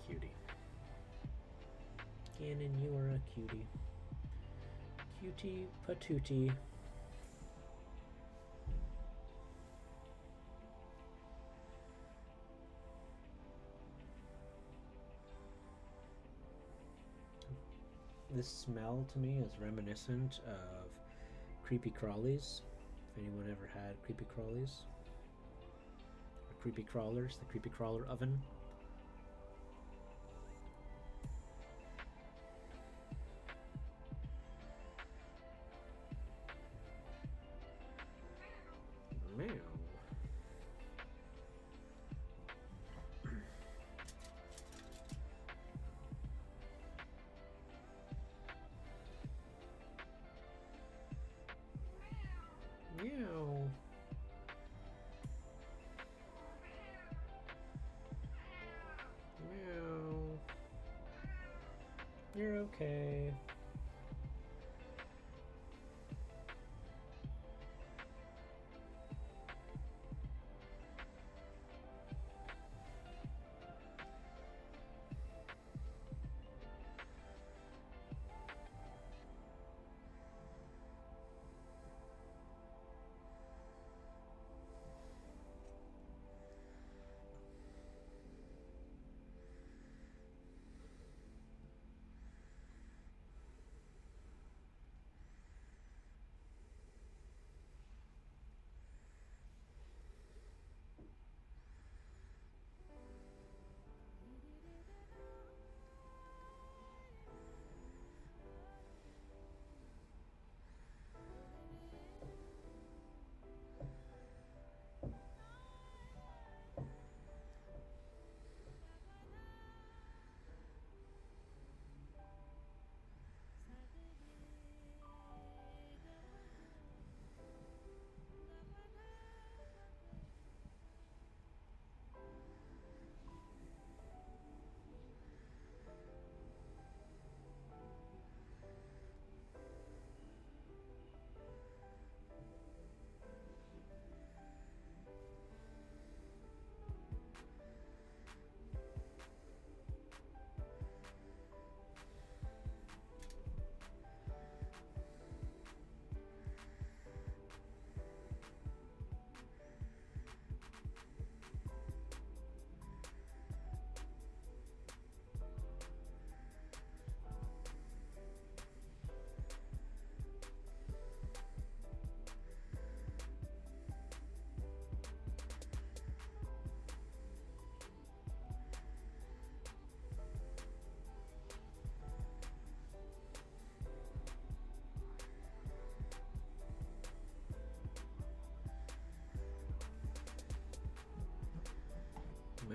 Cutie. Gannon, you are a cutie. Cutie patootie. This smell to me is reminiscent of creepy crawlies. If anyone ever had creepy crawlies or creepy crawlers, the creepy crawler oven. Meow. Meow. Meow. You're okay.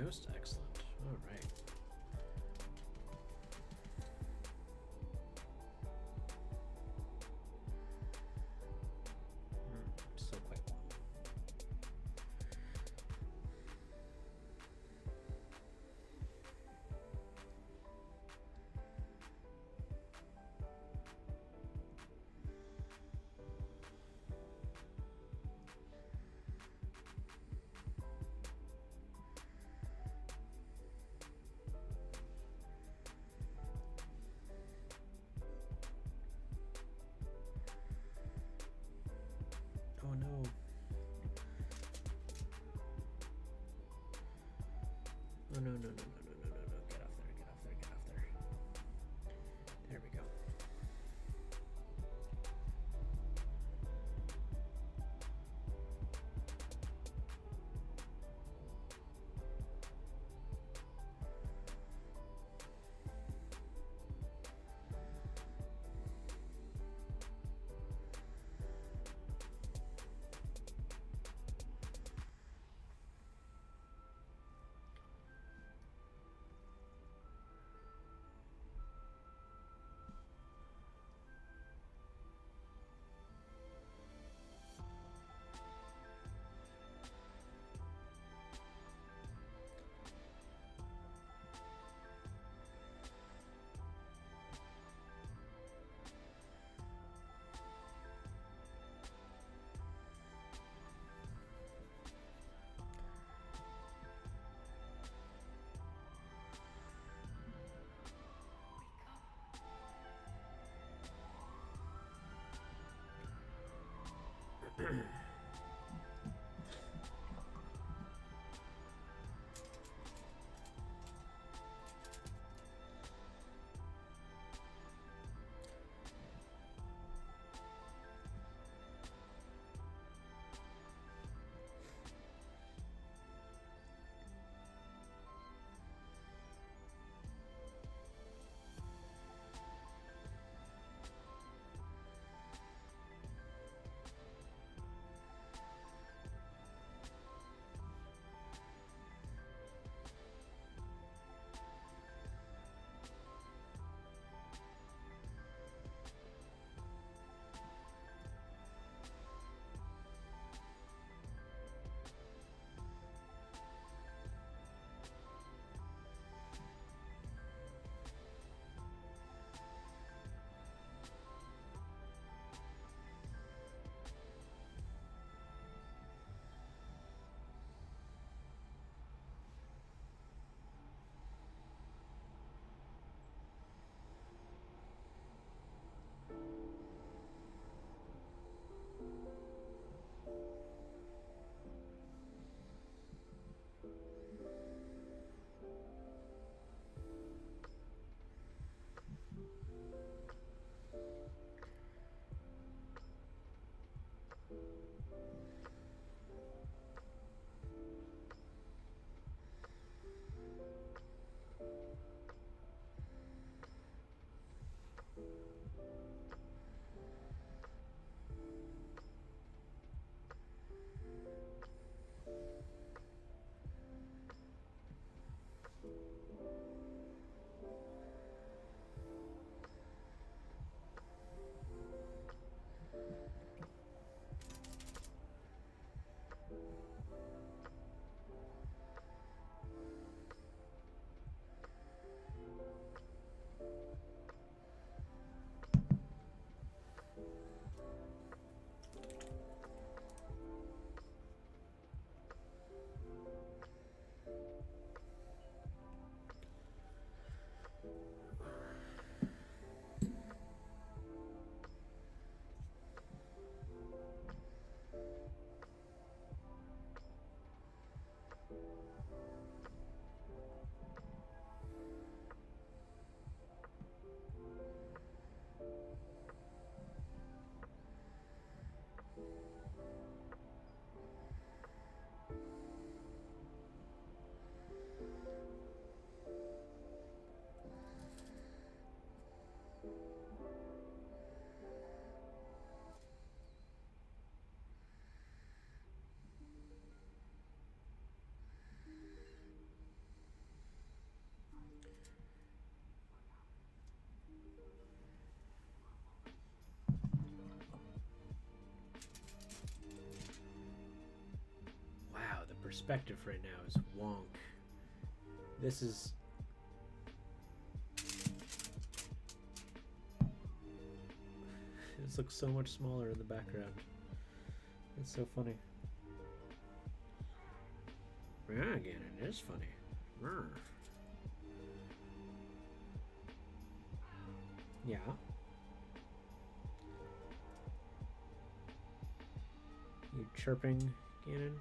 Most excellent. All right. Still quite long. Oh no. Oh no, no, no, no, no, no, no, no. Get off there, get off there, get off there. There we go. perspective right now is wonk. This is... This looks so much smaller in the background. It's so funny. Yeah, again, it is funny. Rrr. Yeah. You chirping, Ganon?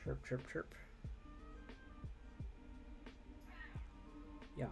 Chirp, chirp, chirp. Yeah.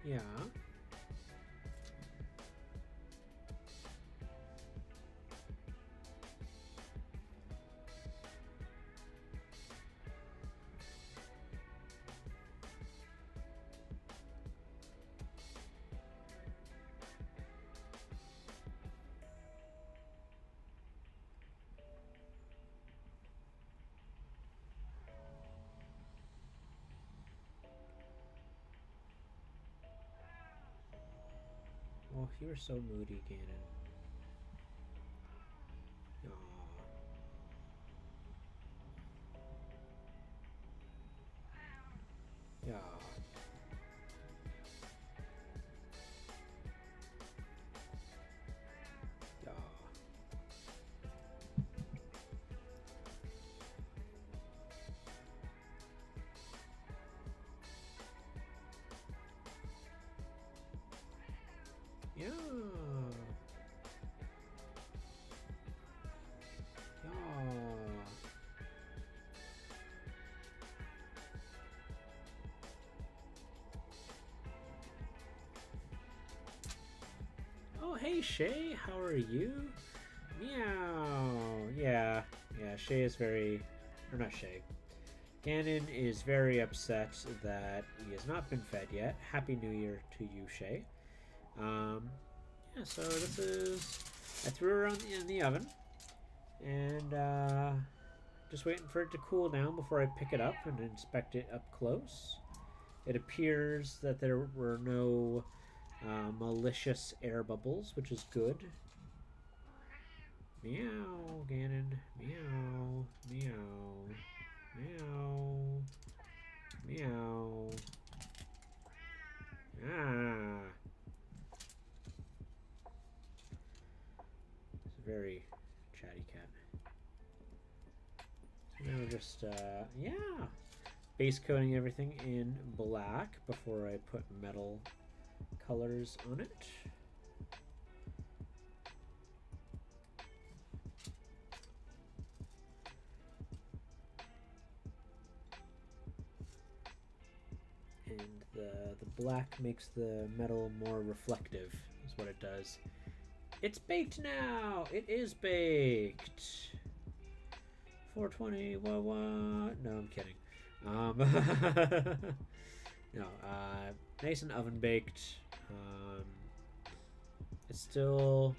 Yeah. Oh, you're so moody, Ganon. Aw. Yeah. Yeah. Yeah. Yeah. Oh, hey, Shay. How are you? Meow. Yeah. Yeah, Shay is very... Or not Shay. Ganon is very upset that he has not been fed yet. Happy New Year to you, Shay. Yeah, so this is... I threw her in the oven. And, just waiting for it to cool down before I pick it up and inspect it up close. It appears that there were no malicious air bubbles, which is good. Meow, Ganon. Meow. Meow. Meow. Meow. Ah. It's a very chatty cat. Now we're just, yeah. Base coating everything in black before I put metal colors on it. And the black makes the metal more reflective, is what it does. It's baked now! It is baked! 420, what? No, I'm kidding. No, nice and oven baked. It's still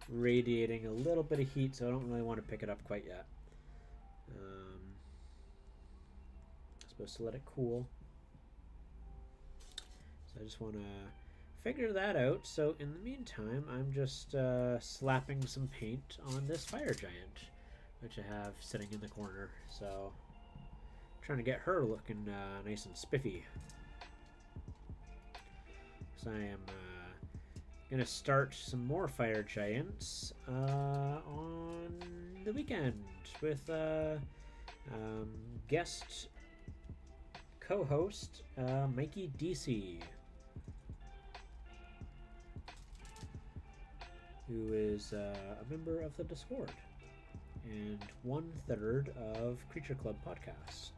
radiating a little bit of heat, so I don't really want to pick it up quite yet. I'm supposed to let it cool. So I just want to figure that out. So in the meantime, I'm just slapping some paint on this fire giant, which I have sitting in the corner. So trying to get her looking nice and spiffy. So I am gonna start some more fire giants on the weekend with guest co-host Mikey DC, who is a member of the Discord and 1/3 of Creature Club podcast.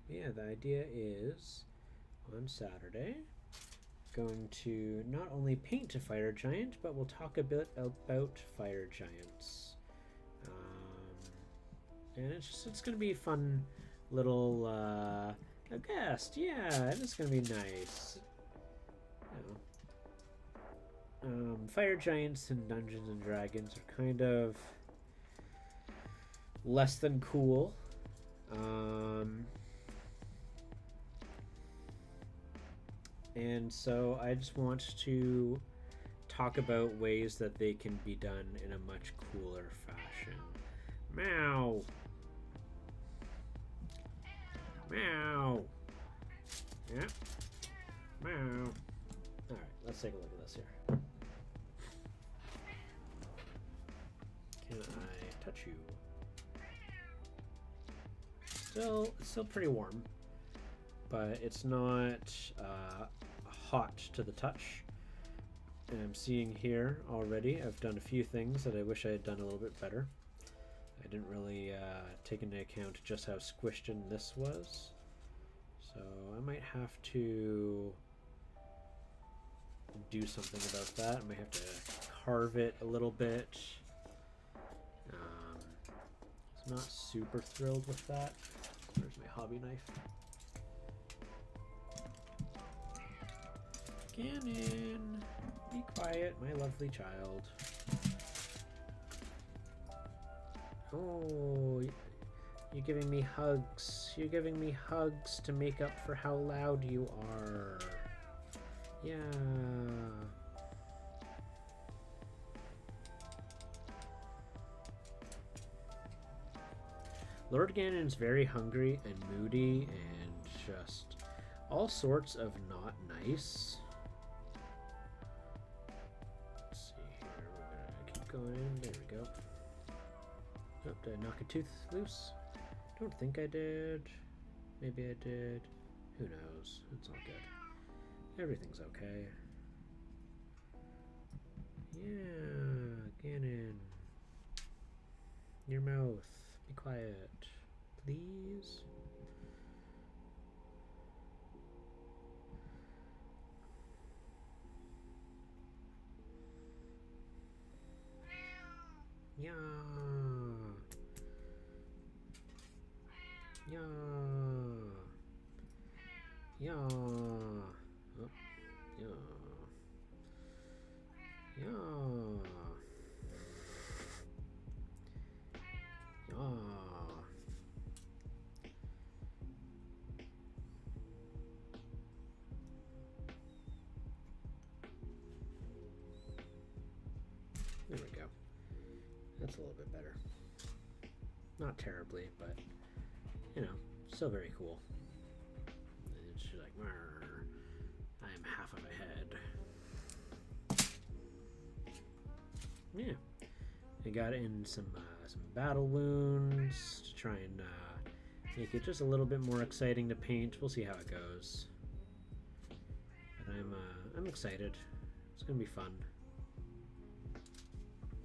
Yeah, the idea is on Saturday going to not only paint a fire giant, but we'll talk a bit about fire giants. And it's going to be a fun little a guest. Yeah, it's going to be nice. You know, fire giants in Dungeons and Dragons are kind of less than cool. And so I just want to talk about ways that they can be done in a much cooler fashion. Meow. Meow. Yeah. Meow. Alright, let's take a look at this here. Can I touch you? Still pretty warm, but it's not hot to the touch. And I'm seeing here already, I've done a few things that I wish I had done a little bit better. I didn't really take into account just how squished in this was. So I might have to do something about that. I might have to carve it a little bit. I'm not super thrilled with that. Where's my hobby knife? Gannon, be quiet, my lovely child. Oh, you're giving me hugs. You're giving me hugs to make up for how loud you are. Yeah. Lord Ganon's very hungry and moody and just all sorts of not nice. Let's see here, we're gonna keep going in. There we go. Oh, did I knock a tooth loose? Don't think I did. Maybe I did. Who knows? It's all good. Everything's okay. Yeah, Ganon. Your mouth. Be quiet, please. Yeah. Yeah. Yeah. Oh, yeah. Yeah. Yeah. There we go. That's a little bit better. Not terribly, but, you know, still very cool. And she's like, I am half of a head. Yeah. I got in some battle wounds to try and make it just a little bit more exciting to paint. We'll see how it goes. But I'm excited. It's gonna be fun.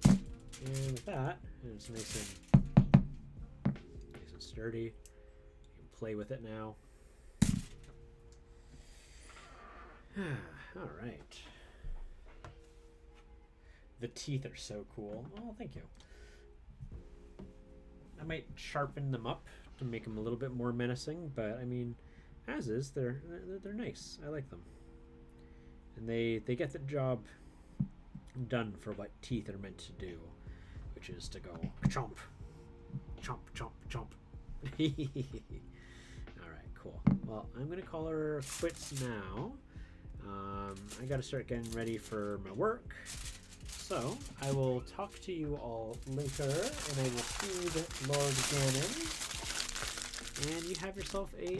And with that, and it's nice and sturdy. You can play with it now. All right. The teeth are so cool. Oh, thank you. I might sharpen them up to make them a little bit more menacing, but I mean, as is, they're nice. I like them, and they get the job done for what teeth are meant to do, which is to go chomp, chomp, chomp, chomp. All right, cool. Well, I'm gonna call her quits now. I gotta start getting ready for my work. So, I will talk to you all later, and I will feed Lord Ganon, and you have yourself a